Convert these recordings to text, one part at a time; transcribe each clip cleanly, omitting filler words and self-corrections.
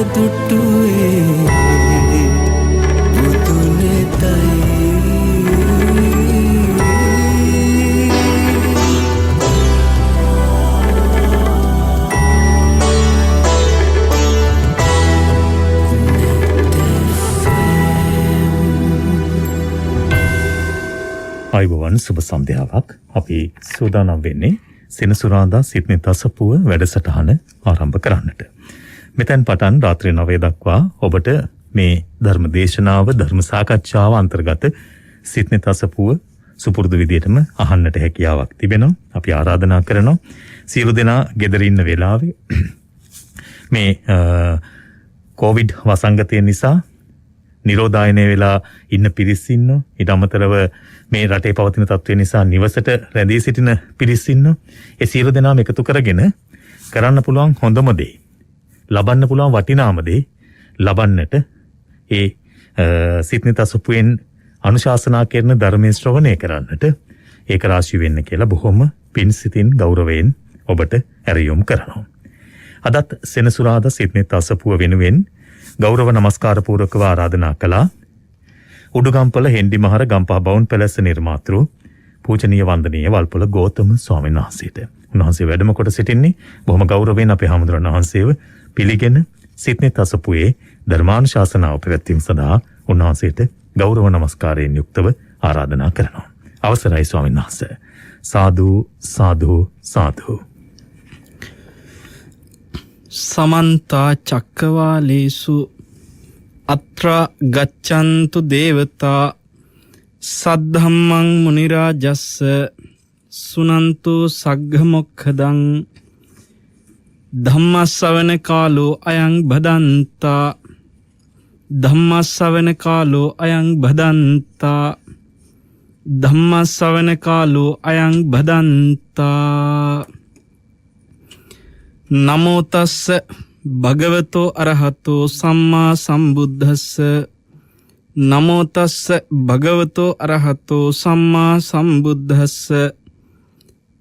දුටුවේ බුදුනෙතයි අයිබෝවන් සුබ සන්ධ්‍යාවක්. අපි සූදානම් වෙන්නේ සෙනසුරාදා සිඩ්නි තසපුව වැඩසටහන ආරම්භ කරන්නට. මෙතෙන් පටන් රාත්‍රී 9 දක්වා ඔබට මේ ධර්ම දේශනාව ධර්ම සාකච්ඡාව අන්තර්ගත සිඩ්නි තසපුව සුපුරුදු විදියටම අහන්නට හැකියාවක් තිබෙනවා. අපි ආරාධනා කරනවා සියලු දෙනා ගෙදර ඉන්න වෙලාවේ මේ කොවිඩ් වසංගතය නිසා නිරෝධායනය වෙලා ඉන්න පිරිස් ඉන්නවා. ඊට අමතරව මේ රටේ පවතින තත්ත්වය නිසා නිවසට රැඳී සිටින පිරිස් ඉන්නවා. ඒ සියලු දෙනාම එකතු කරගෙන කරන්න පුළුවන් හොඳම දේ, ලබන්න පුළුවන් වටිනාම දේ ලබන්නට ඒ සිඩ්නි තසපුවෙන් අනුශාසනා කරන ධර්මයේ ශ්‍රවණය කරන්නට ඒක රාශී වෙන්න කියලා බොහොම පින් සිතින් ගෞරවයෙන් ඔබට ඇරයුම් කරනවා. අදත් සෙනසුරාදා සිඩ්නි තසපුව වෙනුවෙන් ගෞරව නමස්කාර පූර්වකව ආරාධනා කළා උඩුගම්පල හෙන්ඩි මහර ගම්පහ බවුන් පැලැස්ස නිර්මාතෘ පූජනීය වන්දනීය වල්පොල ගෞතම ස්වාමීන් වහන්සේට. උන්වහන්සේ වැඩම කොට සිටින්නේ බොහොම ගෞරවයෙන් අපේ හාමුදුරන් වහන්සේව පිළිගෙන සිඩ්නි තසපුවේ ධර්මානුශාසනාව පැවැත්වීම සඳහා උන්වහන්සේට ගෞරව නමස්කාරයෙන් යුක්තව ආරාධනා කරනවා. අවසරයි ස්වාමීන් වහන්සේ. සාදු සාදු සාදු. සමන්තා චක්කවාලේසු අත්‍රා ගච්ඡන්තු දේවතා සද්ධම්මං මුනි රාජස්ස සුනන්තු සග්ග මොක්ඛදං ධම්මස්සවන කාලෝ අයං බදන්තා ධම්මස්සවන කාලෝ අයං බදන්තා ධම්මස්සවන කාලෝ අයං බදන්තා නමෝ තස්ස භගවතෝ අරහතෝ සම්මා සම්බුද්දස්ස නමෝ තස්ස භගවතෝ අරහතෝ සම්මා සම්බුද්දස්ස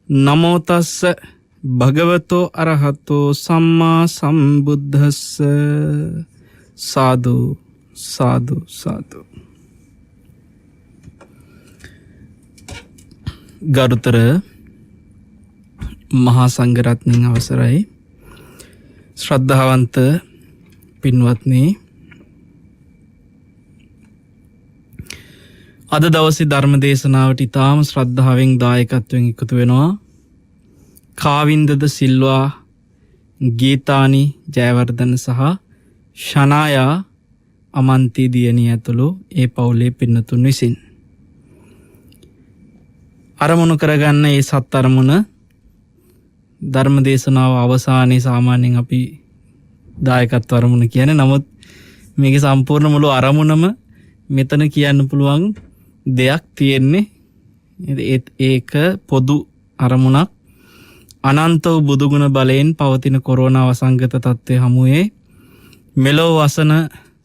නමෝ තස්ස භගවතෝ අරහතෝ සම්මා සම්බුද්දස්ස. සාදු සාදු සාදු. ගරුතර මහා සංඝරත්නයන් අවසරයි, ශ්‍රද්ධාවන්ත පින්වත්නි, අද දවසේ ධර්ම දේශනාවට ඉතාම ශ්‍රද්ධාවෙන් දායකත්වයෙන් එකතු වෙනවා කාවින්දද සිල්වා, ගීතානි ජයවර්ධන සහ ශනායා අමන්ති දියණිය ඇතුළු ඒ පවුලේ පින්නතුන් විසින්. අරමුණු කරගන්න ඒ සත් අරමුණ ධර්ම දේශනාව අවසානයේ සාමාන්‍යයෙන් අපි දායකත්ව අරමුණ කියන්නේ. නමුත් මේක සම්පූර්ණ මුළු අරමුණම මෙතන කියන්න පුළුවන් දෙයක් තියෙන්නේ. ඒක පොදු අරමුණක්. අනන්ත වූ බුදුගුණ බලයෙන් පවතින කොරෝනා වසංගත තත්ත්වය හමුවේ මෙලොව වසන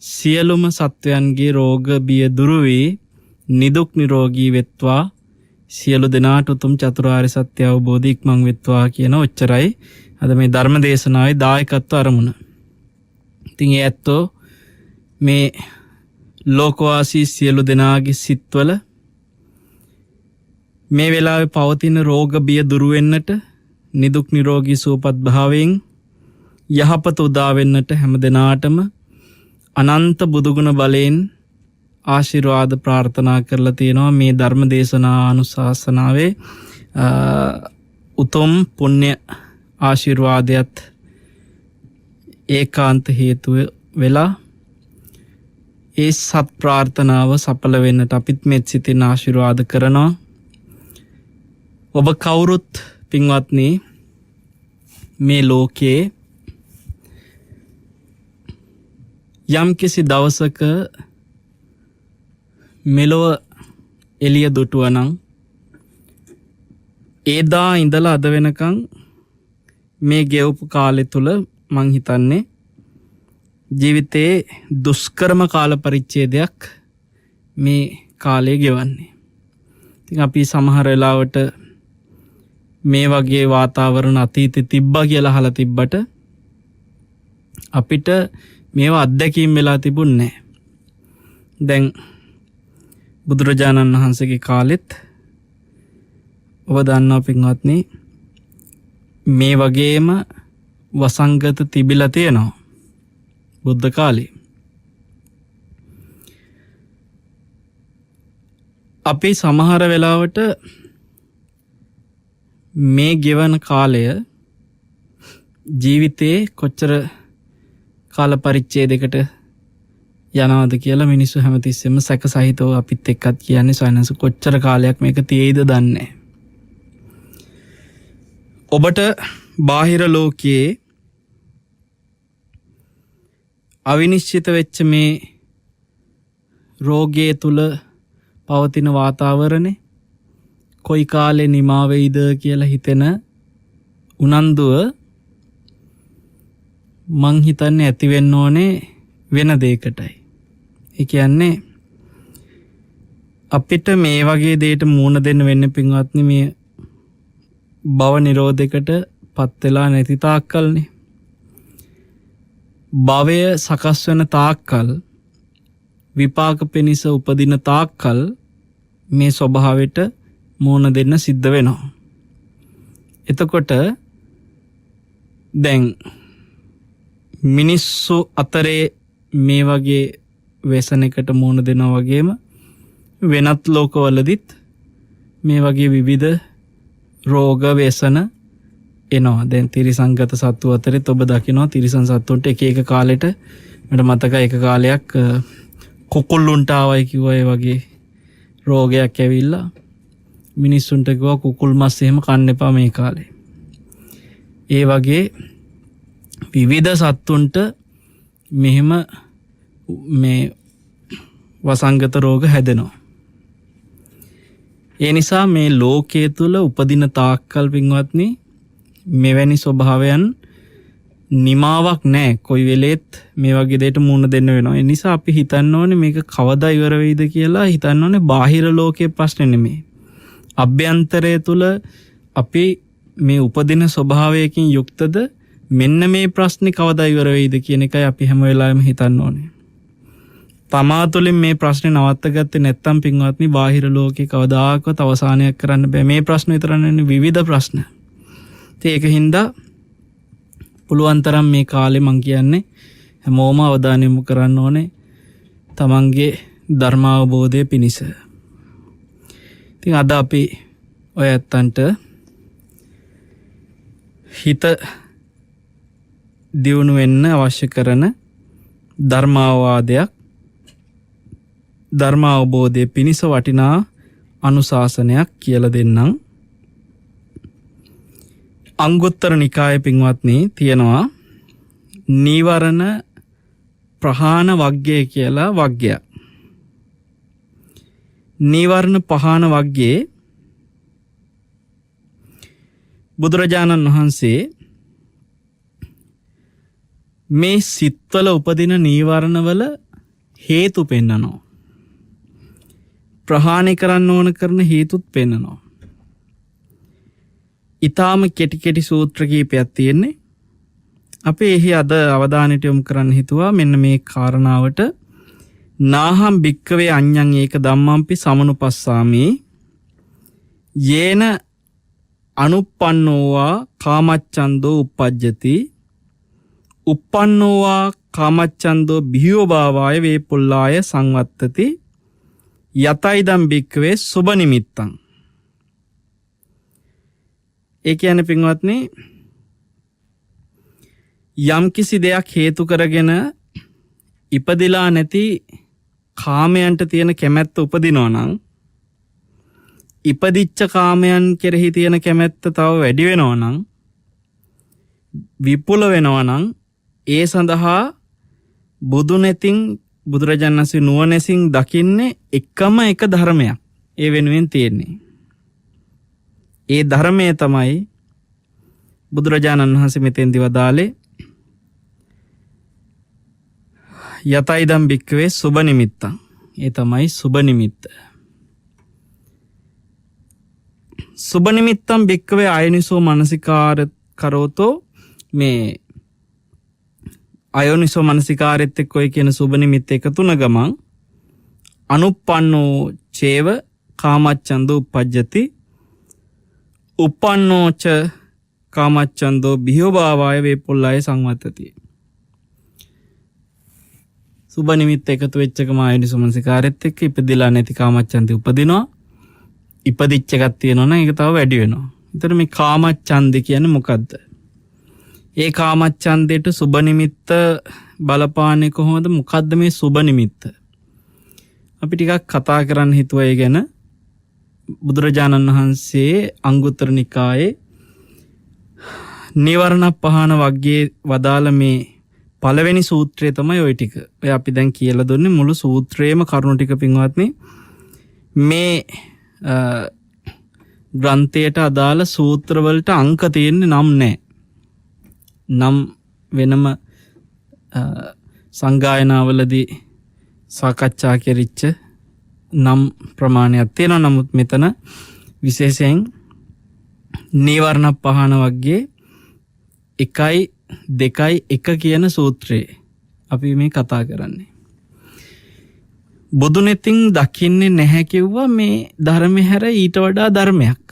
සියලුම සත්වයන්ගේ රෝග බිය දුරු වී නිදුක් නිරෝගී වෙත්වා, සියලු දෙනාට උතුම් චතුරාර්ය සත්‍ය අවබෝධය ඉක්මන් වෙත්වා කියන ඔච්චරයි අද මේ ධර්ම දේශනාවේ දායකත්ව අරමුණ. ඉතින් ඒ ඇත්තෝ මේ ලෝකවාසී සියලු දෙනාගේ සිත්වල මේ වෙලාවේ පවතින රෝග බිය දුරු වෙන්නට, නිදුක් නිරෝගී සුවපත් භාවයෙන් යහපත උදා වෙන්නට හැම දෙනාටම අනන්ත බුදුගුණ බලයෙන් ආශිර්වාද ප්‍රාර්ථනා කරලා තියෙනවා. මේ ධර්ම දේශනා අනුශාසනාවේ උතුම් පුණ්‍ය ආශිර්වාදයත් ඒකාන්ත හේතුව වෙලා ඒ සත් ප්‍රාර්ථනාව සඵල වෙන්නට අපිත් මෙත් සිතින් ආශිර්වාද කරනවා. ඔබ කවුරුත් පින්වත්නි මේ ලෝකයේ යම් කිසි දවසක මෙලොව එළිය දුටුවනම් ඒදා ඉඳලා අද වෙනකන් මේ ගෙවපු කාලෙ තුල මං හිතන්නේ ජීවිතේ දුෂ්කරම කාල පරිච්ඡේදයක් මේ කාලේ ගෙවන්නේ. ඉතින් අපි සමහර වෙලාවට මේ වගේ වාතාවරණ අතීතෙ තිබ්බා කියලා අහලා තිබ්බට අපිට මේවා අත්දැකීම් වෙලා තිබුණේ නැහැ. දැන් බුදුරජාණන් වහන්සේගේ කාලෙත් ඔබ දන්නවා පින්වත්නි මේ වගේම වසංගත තිබිලා තියෙනවා බුද්ධ කාලේ. අපි සමහර වෙලාවට මේ ගෙවන කාලය ජීවිතේ කොච්චර කාල පරිච්ඡේදයකට යනවාද කියලා මිනිස්සු හැමතිස්සෙම සැක සහිතව අපිත් එක්කත් කියන්නේ සයන්ස් කොච්චර කාලයක් මේක තියෙයිද දන්නේ. ඔබට බාහිර ලෝකයේ අවිනිශ්චිත වෙච්ච මේ රෝගය තුල පවතින වාතාවරණය කොයි කාලේ නිමා වෙයිද කියලා හිතෙන උනන්දුව මං හිතන්නේ ඇති වෙන්න ඕනේ වෙන දෙයකටයි. ඒ කියන්නේ අපිට මේ වගේ දෙයකට මුහුණ දෙන්න වෙන්නේ පින්වත්නි මේ භව නිරෝධයකට පත් වෙලා නැති තාක්කල්නේ. භවය සකස් වෙන තාක්කල් විපාක පිණිස උපදින තාක්කල් මේ ස්වභාවයට මුහුණ දෙන්න සිද්ධ වෙනවා. එතකොට දැන් මිනිස්සු අතරේ මේ වගේ ව්‍යසනයකට මුහුණ දෙනවා වගේම වෙනත් ලෝකවලදීත් මේ වගේ විවිධ රෝග ව්‍යසන එනවා. දැන් තිරිසන්ගත සත්තු අතරෙත් ඔබ දකිනවා තිරිසන් සත්තුන්ට එක එක කාලෙට මට මතකයි එක කාලයක් කුකුල්ලුන්ට ආවයි කිව්වා ඒ වගේ රෝගයක් ඇවිල්ලා මිනිස්සුන්ට කිව්වා කුකුල් මස් එහෙම කන්න එපා මේ කාලේ. ඒ වගේ විවිධ සත්තුන්ට මෙහෙම මේ වසංගත රෝග හැදෙනවා. ඒ නිසා මේ ලෝකයේ තුල උපදින තාක්කල් පින්වත්නි මෙවැනි ස්වභාවයන් නිමාවක් නැහැ. කොයි වෙලෙත් මේ වගේ දෙයකට මුහුණ දෙන්න වෙනවා. ඒ නිසා අපි හිතන්න ඕනේ මේක කවදා ඉවර වෙයිද කියලා හිතන්න ඕනේ බාහිර ලෝකයේ ප්‍රශ්නේ නෙමෙයි. අභ්‍යන්තරය තුල අපි මේ උපදින ස්වභාවයකින් යුක්තද මෙන්න මේ ප්‍රශ්නේ කවදා ඉවර වෙයිද කියන එකයි අපි හැම වෙලාවෙම හිතන්න ඕනේ. තමා තුළින් මේ ප්‍රශ්නේ නවත්තගත්තේ නැත්නම් පින්වත්නි බාහිර ලෝකේ කවදාකවත් අවසානයක් කරන්න බෑ. මේ ප්‍රශ්න විතර නෙවෙයි විවිධ ප්‍රශ්න. ඒකින්ද පුළුවන් තරම් මේ කාලේ මං කියන්නේ හැමෝම අවධානය යොමු කරන්න ඕනේ තමන්ගේ ධර්මාවබෝධය පිණිස. ඉතින් අද අපි ඔය ඇත්තන්ට හිත දියුණු වෙන්න අවශ්‍ය කරන ධර්මාවවාදයක් ධර්මාවබෝධය පිණිස වටිනා අනුශාසනයක් කියලා දෙන්නම්. අංගුත්තර නිකායේ පින්වත්නි තියෙනවා නීවරණ ප්‍රහාණ වග්ගය කියලා වග්ගයක්. නීවරණ පහාන වග්ගයේ බුදුරජාණන් වහන්සේ මේ සිත්වල උපදින නීවරණවල හේතු පෙන්නනවා. ප්‍රහාණය කරන්න ඕන කරන හේතුත් පෙන්නනවා. ඊටාම කෙටි සූත්‍ර කීපයක් තියෙන්නේ. අපි එහි අද අවධානයට යොමු කරන්න හිතුවා මෙන්න මේ කාරණාවට නාහම් භික්කවේ අඤ්ඤං ඒක ධම්මම්පි සමනුපස්සාමි යේන අනුප්පන්නෝවා කාමච්ඡන්தோ uppajjati uppannෝවා කාමච්ඡන්தோ බිහියෝභාවාය වේපුල්ලාය සංවත්තති යතයිදම් භික්කවේ සුබ නිමිත්තං. ඒ කියන්නේ පින්වත්නි යම් කිසි දෙයක් හේතු කරගෙන ඉපදිලා නැති කාමයන්ට තියෙන කැමැත්ත උපදිනවා නම් ඉපදිච්ච කාමයන් කෙරෙහි තියෙන කැමැත්ත තව වැඩි වෙනවා නම් විපුල වෙනවා නම් ඒ සඳහා බුදු නැතින් බුදුරජාණන් වහන්සේ නුවණැසින් දකින්නේ එකම එක ධර්මයක්. ඒ වෙනුවෙන් තියෙන්නේ. ඒ ධර්මය තමයි බුදුරජාණන් වහන්සේ මෙතෙන්දි වදාලේ යතයිදම් භික්කවේ සුබ නිමිත්තං. ඒ තමයි සුබ නිමිත්ත. සුබ නිමිත්තම් භික්කවේ අයනිසෝ මනසිකාර කරෝතෝ මේ අයෝනිසෝ මනසිකාරෙත් එක්ක ඔය කියන සුබ නිමිත්ත එකතු වුණ ගමන් අනුප්පන්නෝ චේව කාමච්ඡන්தோ උපජ්ජති uppannෝච කාමච්ඡන්தோ බිහිවභාවය වේපොල්ලාය සංවත්තති. සුබ නිමිත්ත එකතු වෙච්ච එකම ආයෝනිසෝ මනසිකාරෙත් එක්ක ඉපදිලා නැති කාමච්ඡන්දේ උපදිනවා. ඉපදිච්ච එකක් තියෙනවා නම් ඒක තව වැඩි වෙනවා. ඒතර මේ කාමච්ඡන්දේ කියන්නේ මොකද්ද? ඒ කාමච්ඡන්දේට සුබ නිමිත්ත බලපාන්නේ කොහොමද? මොකද්ද මේ සුබ නිමිත්ත? අපි ටිකක් කතා කරන්න හිතුවා ඒ ගැන. බුදුරජාණන් වහන්සේ අංගුත්තර නිකායේ නිවරණ පහන වර්ගයේ වදාළ මේ පළවෙනි සූත්‍රය තමයි ওই ටික. ඔය අපි දැන් කියලා දුන්නේ මුළු සූත්‍රයේම කරුණු ටික පින්වත්නි. මේ ග්‍රන්ථයට අදාළ සූත්‍ර වලට අංක තියෙන්නේ නම් නැහැ. නම් වෙනම සංගායනාවලදී සාකච්ඡා කෙරිච්ච නම් ප්‍රමාණයක් තියෙනවා. නමුත් මෙතන විශේෂයෙන් නීවරණ පහන වර්ගයේ 1 2 1 කියන සූත්‍රයේ අපි මේ කතා කරන්නේ. බුදුනෙතින් දකින්නේ නැහැ කිව්වා මේ ධර්මය හැර ඊට වඩා ධර්මයක්.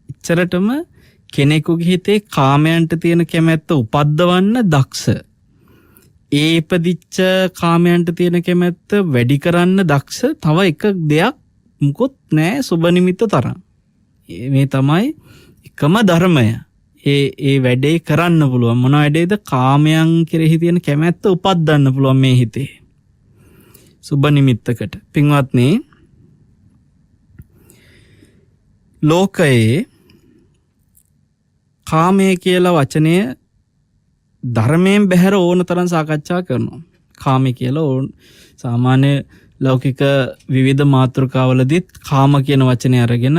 ඉච්චරටම කෙනෙකුගේ හිතේ කාමයන්ට තියෙන කැමැත්ත උපද්දවන්න දක්ෂ. ඒ ඉපදිච්ච කාමයන්ට තියෙන කැමැත්ත වැඩි කරන්න දක්ෂ තව එක දෙයක් මුකුත් නැහැ සුබ නිමිත්ත තරම්. මේ තමයි එකම ධර්මය. ඒ වැඩේ කරන්න පුළුවන්. මොන වැඩේද? කාමයන් කෙරෙහි තියෙන කැමැත්ත උපද්දන්න පුළුවන් මේ හිතේ. සුබ නිමිත්තකට. පින්වත්නි, ලෝකයේ කාමය කියලා වචනය ධර්මයෙන් බැහැර ඕන තරම් සාකච්ඡා කරනවා. කාමය කියලා ඕන සාමාන්‍ය ලෞකික විවිධ මාතෘකාවලදීත් කාම කියන වචනේ අරගෙන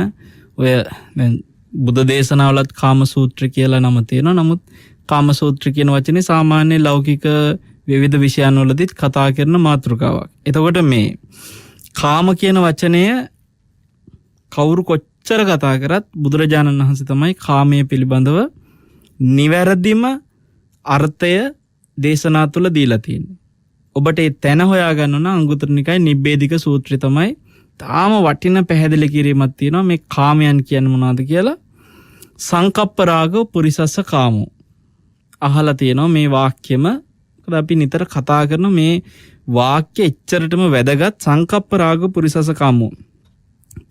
ඔය දැන් බුද්ධ දේශනාවලත් කාම සූත්‍ර කියලා නම තියෙනවා. නමුත් කාම සූත්‍ර කියන වචනේ සාමාන්‍ය ලෞකික විවිධ විෂයන් වලදීත් කතා කරන මාතෘකාවක්. එතකොට මේ කාම කියන වචනය කවුරු කොච්චර කතා කරත් බුදුරජාණන් වහන්සේ තමයි කාමයේ පිළිබඳව නිවැරදිම අර්ථය දේශනා තුළ දීලා තියෙන්නේ. ඔබට ඒ තැන හොයාගන්න නම් අංගුත්තර නිකායේ නිබ්බේධික සූත්‍රය තමයි තාම වටින පැහැදිලි කිරීමක් තියෙනවා මේ කාමයන් කියන්නේ මොනවද කියලා. සංකප්ප රාගෝ පුරිසස්ස කාමෝ අහලා තියෙනවා මේ වාක්‍යෙම. අපි නිතර කතා කරන මේ වාක්‍ය එච්චරටම වැදගත්. සංකප්ප රාගෝ පුරිසස්ස කාමෝ.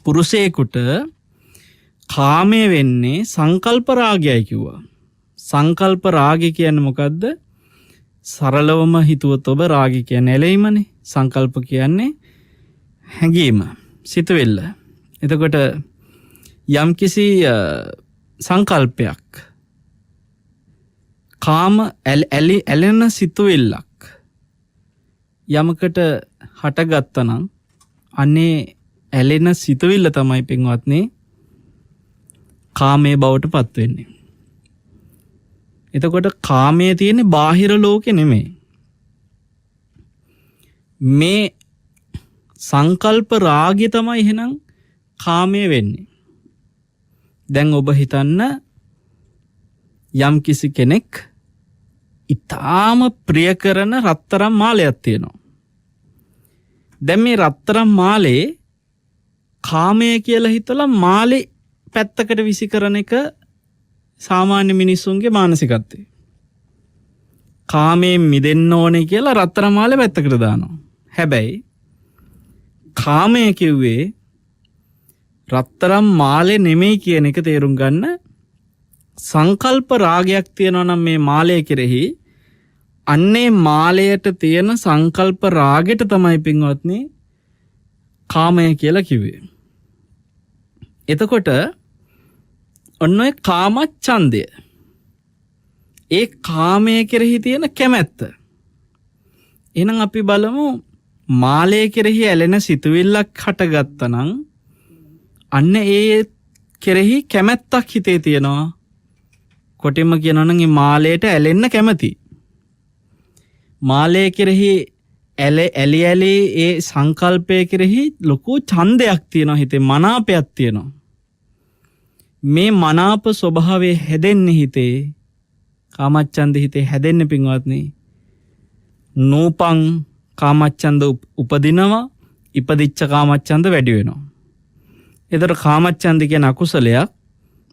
පුරුෂයෙකුට කාමය වෙන්නේ සංකල්ප රාගයයි කිව්වා. සංකල්ප රාගය කියන්නේ මොකද්ද? සරලවම හිතුවොත් ඔබ රාගය කියන්නේ ඇලීමනේ. සංකල්ප කියන්නේ හැඟීම, සිතුවිල්ල. එතකොට යම්කිසි සංකල්පයක් කාම ඇලෙන සිතුවිල්ලක් යමකට හටගත්තනම් අනේ ඇලෙන සිතුවිල්ල තමයි පින්වත්නි කාමයේ බවට පත් වෙන්නේ. එතකොට කාමයේ තියෙන්නේ බාහිර ලෝකෙ නෙමෙයි. මේ සංකල්ප රාගය තමයි එහෙනම් කාමයේ වෙන්නේ. දැන් ඔබ හිතන්න යම් කිසි කෙනෙක් ඊටාම ප්‍රිය කරන රත්තරන් මාලයක් තියෙනවා. දැන් මේ රත්තරන් මාලේ කාමය කියලා හිතලා මාලේ පැත්තකට විසි කරන එක සාමාන්‍ය මිනිස්සුන්ගේ මානසිකත්වය. කාමයෙන් මිදෙන්න ඕනේ කියලා රත්තරන් මාලේ පැත්තකට දානවා. හැබැයි කාමය කිව්වේ රත්තරන් මාලේ නෙමෙයි කියන එක තේරුම් ගන්න. සංකල්ප රාගයක් තියෙනවා නම් මේ මාලය කෙරෙහි අන්නේ මාලයට තියෙන සංකල්ප රාගෙට තමයි පින්වත්නි කාමය කියලා කිව්වේ. එතකොට ඔන්න ඔය කාමච්ඡන්දය, ඒ කාමය කෙරෙහි තියෙන කැමැත්ත. එහෙනම් අපි බලමු මාලය කෙරෙහි ඇලෙන සිතුවිල්ලක් හටගත්තනම් අන්න ඒ කෙරෙහි කැමැත්තක් හිතේ තියෙනවා. කොටින්ම කියනවා නම් මේ මාලයට ඇලෙන්න කැමති. මාලය කෙරෙහි ඇලි ඒ සංකල්පය කෙරෙහි ලොකු ඡන්දයක් තියෙනවා, හිතේ මනාපයක් තියෙනවා. මේ මනාප ස්වභාවය හැදෙන්නේ හිතේ, කාමච්ඡන්දේ හිතේ හැදෙන්නේ පින්වත්නි නූපං කාමච්ඡන්ද උපදිනවා. ඉපදිච්ච කාමච්ඡන්ද වැඩි වෙනවා. එතකොට කාමච්ඡන්ද කියන අකුසලයක්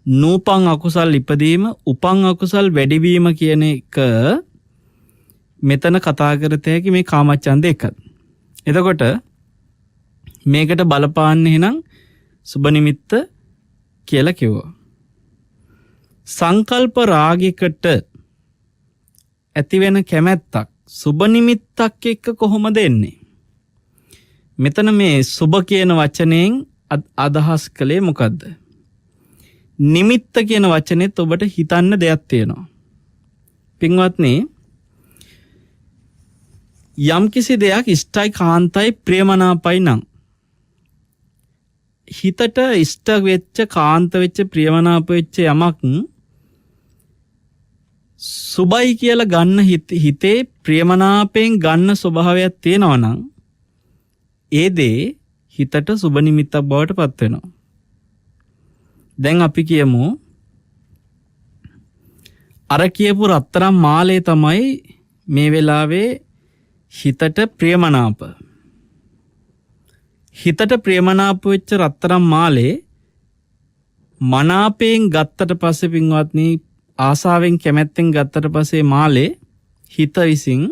නූපං අකුසල් ඉපදීම උපං අකුසල් වැඩිවීම කියන එක මෙතන කතා කරත හැකි මේ කාමච්ඡන්ද එක. එතකොට මේකට බලපාන්නේ එහෙනම් සුබ නිමිත්ත කියලා කිව්වා. සංකල්ප රාගයකට ඇති වෙන කැමැත්තක් සුබ නිමිත්තක් එක්ක කොහොමද එන්නේ? මෙතන මේ සුබ කියන වචනයෙන් අදහස් කළේ මොකද්ද? නිමිත්ත කියන වචනේත් ඔබට හිතන්න දෙයක් තියෙනවා. පින්වත්නි, යම්කිසි දෙයක් ඉෂ්ටයි කාන්තයි ප්‍රියමනාපයි නම් හිතට ඉෂ්ට වෙච්ච කාන්ත වෙච්ච ප්‍රියමනාප වෙච්ච යමක් සුබයි කියලා ගන්න හිතේ ප්‍රියමනාපයෙන් ගන්න ස්වභාවයක් තියෙනවා නම් ඒ දේ හිතට සුබ නිමිත්තක් බවට පත් වෙනවා. දැන් අපි කියමු අර කියපු රත්තරන් මාලේ තමයි මේ වෙලාවේ හිතට ප්‍රියමනාප. හිතට ප්‍රියමනාප වෙච්ච රත්තරන් මාලේ මනාපයෙන් ගත්තට පස්සේ පින්වත්නි, ආසාවෙන් කැමැත්තෙන් ගත්තට පස්සේ මාලේ හිත විසින්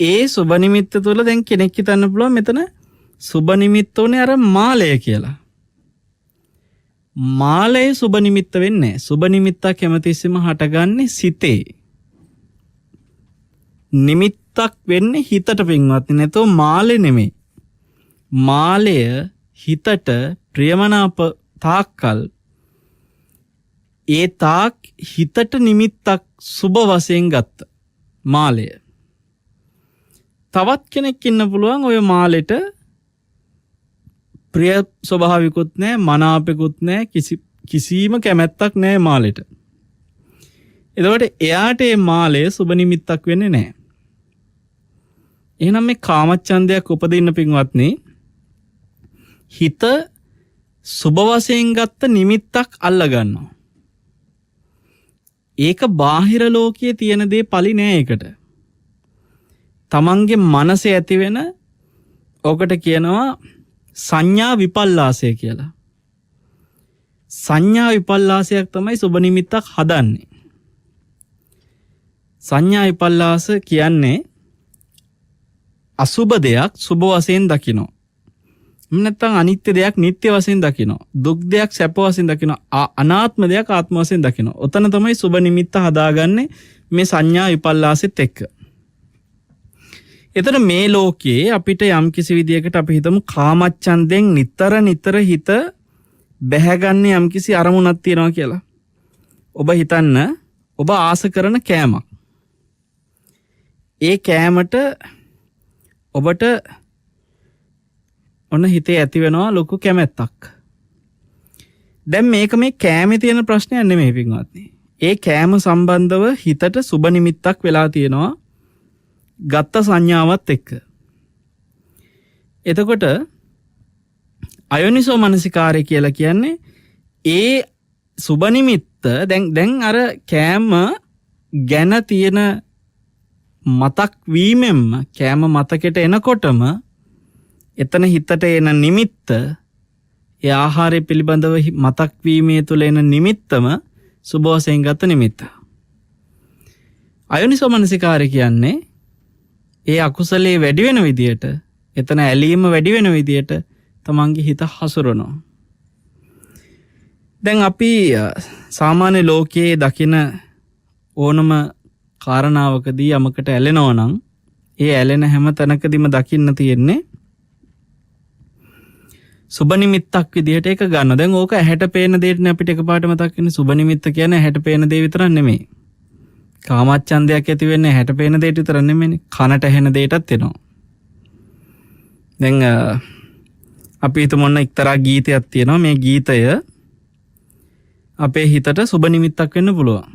ඒ සුබ නිමිත්ත තුළ දැන් කෙනෙක් හිතන්න පුළුවන් මෙතන සුබ නිමිත්ත උනේ අර මාලය කියලා. මාලය සුබ නිමිත්ත වෙන්නේ. සුබ නිමිත්තක් හැමතිස්සෙම හටගන්නේ සිතේ. නිමිත්තක් වෙන්නේ හිතට පින්වත්නි. නැතෝ මාලේ නෙමෙයි. මාලය හිතට ප්‍රියමනාප තාක්කල් ඒ තාක් හිතට නිමිත්තක් සුබ වශයෙන් ගත්ත මාලය. තවත් කෙනෙක් ඉන්න පුළුවන් ඔය මාලෙට ප්‍රිය ස්වභාවිකුත් නැහැ, මනාපෙකුත් නැහැ, කිසිම කැමැත්තක් නැහැ මාලෙට. එතකොට එයාට මේ මාලය සුබ නිමිත්තක් වෙන්නේ නැහැ. එහෙනම් මේ කාමච්ඡන්දයක් උපදින්න පින්වත්නි, හිත සුබ වශයෙන් ගත්ත නිමිත්තක් අල්ල ගන්නවා. ඒක බාහිර ලෝකයේ තියෙන දේ පලි නෑ. ඒකට තමන්ගේ මනසේ ඇති වෙන ඔකට කියනවා සංඥා විපල්ලාසය කියලා. සංඥා විපල්ලාසයක් තමයි සුබ නිමිත්තක් හදන්නේ. සංඥා විපල්ලාස කියන්නේ අසුබ දෙයක් සුබ වශයෙන් දකිනවා. නැත්නම් අනිත්‍ය දෙයක් නිට්ටය වශයෙන් දකිනවා. දුක් දෙයක් සැප වශයෙන් දකිනවා. අනාත්ම දෙයක් ආත්ම වශයෙන් දකිනවා. ඔතන තමයි සුබ නිමිත්ත හදාගන්නේ මේ සංඥා විපල්ලාසෙත් එක්ක. එතන මේ ලෝකයේ අපිට යම් කිසි විදියකට අපි හිතමු කාමච්ඡන්දෙන් නිතර හිත බැහැගන්නේ යම් කිසි අරමුණක් තියෙනවා කියලා. ඔබ හිතන්න ඔබ ආස කරන කෑමක්. ඒ කෑමට ඔබට ඔන්න හිතේ ඇති වෙනවා ලොකු කැමැත්තක්. දැන් මේක මේ කෑමේ තියෙන ප්‍රශ්නයක් නෙමෙයි පින්වත්නි. ඒ කෑම සම්බන්ධව හිතට සුබ නිමිත්තක් වෙලා තියෙනවා ගත්ත සංඥාවත් එක්ක. එතකොට අයෝනිසෝ මනසිකාරය කියලා කියන්නේ ඒ සුබ නිමිත්ත දැන් අර කෑම ගැන තියෙන මතක් වීමෙන්ම කෑම මතකෙට එනකොටම එතන හිතට එන නිමිත්ත, ඒ ආහාරය පිළිබඳව මතක් වීමේ තුළ එන නිමිත්තම සුබ වශයෙන් ගත නිමිත්ත. අයෝනිසෝ මනසිකාරය කියන්නේ ඒ අකුසලයේ වැඩි වෙන විදියට, එතන ඇලීම වැඩි වෙන විදියට තමන්ගේ හිත හසුරනවා. දැන් අපි සාමාන්‍ය ලෝකයේ දකින ඕනම කාරණාවකදී යමකට ඇලෙනවා නම් ඒ ඇලෙන හැම තැනකදීම දකින්න තියෙන්නේ සුබ නිමිත්තක් විදිහට ඒක ගන්න. දැන් ඕක ඇහැට පේන දෙයටනේ අපිට එකපාරට මතක් වෙන්නේ. සුබ නිමිත්ත කියන්නේ ඇහැට පේන දේ විතරක් නෙමෙයි. කාමච්ඡන්දයක් ඇති වෙන්නේ ඇහැට පේන දෙයට විතරක් නෙමෙයිනේ. කනට ඇහෙන දෙයටත් එනවා. දැන් අපි හිතමු ඔන්න එක්තරා ගීතයක් තියෙනවා. මේ ගීතය අපේ හිතට සුබ නිමිත්තක් වෙන්න පුළුවන්.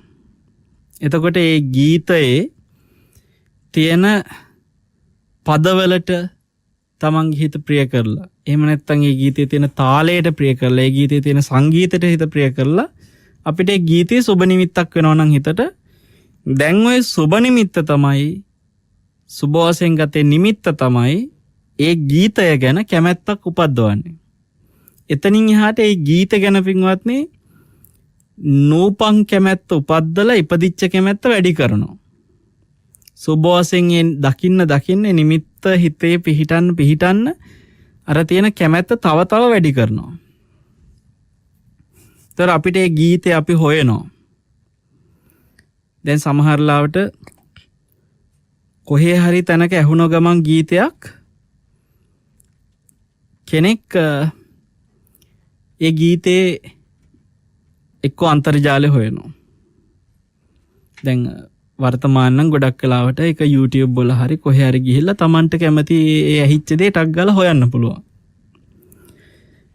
එතකොට ඒ ගීතයේ තියෙන පදවලට තමන්ගේ හිත ප්‍රිය කරලා, එහෙම නැත්නම් ඒ ගීතයේ තියෙන තාලයට ප්‍රිය කරලා, ඒ ගීතයේ තියෙන සංගීතයට හිත ප්‍රිය කරලා අපිට ඒ ගීතයේ සුබ නිමිත්තක් වෙනවා නම් හිතට, දැන් ওই සුබ නිමිත්ත තමයි සුබ වශයෙන් ගතේ නිමිත්ත තමයි ඒ ගීතය ගැන කැමැත්තක් උපද්දවන්නේ. එතනින් එහාට ඒ ගීත ගැන පින්වත්නි නූපං කැමැත්ත උපද්දලා ඉපදිච්ච කැමැත්ත වැඩි කරනවා. සුබ වශයෙන් දකින්න නිමිත්ත හිතේ පිහිටන්න අර තියෙන කැමැත්ත තව වැඩි කරනවා. ඒතර අපිට ඒ ගීතේ අපි හොයනවා. දැන් සමහර ලාවට කොහේ හරි තැනක ඇහුන ගමන් ගීතයක් කෙනෙක් ඒ ගීතේ එක්ක අන්තර්ජාලය හොයනවා. දැන් වර්තමානනම් ගොඩක් කලාවට ඒක YouTube වල හරි කොහේ හරි ගිහිල්ලා Tamanට කැමති ඒ ඇහිච්ච දේ ටක් ගාලා හොයන්න පුළුවන්.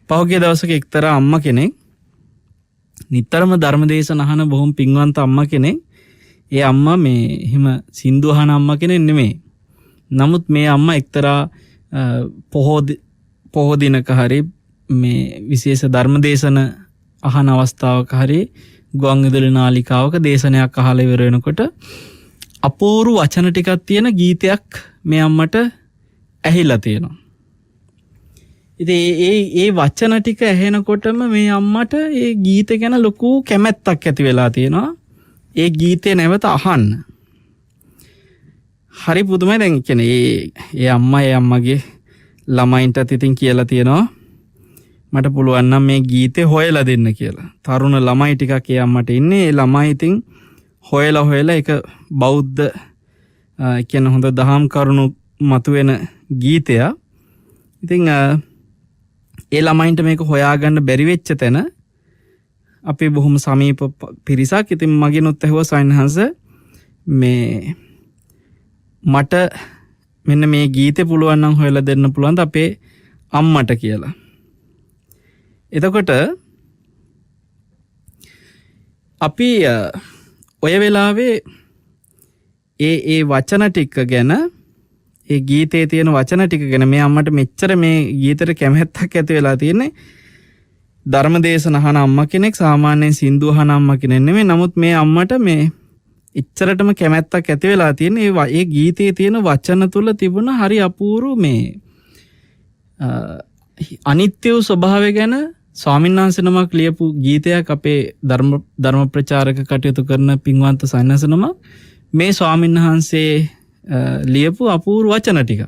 පහුගිය දවසක එක්තරා අම්මා කෙනෙක් නිතරම ධර්මදේශන අහන බොහොම පින්වන්ත අම්මා කෙනෙක්. ඒ අම්මා මේ එහෙම සින්දු අහන අම්මා කෙනෙක් නෙමෙයි. නමුත් මේ අම්මා එක්තරා පොහෝ දිනක හරි මේ විශේෂ ධර්මදේශන අහන අවස්ථාවක හරි ගුවන් විදුලි නාලිකාවක දේශනයක් අහලා ඉවර වෙනකොට අපූර්ව වචන ටිකක් තියෙන ගීතයක් මේ අම්මට ඇහිලා තියෙනවා. ඉතින් ඒ වචන ටික ඇහෙනකොටම මේ අම්මට ඒ ගීත ගැන ලොකු කැමැත්තක් ඇති වෙලා තියෙනවා. ඒ ගීතේ නැවත අහන්න. හරි පුදුමයි. දැන් කියන්නේ ඒ අම්මගේ ළමයින්ටත් ඉතින් කියලා තියෙනවා මට පුළුවන් නම් මේ ගීතේ හොයලා දෙන්න කියලා. තරුණ ළමයි ටිකක් ඒ අම්මට ඉන්නේ. ඒ ළමයි ඉතින් හොයලා ඒක බෞද්ධ කියන හොඳ දහම් කරුණු මතුවෙන ගීතයක්. ඉතින් ඒ ළමයින්ට මේක හොයාගන්න බැරි වෙච්ච තැන අපේ බොහොම සමීප පිරිසක් ඉතින් මගෙනුත් ඇහුවා සයින්හන්ස මේ මට මෙන්න මේ ගීතේ පුළුවන් නම් හොයලා දෙන්න පුළුවන්ද අපේ අම්මට කියලා. එතකොට අපි ඔය වෙලාවේ ඒ වචන ටික ගැන ඒ ගීතේ තියෙන වචන ටික ගැන මේ අම්මට මෙච්චර මේ ගීතේට කැමැත්තක් ඇති වෙලා තියෙන්නේ ධර්මදේශන අහන අම්මා කෙනෙක් සාමාන්‍යයෙන් සින්දු අහන අම්මා කෙනෙක් නෙමෙයි. නමුත් මේ අම්මට මේ එච්චරටම කැමැත්තක් ඇති වෙලා තියෙන ඒ ගීතේ තියෙන වචන තුල තිබුණ හරි අපූර්ව මේ අනිත්‍ය වූ ස්වභාවය ගැන ස්වාමීන් වහන්සේ නමක් ලියපු ගීතයක් අපේ ධර්ම ප්‍රචාරක කටයුතු කරන පින්වන්ත සයන්ස නම මේ ස්වාමීන් වහන්සේ ලියපු අපූර්ව වචන ටික.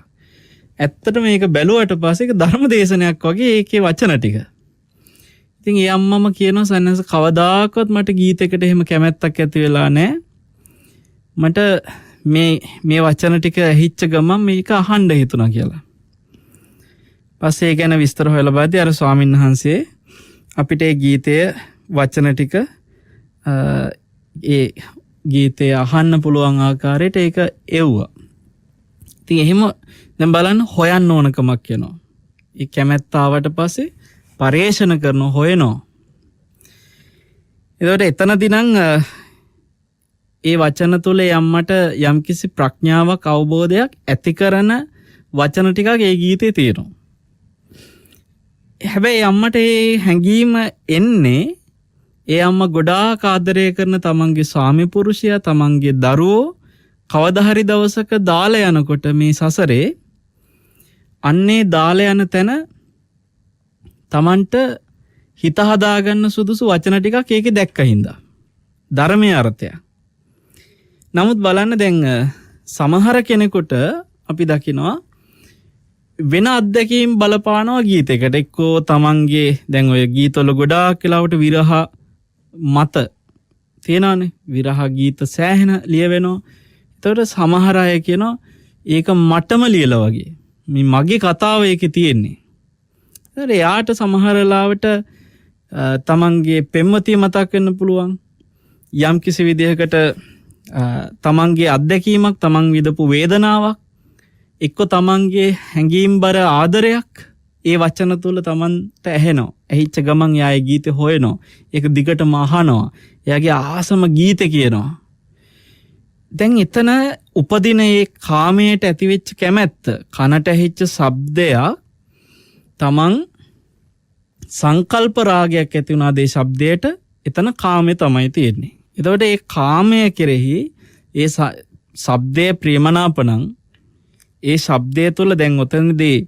ඇත්තට මේක බැලුවට පස්සේ ඒක ධර්ම දේශනයක් වගේ ඒකේ වචන ටික. ඉතින් ඒ අම්මම කියනවා සයන්ස කවදාකවත් මට ගීතයකට එහෙම කැමැත්තක් ඇති වෙලා නැහැ. මට මේ වචන ටික ඇහිච්ච ගමන් මේක අහන්න හිතුණා කියලා. පස්සේ ඒ ගැන විස්තර හොයලා බලද්දී අර ස්වාමීන් වහන්සේ අපිට ඒ ගීතයේ වචන ටික ඒ ගීතය අහන්න පුළුවන් ආකාරයට ඒක එව්වා. ඉතින් එහෙම දැන් බලන්න හොයන්න ඕනකමක් වෙනවා. ඒ කැමැත්ත ආවට පස්සේ පරිේෂණ කරන හොයනවා. ඒකට එතනදී නම් ඒ වචන තුල යම්මට යම්කිසි ප්‍රඥාවක් අවබෝධයක් ඇති කරන වචන ටිකක් ඒ ගීතේ තියෙනවා. හැබැයි අම්මට ඒ හැඟීම එන්නේ ඒ අම්මා ගොඩාක් ආදරය කරන තමන්ගේ ස්වාමි පුරුෂයා තමන්ගේ දරුවෝ කවදා හරි දවසක දාලා යනකොට මේ සසරේ අන්නේ දාලා යන තැන තමන්ට හිත හදාගන්න සුදුසු වචන ටිකක් ඒකේ දැක්ක හින්දා ධර්මයේ අර්ථය. නමුත් බලන්න දැන් සමහර කෙනෙකුට අපි දකිනවා වෙන අත්දැකීම් බලපානවා ගීතයකට. එක්කෝ තමන්ගේ දැන් ඔය ගීතවල ගොඩාක් වෙලාවට විරහ මත තියෙනවානේ. විරහ ගීත සෑහෙන ලියවෙනවා. එතකොට සමහර අය කියනවා ඒක මටම ලියලා වගේ. මේ මගේ කතාව ඒකේ තියෙන්නේ. ඒතර එයාට සමහර වෙලාවට තමන්ගේ පෙම්වතිය මතක් වෙන්න පුළුවන්. යම් කිසි විදිහකට තමන්ගේ අත්දැකීමක් තමන් විඳපු වේදනාවක් එක්ක තමන්ගේ හැඟීම්බර ආදරයක් ඒ වචන තුල තමන්ට ඇහෙනවා. ඇහිච්ච ගමන් යායේ ගීතේ හොයනවා. ඒක දිගටම අහනවා. එයාගේ ආසම ගීතේ කියනවා. දැන් එතන උපදින ඒ කාමයට ඇතිවෙච්ච කැමැත්ත කනට ඇහිච්ච ශබ්දයක් තමන් සංකල්ප රාගයක් ඇති වුණාද ඒ ශබ්දයට එතන කාමය තමයි තියෙන්නේ. එතකොට ඒ කාමය කෙරෙහි ඒ ශබ්දයේ ප්‍රියමනාපණං ඒ ශබ්දය තුළ දැන් ඔතනදී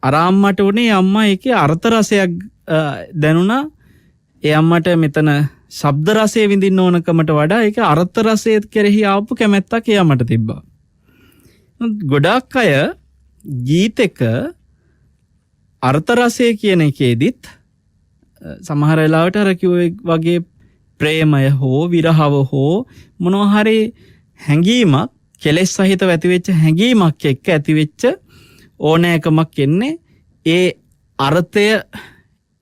අර අම්මට උනේ අම්මා ඒකේ අර්ථ රසයක් දැනුණා. ඒ අම්මට මෙතන ශබ්ද රසය විඳින්න ඕනකමට වඩා ඒක අර්ථ රසය කෙරෙහි ආපු කැමැත්තක් ඒ අම්මට තිබ්බා. ගොඩාක් අය ගීතක අර්ථ රසය කියන එකේදීත් සමහර වෙලාවට අර කිව්වේ වගේ ප්‍රේමය හෝ විරහව හෝ මොනවා හරි හැඟීමක් කෙලෙස් සහිතව ඇතිවෙච්ච හැඟීමක් එක්ක ඇතිවෙච්ච ඕනෑකමක් එන්නේ ඒ අර්ථය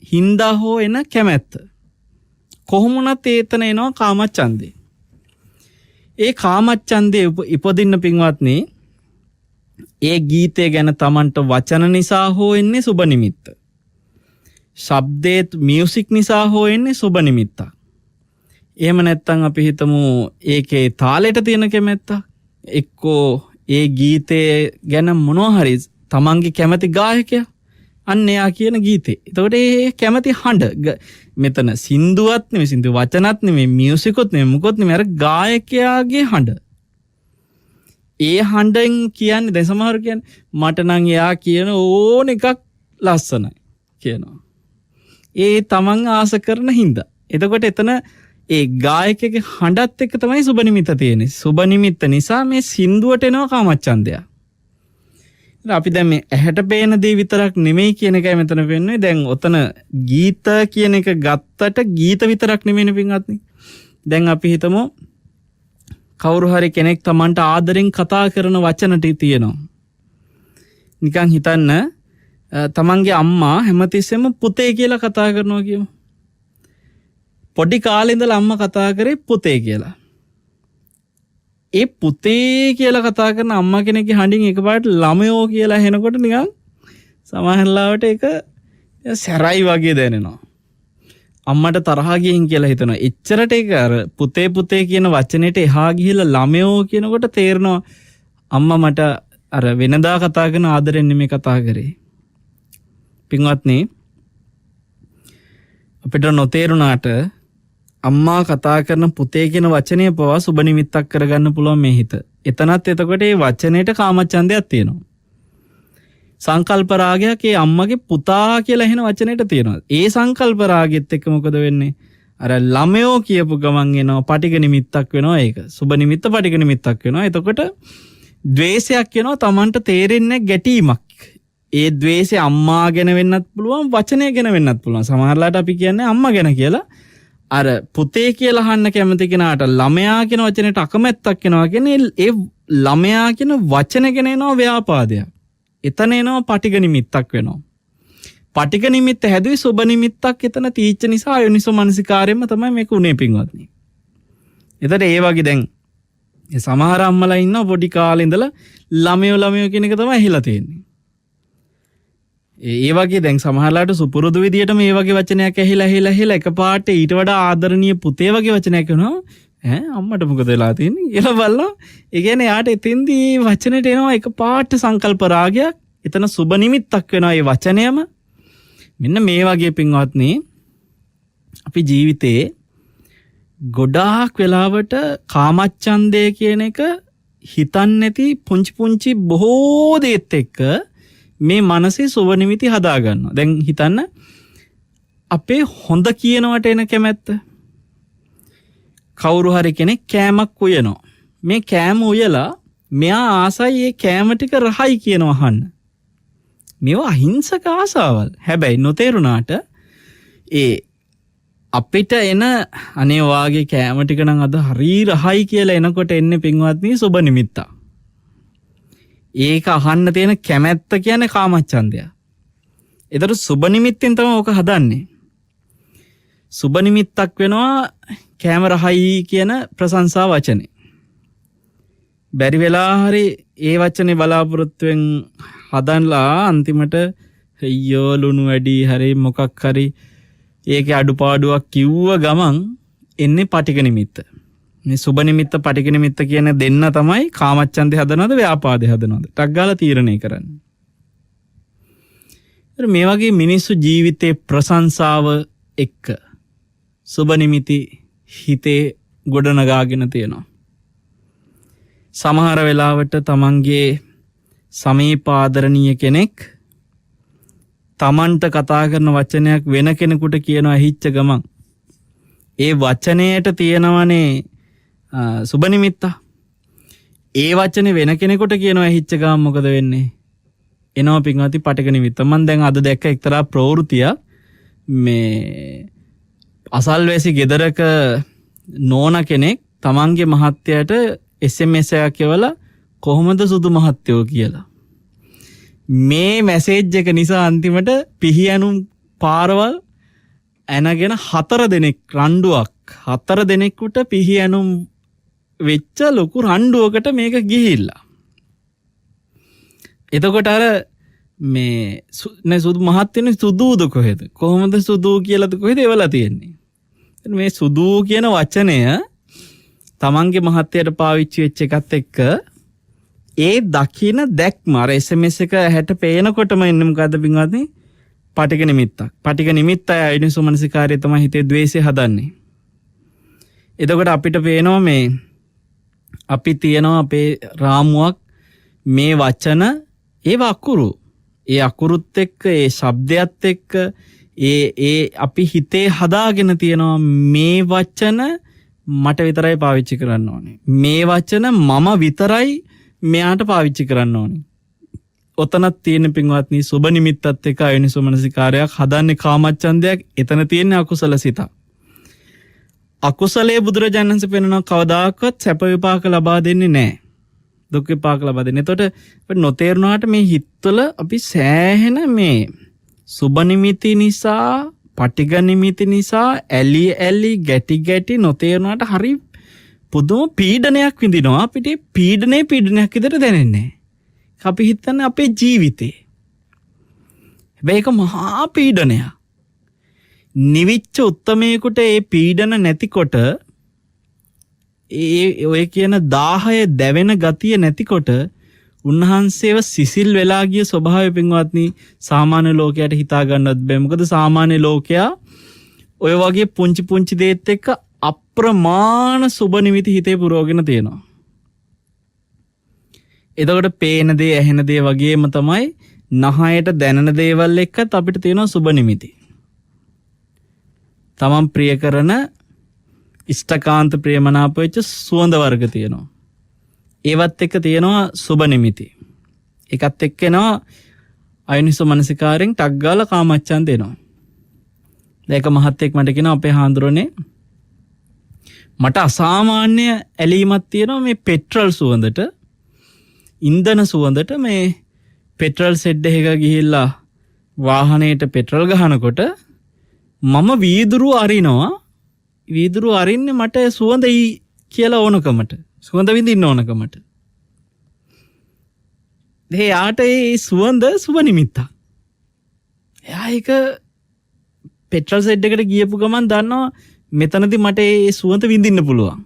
හින්දා හෝ එන කැමැත්ත. කොහොමුණත් ඒතන එනවා කාමච්ඡන්දේ. ඒ කාමච්ඡන්දේ ඉපදින්න පින්වත්නි ඒ ගීතය ගැන Tamanට වචන නිසා හෝ එන්නේ සුබ නිමිත්ත. ශබ්දේත් මියුසික් නිසා හෝ එන්නේ සුබ නිමිත්තක්. එහෙම නැත්නම් අපි හිතමු ඒකේ තාලෙට තියෙන කැමැත්ත එක්කෝ ඒ ගීතේ ගැන මොනවා හරි Tamanගේ කැමැති ගායකයා අන්න එයා කියන ගීතේ. එතකොට ඒ කැමැති හඬ මෙතන සින්දුවත් නෙමෙයි සින්දු වචනත් නෙමෙයි මියුසිකුත් නෙමෙයි මොකොත් නෙමෙයි අර ගායකයාගේ හඬ. ඒ හඬෙන් කියන්නේ දැන් සමහර කියන්නේ මට නම් එයා කියන ඕන එකක් ලස්සනයි කියනවා. ඒ තමන් ආස කරන හින්දා. එතකොට එතන ඒ ගායකගේ හඬත් එක්ක තමයි සුබ නිමිත්ත තියෙන්නේ. සුබ නිමිත්ත නිසා මේ සින්දුවට එනවා කාමච්ඡන්දය. අපි දැන් මේ ඇහැට පේන දේ විතරක් නෙමෙයි කියන එකයි මෙතන වෙන්නේ. දැන් ඔතන ගීත කියන එක ගත්තට ගීත විතරක් නෙමෙයිනේ පින්වත්නි. දැන් අපි හිතමු කවුරු හරි කෙනෙක් Tamanට ආදරෙන් කතා කරන වචන ටික තියෙනවා. නිකන් හිතන්න තමන්ගේ අම්මා හැමතිස්සෙම පුතේ කියලා කතා කරනවා කියමු. පොඩි කාලේ ඉඳලා අම්මා කතා කරේ පුතේ කියලා. ඒ පුතේ කියලා කතා කරන අම්මා කෙනෙක්ගේ හඬින් එකපාරට ළමයෝ කියලා හෙනකොට නිකන් සමහරවිට ඒක සැරයි වගේ දැනෙනවා. අම්මට තරහා ගින් කියලා හිතනවා. එච්චරට ඒක අර පුතේ පුතේ කියන වචනෙට එහා ගිහිල්ලා ළමයෝ කියනකොට තේරෙනවා අම්මා මට අර වෙනදා කතා කරන ආදරෙන් නෙමෙයි කතා කරේ. පින්වත්නි අපිට නොතේරුණාට අම්මා කතා කරන පුතේ කියන වචනය පවා සුබ නිමිත්තක් කරගන්න පුළුවන් මේ හිත. එතනත් එතකොට මේ වචනේට කාමච්ඡන්දයක් තියෙනවා. සංකල්ප රාගයක් ඒ අම්මගේ පුතා කියලා එන වචනේට තියෙනවා. ඒ සංකල්ප රාගෙත් එක්ක මොකද වෙන්නේ? අර ළමයෝ කියපු ගමන් එනවා පටිඝ නිමිත්තක් වෙනවා ඒක. සුබ නිමිත්ත පටිඝ නිමිත්තක් වෙනවා. එතකොට ද්වේෂයක් වෙනවා Tamanට තේරෙන්නේ ගැටීමක්. ඒ ද්වේෂය අම්මා ගැන වෙන්නත් පුළුවන් වචනය ගැන වෙන්නත් පුළුවන්. සමහරලාට අපි කියන්නේ අම්මා ගැන කියලා. අර පුතේ කියලා අහන්න කැමති කෙනාට ළමයා කියන වචනයට අකමැත්තක් වෙනවා කියන්නේ ඒ ළමයා කියන වචන ගැන එනවා ව්‍යාපාදයක්. එතන එනවා පටිඝ නිමිත්තක් වෙනවා. පටිඝ නිමිත්ත හැදුවේ සුබ නිමිත්තක් එතන තීච්ච නිසා යෝනිසෝ මනසිකාරයෙන්ම තමයි මේක උනේ පින්වත්නි. එතකොට ඒ වගේ දැන් සමහර අම්මලා ඉන්නවා පොඩි කාලේ ඉඳලා ළමයෝ කියන එක තමයි ඇහිලා තියෙන්නේ. ඒ වගේ දැන් සමහරලාට සුපුරුදු විදියට මේ වගේ වචනයක් ඇහිලා එකපාරට ඊට වඩා ආදරණීය පුතේ වගේ වචනයක් වෙනවා. අම්මට මොකද වෙලා තියෙන්නේ කියලා බලලා ඒ කියන්නේ යාට එතෙන්දී වචනෙට එනවා එකපාරට සංකල්ප රාගයක්. එතන සුබ නිමිත්තක් වෙනවා ඒ වචනයම. මෙන්න මේ වගේ පින්වත්නි අපි ජීවිතේ ගොඩාක් වෙලාවට කාමච්ඡන්දය කියන එක හිතන්නේ නැති පුංචි බොහෝ දේත් එක්ක මේ මනසේ සුබ නිමිති හදා ගන්නවා. දැන් හිතන්න අපේ හොඳ කියනවට එන කැමැත්ත. කවුරු හරි කෙනෙක් කෑමක් උයනවා. මේ කෑම උයලා මෙයා ආසයි ඒ කෑම ටික රහයි කියනවා අහන්න. මේවා අහිංසක ආසාවල්. හැබැයි නොතේරුණාට ඒ අපිට එන අනේ වාගේ කෑම ටික නම් අද හරි රහයි කියලා එනකොට එන්නේ පින්වත්නි සුබ නිමිත්තක්. ඒක අහන්න තියෙන කැමැත්ත කියන්නේ කාමච්ඡන්දය. ඒතර සුබ නිමිත්තෙන් තමයි ඕක හදන්නේ. සුබ නිමිත්තක් වෙනවා කෑම රහයි කියන ප්‍රශංසා වචනේ. බැරි වෙලා හරි ඒ වචනේ බලාපොරොත්තුෙන් හදන්ලා අන්තිමට අයියෝ ලුණු වැඩි හරි මොකක් හරි ඒකේ අඩුපාඩුවක් කිව්ව ගමන් එන්නේ පටිඝ නිමිත්ත. මේ සුබ නිමිත්ත පටිඝ නිමිත්ත කියන දෙන්න තමයි කාමච්ඡන්දේ හදනවද ව්‍යාපාදේ හදනවද ටක් ගාලා තීරණය කරන්නේ. මේ වගේ මිනිස්සු ජීවිතේ ප්‍රශංසාව එක්ක සුබ නිමිති හිතේ ගොඩනගාගෙන තියෙනවා. සමහර වෙලාවට තමන්ගේ සමීපාදරණීය කෙනෙක් තමන්ට කතා කරන වචනයක් වෙන කෙනෙකුට කියනවා ඇහිච්ච ගමන් ඒ වචනයට තියෙනවනේ සුබ නිමිත්ත. ඒ වචනේ වෙන කෙනෙකුට කියනවා ඇහිච්ච ගමන් මොකද වෙන්නේ? එනවා පින්වත්නි පටිඝ නිමිත්ත. මම දැන් අද දැක්ක එක්තරා ප්‍රවෘත්තියක් මේ අසල්වැසි ගෙදරක නෝන කෙනෙක් තමන්ගේ මහත්තයාට SMS එකක් එවලා කොහොමද සුදු මහත්තයෝ කියලා. මේ මැසේජ් එක නිසා අන්තිමට පිහියනුම් පාරවල් ඇනගෙන 4 දෙනෙක් රණ්ඩුවක් 4 දෙනෙකුට පිහියනුම් වෙච්ච ලොකු රණ්ඩුවකට මේක ගිහිල්ලා. එතකොට අර මේ සුදු මහත්තයනේ සුදූද කොහෙද? කොහොමද සුදූ කියලාද කොහෙද එවලා තියෙන්නේ? මේ සුදූ කියන වචනය තමන්ගේ මහත්තයට පාවිච්චි වෙච්ච එකත් එක්ක ඒ දකින දැක්ම අර SMS එක හැට පේනකොටම එන්නේ මොකද්ද පින්වත්නි? පටිඝ නිමිත්තක්. පටිඝ නිමිත්තයි අයෝනිසෝමනසිකාරය තමයි හිතේ ද්වේෂය හදන්නේ. එතකොට අපිට පේනවා මේ අපි තියනවා අපේ රාමුවක් මේ වචන ඒ අකුරු. ඒ අකුරුත් එක්ක ඒ ශබ්දයත් එක්ක ඒ අපි හිතේ හදාගෙන තියනවා මේ වචන මට විතරයි පාවිච්චි කරන්න ඕනේ. මේ වචන මම විතරයි මෙයාට පාවිච්චි කරන්න ඕනේ. ඔතනත් තියෙන පින්වත්නි සුබ නිමිත්තත් එක්ක අයෝනිසෝමනසිකාරයක් හදන්නේ කාමච්ඡන්දයක්. එතන තියෙන අකුසල සිත. අකුසලයේ බුදුරජාණන් වහන්සේ පෙන්වන කවදාකවත් සැප විපාක ලබා දෙන්නේ නැහැ. දුක් විපාක ලබා දෙන්නේ. එතකොට අපිට නොතේරුණාට මේ හිතවල අපි සෑහෙන මේ සුබ නිමිති නිසා, පටිඝ නිමිති නිසා ඇලි ඇලි ගැටි ගැටි නොතේරුණාට හරි පුදුම පීඩනයක් විඳිනවා. අපිට පීඩනයක් විදිහට දැනෙන්නේ නැහැ. අපි හිතන්නේ අපේ ජීවිතේ. හැබැයි ඒක මහා පීඩනයක්. නිවිච්ච උත්තමයෙකුට ඒ පීඩන නැතිකොට ඔය කියන 10 දැවෙන ගතිය නැතිකොට උන්වහන්සේව සිසිල් වෙලා ගිය ස්වභාවය පින්වත්නි සාමාන්‍ය ලෝකයට හිතා ගන්නත් බෑ. මොකද සාමාන්‍ය ලෝකයා ඔය වගේ පුංචි පුංචි දේත් එක්ක අප්‍රමාණ සුබ නිමිති හිතේ පුරවගෙන තියෙනවා. එතකොට පේන දේ ඇහෙන දේ වගේම තමයි නහයට දැනෙන දේවල් එක්කත් අපිට තියෙනවා සුබ නිමිති. තමන් ප්‍රිය කරන ඉෂ්ඨකාන්ත ප්‍රේමනාප වෙච්ච සුවඳ වර්ග තියෙනවා. ඒවත් එක්ක තියෙනවා සුබ නිමිති. ඒකත් එක්ක එනවා අයෝනිසෝමනසිකාරයෙන් ටක් ගාලා කාමච්ඡන්ද එනවා. ඒක මහත්ෙක් මට කියනවා අපේ හාමුදුරනේ මට අසාමාන්‍ය ඇලීමක් තියෙනවා මේ පෙට්‍රල් සුවඳට, ඉන්ධන සුවඳට. මේ පෙට්‍රල් සෙඩ් එකක ගිහිල්ලා වාහනේට පෙට්‍රල් ගහනකොට මම වීදුරු අරිනවා. වීදුරු අරින්නේ මට සුවඳයි කියලා ඕනකමට, සුවඳ විඳින්න ඕනකමට. එයාට ඒ සුවඳ සුබ නිමිත්තක්. එයා ඒක පෙට්‍රල් සෙඩ් එකට ගියපු ගමන් දන්නවා මෙතනදී මට ඒ සුවඳ විඳින්න පුළුවන්.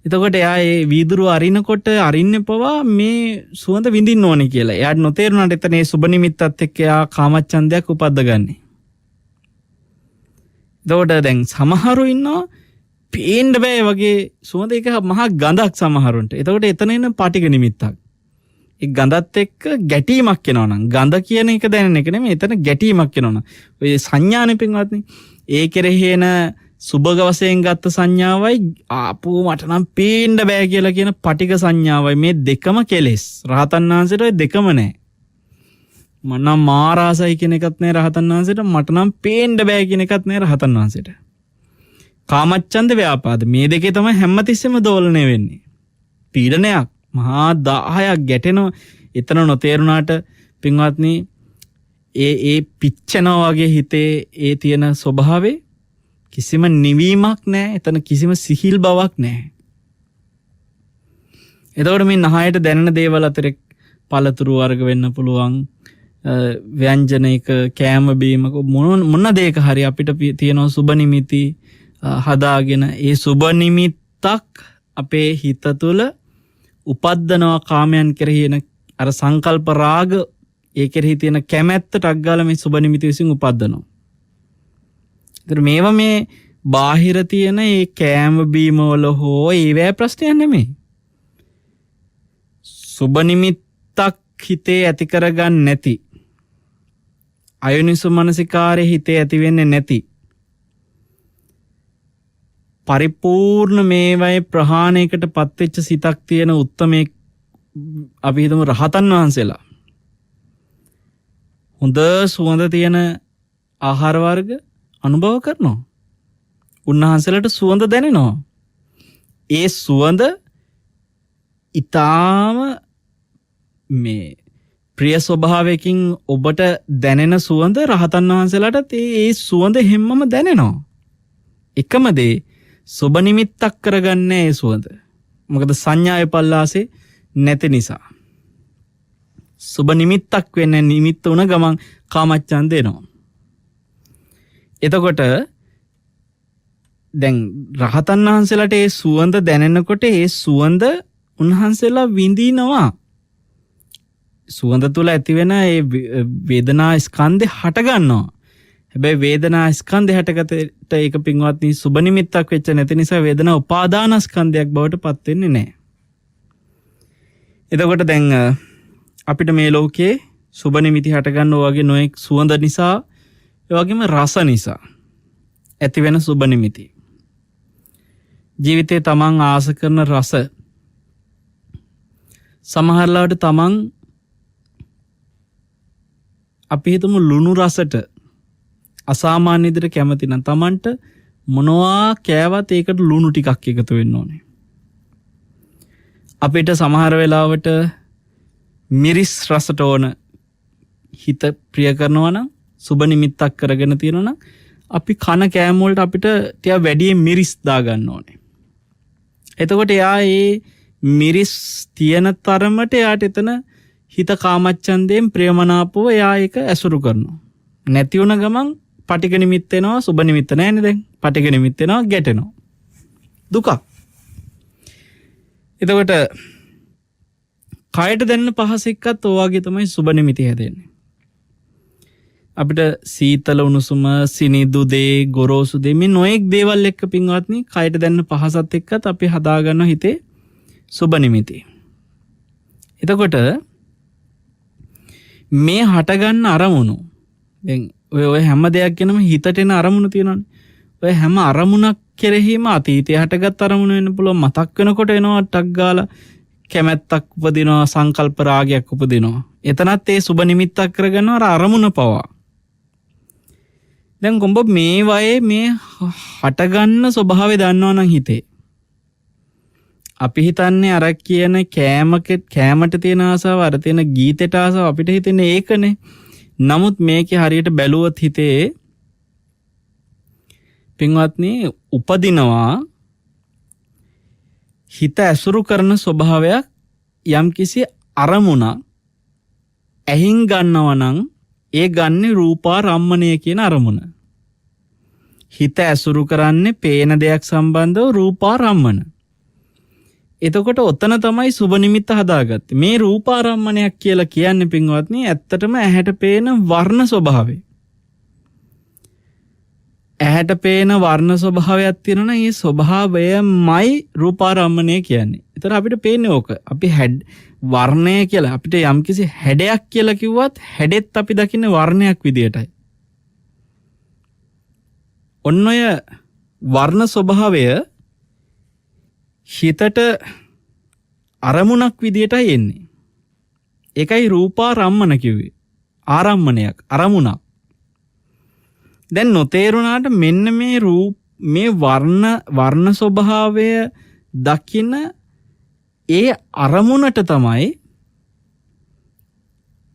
එතකොට එයා ඒ වීදුරු අරිනකොට අරින්නේ පවා මේ සුවඳ විඳින්න ඕනේ කියලා. එයාට නොතේරුණාට එතන ඒ සුබ නිමිත්තත් එක්ක එයා කාමච්ඡන්දයක් උපද්දගන්නේ. එතකොට දැන් සමහරු ඉන්නවා පේන්න බෑ වගේ සුවඳ එක මහා ගඳක් සමහරුන්ට. එතකොට එතන එන පටිඝ නිමිත්තක්. ඒ ගඳත් එක්ක ගැටීමක් එනවනම් ගඳ කියන එක දැනෙන එක නෙමෙයි, එතන ගැටීමක් එනවනම් ඔය සංඥානේ පින්වත්නි ඒ කෙරෙහි එන සුභග වශයෙන් ගත්ත සංඥාවයි ආපෝ මට නම් පේන්න බෑ කියලා කියන පටිඝ සංඥාවයි මේ දෙකම කෙලෙස්. රහතන් වහන්සේට ඔය දෙකම නැහැ. මම නම් මාරාසයි කියන එකත් නැහැ රහතන් වහන්සේට, මට නම් පේන්න බෑ කියන එකත් නැහැ රහතන් වහන්සේට. කාමච්ඡන්ද ව්‍යාපාද මේ දෙකේ තමයි හැමතිස්සෙම දෝලණය වෙන්නේ. පීඩනයක් මහා 10ක් ගැටෙනවා. එතන නොතේරුණාට පින්වත්නි ඒ පිච්චෙනවා වගේ හිතේ ඒ තියෙන ස්වභාවේ කිසිම නිවීමක් නැහැ. එතන කිසිම සිහිල් බවක් නැහැ. එතකොට මේ නහයට දැනෙන දේවල් අතරේ පළතුරු වර්ග වෙන්න පුළුවන්, ව්‍යංජනයක කෑම බීමක මොන දෙයක හරි අපිට තියෙන සුබ නිමිති හදාගෙන ඒ සුබ නිමිත්තක් අපේ හිත තුළ උපද්දනවා. කාමයන් කෙරෙහි එන අර සංකල්ප රාග ඒ කෙරෙහි තියෙන කැමැත්ත ටක් ගාලා මේ සුබ නිමිති විසින් උපද්දනවා. ඒතර මේවා මේ බාහිර තියෙන ඒ කෑම බීම වල හෝ ඒවැ ප්‍රශ්නයක් නෙමෙයි. සුබ නිමිත්තක් හිතේ ඇති කරගන්න නැති අයෝනිසෝ මනසිකාරය හිතේ ඇති වෙන්නේ නැති පරිපූර්ණ මේවයි ප්‍රහාණයකට පත්වෙච්ච සිතක් තියෙන උත්තමේ අපි හිතමු රහතන් වහන්සේලා හොඳ සුවඳ තියෙන ආහාර වර්ග අනුභව කරනවා. උන්වහන්සේලාට සුවඳ දැනෙනවා. ඒ සුවඳ ඊටාම මේ ප්‍රිය ස්වභාවයකින් ඔබට දැනෙන සුවඳ රහතන් වහන්සේලාට ඒ සුවඳ හැමම දැනෙනවා. එකම දේ සුබ නිමිත්තක් කරගන්නේ ඒ සුවඳ. මොකද සංඥාවේ පල්ලාසේ නැති නිසා. සුබ නිමිත්තක් වෙන්නේ නිමිත්ත උන ගමන් කාමච්ඡන්ද එනවා. එතකොට දැන් රහතන් වහන්සේලාට ඒ සුවඳ දැනෙනකොට ඒ සුවඳ උන්වහන්සේලා විඳිනවා. සුවඳ තුල ඇති වෙන ඒ වේදනා ස්කන්ධය හට ගන්නවා. හැබැයි වේදනා ස්කන්ධය හටගත්තට ඒක පින්වත්නි සුබ නිමිත්තක් වෙච්ච නැති නිසා වේදනා උපාදාන ස්කන්ධයක් බවට පත් වෙන්නේ නැහැ. එතකොට දැන් අපිට මේ ලෝකේ සුබ නිමිති හට ගන්නවා වගේ නොඑක් සුවඳ නිසා ඒ වගේම රස නිසා ඇති වෙන සුබ නිමිති. ජීවිතේ තමන් ආස කරන රස සමහරලාට තමන් අපි හිතමු ලුණු රසට අසාමාන්‍ය විදිහට කැමති නම් තමන්ට මොනවා කෑවත් ඒකට ලුණු ටිකක් එකතු වෙන්න ඕනේ. අපිට සමහර වෙලාවට මිරිස් රසට ඕන හිත ප්‍රිය කරනවා නම් සුබ නිමිත්තක් කරගෙන තියෙනවා නම් අපි කන කෑම වලට අපිට ටික වැඩි මිරිස් දා ගන්න ඕනේ. එතකොට එයා ඒ මිරිස් තියෙන තරමට එයාට එතන හිත කාමච්ඡන්දයෙන් ප්‍රියමනාපව එයා ඒක ඇසුරු කරනවා. නැති වුණ ගමන් පටිඝ නිමිත්ත එනවා සුබ නිමිත්ත නැහැනේ දැන්. පටිඝ නිමිත්ත එනවා ගැටෙනවා. දුකක්. එතකොට කයට දැනෙන පහස එක්කත් ඔයගේ තමයි සුබ නිමිති හැදෙන්නේ. අපිට සීතල උණුසුම සිනිදු දේ ගොරෝසු දේ මේ නොඑක් දේවල් එක්ක පින්වත්නි කයට දැනෙන පහසත් එක්කත් අපි හදා ගන්න හිතේ සුබ නිමිති. එතකොට මේ හට ගන්න අරමුණු දැන් ඔය හැම දෙයක් ගැනම හිතට එන අරමුණු තියෙනවානේ. ඔය හැම අරමුණක් කෙරෙහිම අතීතයේ හටගත් අරමුණු වෙන්න පුළුවන් මතක් වෙනකොට එනවා ටක් ගාලා කැමැත්තක් උපදිනවා සංකල්ප රාගයක් උපදිනවා. එතනත් ඒ සුබ නිමිත්තක් කරගන්නවා අර අරමුණ පවා. දැන් කොඹ මේ වයේ මේ හටගන්න ස්වභාවය දන්නවනම් හිතේ අපි හිතන්නේ අර කියන කෑමට තියෙන ආසාව අර තියෙන ගීතයට ආසාව අපිට හිතෙන්නේ ඒකනේ. නමුත් මේකේ හරියට බැලුවොත් හිතේ පින්වත්නි උපදිනවා හිත ඇසුරු කරන ස්වභාවයක් යම්කිසි අරමුණක් ඇහින් ගන්නවා නම් ඒ ගන්නේ රූපාරම්මණය කියන අරමුණ. හිත ඇසුරු කරන්නේ පේන දෙයක් සම්බන්ධව රූපාරම්මන. එතකොට ඔතන තමයි සුබ නිමිත්ත හදාගත්තේ. මේ රූපාරම්මණයක් කියලා කියන්නේ පින්වත්නි ඇත්තටම ඇහැට පේන වර්ණ ස්වභාවය. ඇහැට පේන වර්ණ ස්වභාවයක් තියෙනවා නම් ඒ ස්වභාවයමයි රූපාරම්මණය කියන්නේ. ඒතර අපිට පේන්නේ ඕක. අපි වර්ණය කියලා අපිට යම්කිසි හැඩයක් කියලා කිව්වත් හැඩෙත් අපි දකින්නේ වර්ණයක් විදියටයි. ඔන්න ඔය වර්ණ ස්වභාවය හිතට අරමුණක් විදියටයි එන්නේ. ඒකයි රූපාරම්මන කිව්වේ. ආරම්මණයක් අරමුණක්. දැන් නොතේරුණාට මෙන්න මේ වර්ණ ස්වභාවය දකින ඒ අරමුණට තමයි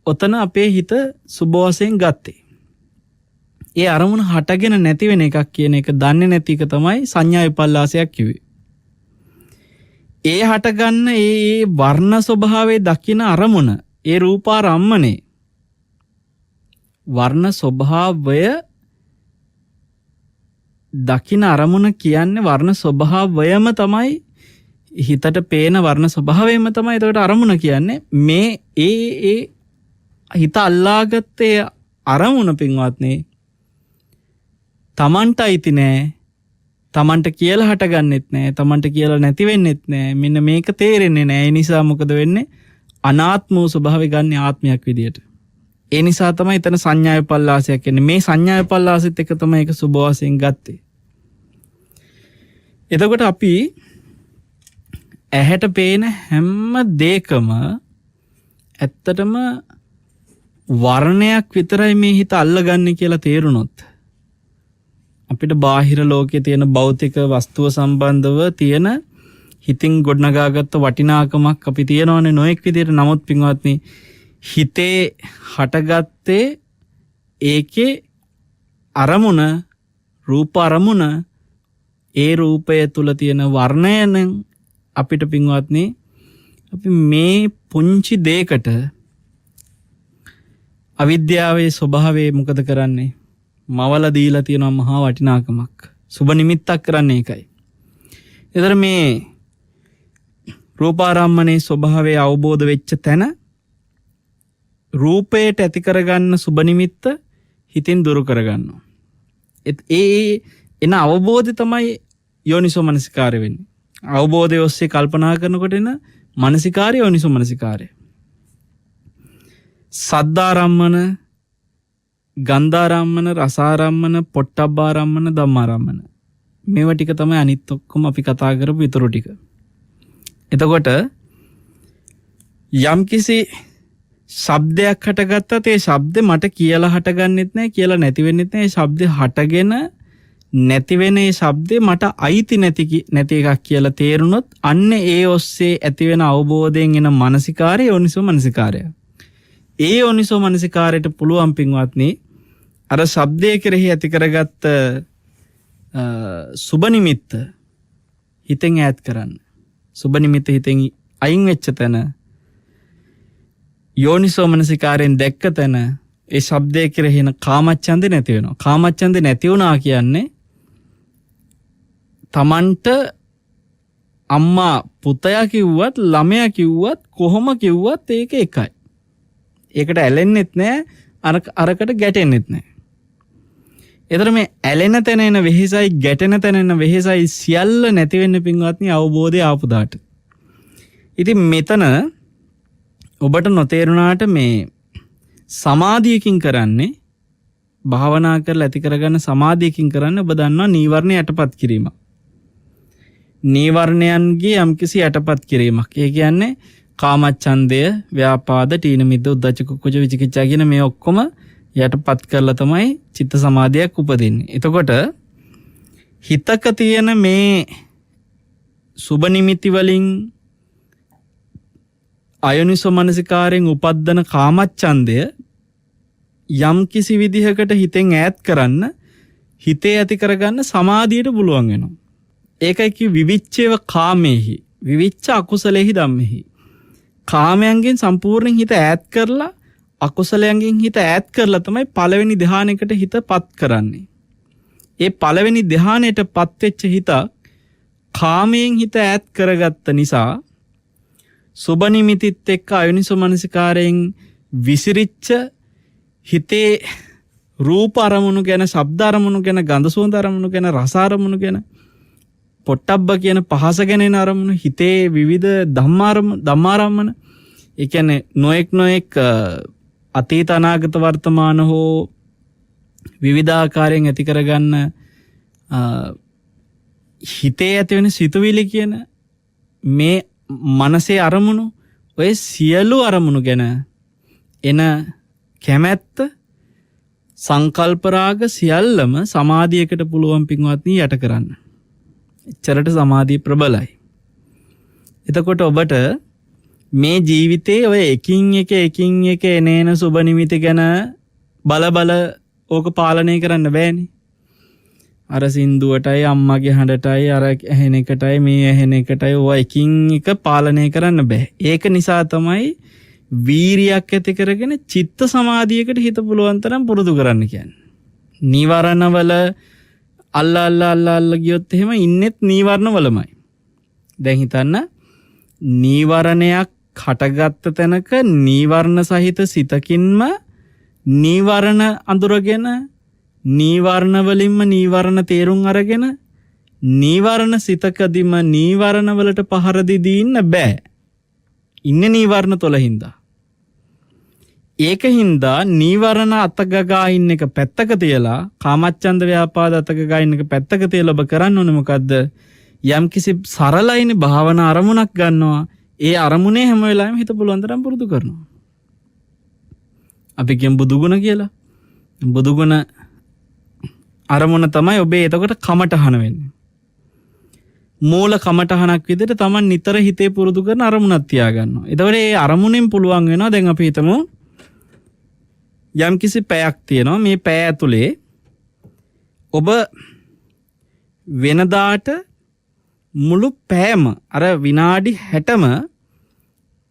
ඔතන අපේ හිත සුබ වශයෙන් ගත්තේ. ඒ අරමුණ හටගෙන නැති වෙන එකක් කියන එක දන්නේ නැති එක තමයි සංඥා විපල්ලාසයක් කිව්වේ. ඒ හටගන්න ඒ වර්ණ ස්වභාවයේ දකින අරමුණ ඒ රූපාරම්මනේ වර්ණ ස්වභාවය දකින අරමුණ කියන්නේ වර්ණ ස්වභාවයම තමයි හිතට පේන වර්ණ ස්වභාවයම තමයි එතකොට අරමුණ කියන්නේ මේ ඒ හිත අල්ලාගත්තේ අරමුණ පින්වත්නි තමන්ට අයිති නෑ තමන්ට කියලා හටගන්නෙත් නෑ තමන්ට කියලා නැති වෙන්නෙත් නෑ මෙන්න මේක තේරෙන්නේ නෑ ඒ නිසා මොකද වෙන්නේ අනාත්ම වූ ස්වභාවය ගන්න ආත්මයක් විදියට. ඒ නිසා තමයි එතන සංඥා විපල්ලාසයක් කියන්නේ. මේ සංඥා විපල්ලාසෙත් එක තමයි ඒක සුභ වශයෙන් ගත්තේ. එතකොට අපි ඇහැට පේන හැම දෙයකම ඇත්තටම වර්ණයක් විතරයි මේ හිත අල්ලගන්නේ කියලා තේරුණොත් අපිට බාහිර ලෝකයේ තියෙන භෞතික වස්තුව සම්බන්ධව තියෙන හිතින් ගොඩනගාගත්ත වටිනාකමක් අපි තියනවනේ නොඑක් විදිහට. නමුත් පින්වත්නි හිතේ හටගත්තේ ඒකේ අරමුණ රූප අරමුණ ඒ රූපය තුල තියෙන වර්ණයෙන් අපිට පින්වත්නි අපි මේ පුංචි දෙයකට අවිද්‍යාවේ ස්වභාවය මොකද කරන්නේ? මවල දීලා තියෙනවා මහා වටිනාකමක්. සුබ නිමිත්තක් කරන්නේ ඒකයි. ඒතර මේ රූපාරම්මනේ ස්වභාවය අවබෝධ වෙච්ච තැන රූපයට ඇති කරගන්න සුබ නිමිත්ත හිතින් දුරු කරගන්නවා. ඒ එන අවබෝධය තමයි යෝනිසෝ මනසිකාරය වෙන්නේ. අවබෝධය ඔස්සේ කල්පනා කරනකොට එන මනසිකාරය යෝනිසෝ මනසිකාරය. සද්ධාරම්මන, ගන්ධාරම්මන, රසාරම්මන, පොට්ටබ්බාරම්මන, ධම්මාරම්මන. මේවා ටික තමයි අනිත් ඔක්කොම අපි කතා කරපු ඊටු ටික. එතකොට යම්කිසි ශබ්දයක් හටගත්තත් ඒ ශබ්දෙ මට කියලා හටගන්නෙත් නැහැ, කියලා නැති වෙන්නෙත් නැහැ. ඒ ශබ්දෙ හටගෙන නැති වෙන ඒ ශබ්දෙ මට අයිති නැති එකක් කියලා තේරුනොත් අන්න ඒ ඔස්සේ ඇති වෙන අවබෝධයෙන් එන මානසිකාරය යෝනිසෝ මනසිකාරය. ඒ යෝනිසෝ මනසිකාරයට පුළුවන් පින්වත්නි අර ශබ්දයේ කෙරෙහි ඇති කරගත්ත සුබ නිමිත්ත හිතෙන් ඈත් කරන්න. සුබ නිමිත්ත හිතෙන් අයින් වෙච්ච තැන යෝනිසෝ මනසිකාරයෙන් දැක්ක තැන ඒ ශබ්දයේ කෙරෙහි එන කාමච්ඡන්දේ නැති වෙනවා. කාමච්ඡන්දේ නැති වුණා කියන්නේ තමන්ට අම්මා පුතයා කිව්වත් ළමයා කිව්වත් කොහොම කිව්වත් ඒක එකයි. ඒකට ඇලෙන්නෙත් නෑ, අරකට ගැටෙන්නෙත් නෑ. එතන මේ ඇලෙන තැන එන වෙහෙසයි ගැටෙන තැන එන වෙහෙසයි සියල්ල නැති වෙන්න පින්වත්නි අවබෝධය ආපු දාට. ඉතින් මෙතන ඔබට නොතේරුණාට මේ සමාධියකින් කරන්නේ භාවනා කරලා ඇති කරගන්න සමාධියකින් කරන්නේ ඔබ දන්නවා නීවරණ යටපත් කිරීම. නීවරණයන්ගේ යම්කිසි යටපත් කිරීමක්. ඒ කියන්නේ කාමච්ඡන්දය, ව්‍යාපාද, තීන මිද්ද, උද්ධච්ච කුච්ච විචිකිච්ඡා කියන මේ ඔක්කොම යටපත් කරලා තමයි චිත්ත සමාධියක් උපදින්නේ. එතකොට හිතක තියෙන මේ සුබ නිමිති වලින් අයෝනිසෝ මනසිකාරයෙන් උපද්දන කාමච්ඡන්දය යම් කිසි විදිහකට හිතෙන් ඈත් කරන්න හිතේ ඇති කරගන්න සමාධියට පුළුවන් වෙනවා. ඒකයි කි විවිච්ඡේව කාමේහි විවිච්ඡ අකුසලේහි ධම්මේහි. කාමයන්ගෙන් සම්පූර්ණයෙන් හිත ඈත් කරලා අකුසලයන්ගෙන් හිත ඈත් කරලා තමයි පළවෙනි ධ්‍යානයකට හිතපත් කරන්නේ. ඒ පළවෙනි ධ්‍යානයටපත් වෙච්ච හිත කාමයෙන් හිත ඈත් කරගත්ත නිසා සුබ නිමිතිත් එක්ක අයෝනිසෝ මනසිකාරයෙන් විසිරිච්ච හිතේ රූප අරමුණු ගැන, ශබ්ද අරමුණු ගැන, ගන්ධ සුවඳ අරමුණු ගැන, රස අරමුණු ගැන, පොට්ටබ්බ කියන පහස ගැන එන අරමුණු, හිතේ විවිධ ධම්මාරම්මන, ඒ කියන්නේ නොඑක් අතීත අනාගත වර්තමාන හෝ විවිධාකාරයෙන් ඇති කරගන්න හිතේ ඇති වෙන සිතුවිලි කියන මේ මනසේ අරමුණු, ඔය සියලු අරමුණු ගැන එන කැමැත්ත, සංකල්ප රාග සියල්ලම සමාධියකට පුළුවන් පින්වත්නි යට කරන්න. එච්චරට සමාධිය ප්‍රබලයි. එතකොට ඔබට මේ ජීවිතේ ඔය එකින් එක එනේන සුබ නිමිති ගැන බල ඕක පාලනය කරන්න බෑනේ. අර සින්දුවටයි, අම්මගේ හඬටයි, අර ඇහෙන එකටයි, මේ ඇහෙන එකටයි ඔය එකින් එක පාලනය කරන්න බෑ. ඒක නිසා තමයි වීරියක් ඇති කරගෙන චිත්ත සමාධියකට හිත පුළුවන් තරම් පුරුදු කරන්න කියන්නේ. නීවරණ වල අල්ල ගියොත් එහෙම ඉන්නෙත් නීවරණ වලමයි. දැන් හිතන්න නීවරණයක් හටගත්ත තැනක නීවරණ සහිත සිතකින්ම නීවරණ අඳුරගෙන නීවරණ වලින්ම නීවරණ තේරුම් අරගෙන නීවරණ සිතකදීම නීවරණ වලට පහර දී ඉන්න බෑ. ඉන්නේ නීවරණ 12 හින්දා. ඒක හින්දා නීවරණ අතගගා ඉන්න එක පැත්තක තියලා කාමච්ඡන්ද ව්‍යාපාද අතගගා ඉන්න එක පැත්තක තියලා ඔබ කරන්න ඕනේ මොකද්ද? යම්කිසි සරලයින භාවනා අරමුණක් ගන්නවා. ඒ අරමුණේ හැම වෙලාවෙම හිත පුළුවන් තරම් පුරුදු කරනවා. අපි කියමු බුදුගුණ කියලා. බුදුගුණ අරමුණ තමයි ඔබේ එතකොට කමටහන වෙන්නේ. මූල කමටහනක් විදිහට Taman නිතර හිතේ පුරුදු කරන අරමුණක් තියාගන්නවා. එතකොට ඒ අරමුණෙන් පුළුවන් වෙනවා දැන් අපි හිතමු යම්කිසි පැයක් තියෙනවා. මේ පැය ඇතුලේ ඔබ වෙනදාට මුළු පැයම අර විනාඩි 60ම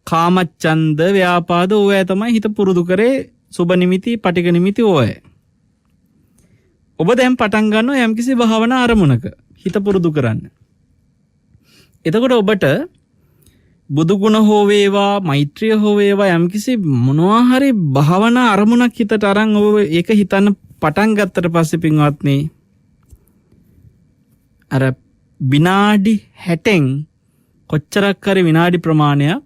කාමච්ඡන්ද ව්‍යාපාද ඕවැ තමයි හිත පුරුදු කරේ. සුබ නිමිති පටිඝ නිමිති ඕවැ. ඔබ දැන් පටන් ගන්නවා යම්කිසි භාවනා අරමුණක හිත පුරුදු කරන්න. එතකොට ඔබට බුදු ගුණ හෝ වේවා මෛත්‍රිය හෝ වේවා යම්කිසි මොනවා හරි භාවනා අරමුණක් හිතට අරන් ඔබ ඒක හිතන්න පටන් ගත්තට පස්සේ පින්වත්නි අර විනාඩි 60න් කොච්චරක් හරි විනාඩි ප්‍රමාණයක්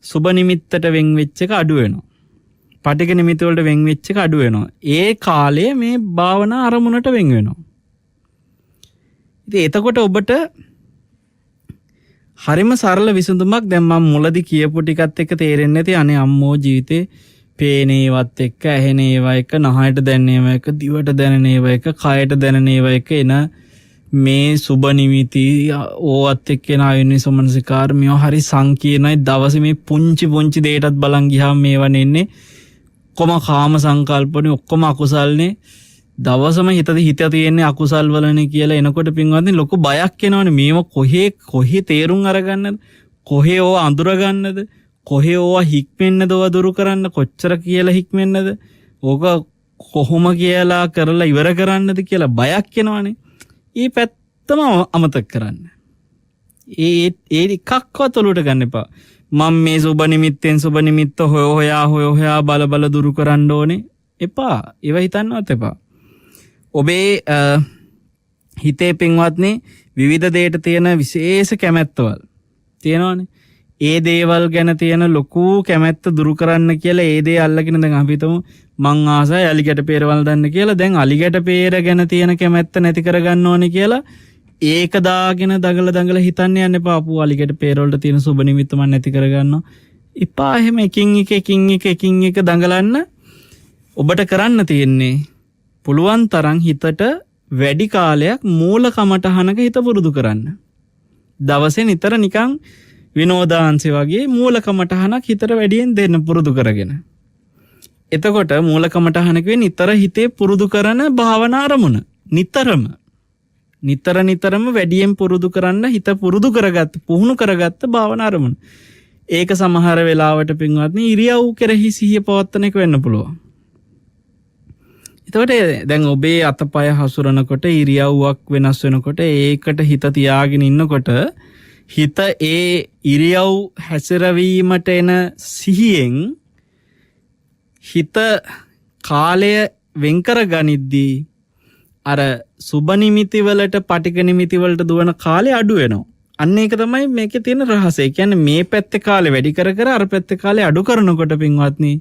සුබ නිමිත්තට වෙන් වෙච්ච එක අඩු වෙනවා. පටිඝ නිමිති වලට වෙන් වෙච්ච එක අඩු වෙනවා. ඒ කාලය මේ භාවනා අරමුණට වෙන් වෙනවා. ඉතින් එතකොට ඔබට හරිම සරල විසඳුමක් දැන් මම මුලදී කියපු ටිකත් එක්ක තේරෙන්නේ නැති අනේ අම්මෝ ජීවිතේ පේනේවත් එක්ක ඇහෙනේවා එක නහයට දැනෙනේවා එක දිවට දැනෙනේවා එක කයට දැනෙනේවා එක එන මේ සුබ නිමිති ඕවත් එක්කන ආයුනි සමනසිකාර මේවා හරි සංකීර්ණයි. දවසේ මේ පුංචි දෙයටත් බලන් ගියාම මේවා නෙන්නේ ඔක්කොම කාම සංකල්පනේ ඔක්කොම අකුසල්නේ. දවසම හිත තියෙන්නේ අකුසල් වලනේ කියලා එනකොට පින්වත්නි ලොකු බයක් එනවනේ. මේව කොහේ තේරුම් අරගන්නද? කොහේ ඕව අඳුරගන්නද? කොහේ ඕව හික්මෙන්නද? ඕව දුරු කරන්න කොච්චර කියලා හික්මෙන්නද? ඕක කොහොම කියලා කරලා ඉවර කරන්නද කියලා බයක් එනවනේ. ඒ පැත්තම අමතක කරන්න. ඒ එකක්වත් ඔලුවට ගන්න එපා. මම මේ සුබ නිමිත්තෙන් සුබ නිමිත්ත හොයා බල දුරු කරන්න ඕනේ. එපා. ඒව හිතන්නවත් එපා. ඔබේ හිතේ පින්වත්නි විවිධ දේට තියෙන විශේෂ කැමැත්තවල් තියෙනවානේ. ඒ දේවල් ගැන තියෙන ලොකු කැමැත්ත දුරු කරන්න කියලා ඒ දේ අල්ලගෙන දැන් අපි හිතමු මං ආසයි අලිගැට පෙරවල් දන්න කියලා. දැන් අලිගැට පෙර ගැන තියෙන කැමැත්ත නැති කරගන්න ඕනේ කියලා ඒක දාගෙන දඟල හිතන්න යන්න එපා. අපු අලිගැට පෙරවලට තියෙන සුබ නිමිත්ත මම නැති කරගන්නවා. එපා. එහෙම එකින් එක දඟලන්න. ඔබට කරන්න තියෙන්නේ පුළුවන් තරම් හිතට වැඩි කාලයක් මූල කමටහනක හිත පුරුදු කරන්න. දවසේ නිතර නිකන් විනෝදාංශය වගේ මූල කමටහනක් හිතට වැඩියෙන් දෙන්න පුරුදු කරගෙන. එතකොට මූල කමටහනක නිතර හිතේ පුරුදු කරන භාවනා අරමුණ නිතරම වැඩියෙන් පුරුදු කරන්න හිත පුරුදු පුහුණු කරගත්ත භාවනා අරමුණ. ඒක සමහර වෙලාවට පින්වත්නි ඉරියව් කෙරෙහි සිහිය පවත්වන එක වෙන්න පුළුවන්. එතකොට දැන් ඔබේ අතපය හසුරනකොට ඉරියව්වක් වෙනස් වෙනකොට ඒකට හිත තියාගෙන ඉන්නකොට හිත ඒ ඉරියව් හැසිරවීමට එන සිහියෙන් හිත කාලය වෙන්කර ගනිද්දී අර සුබ නිමිති වලට පටිඝ නිමිති වලට දුවන කාලය අඩු වෙනවා. අන්න ඒක තමයි මේකේ තියෙන රහසය. කියන්නේ මේ පැත්තේ කාලේ වැඩි කර අර පැත්තේ කාලේ අඩු කරනකොට පින්වත්නි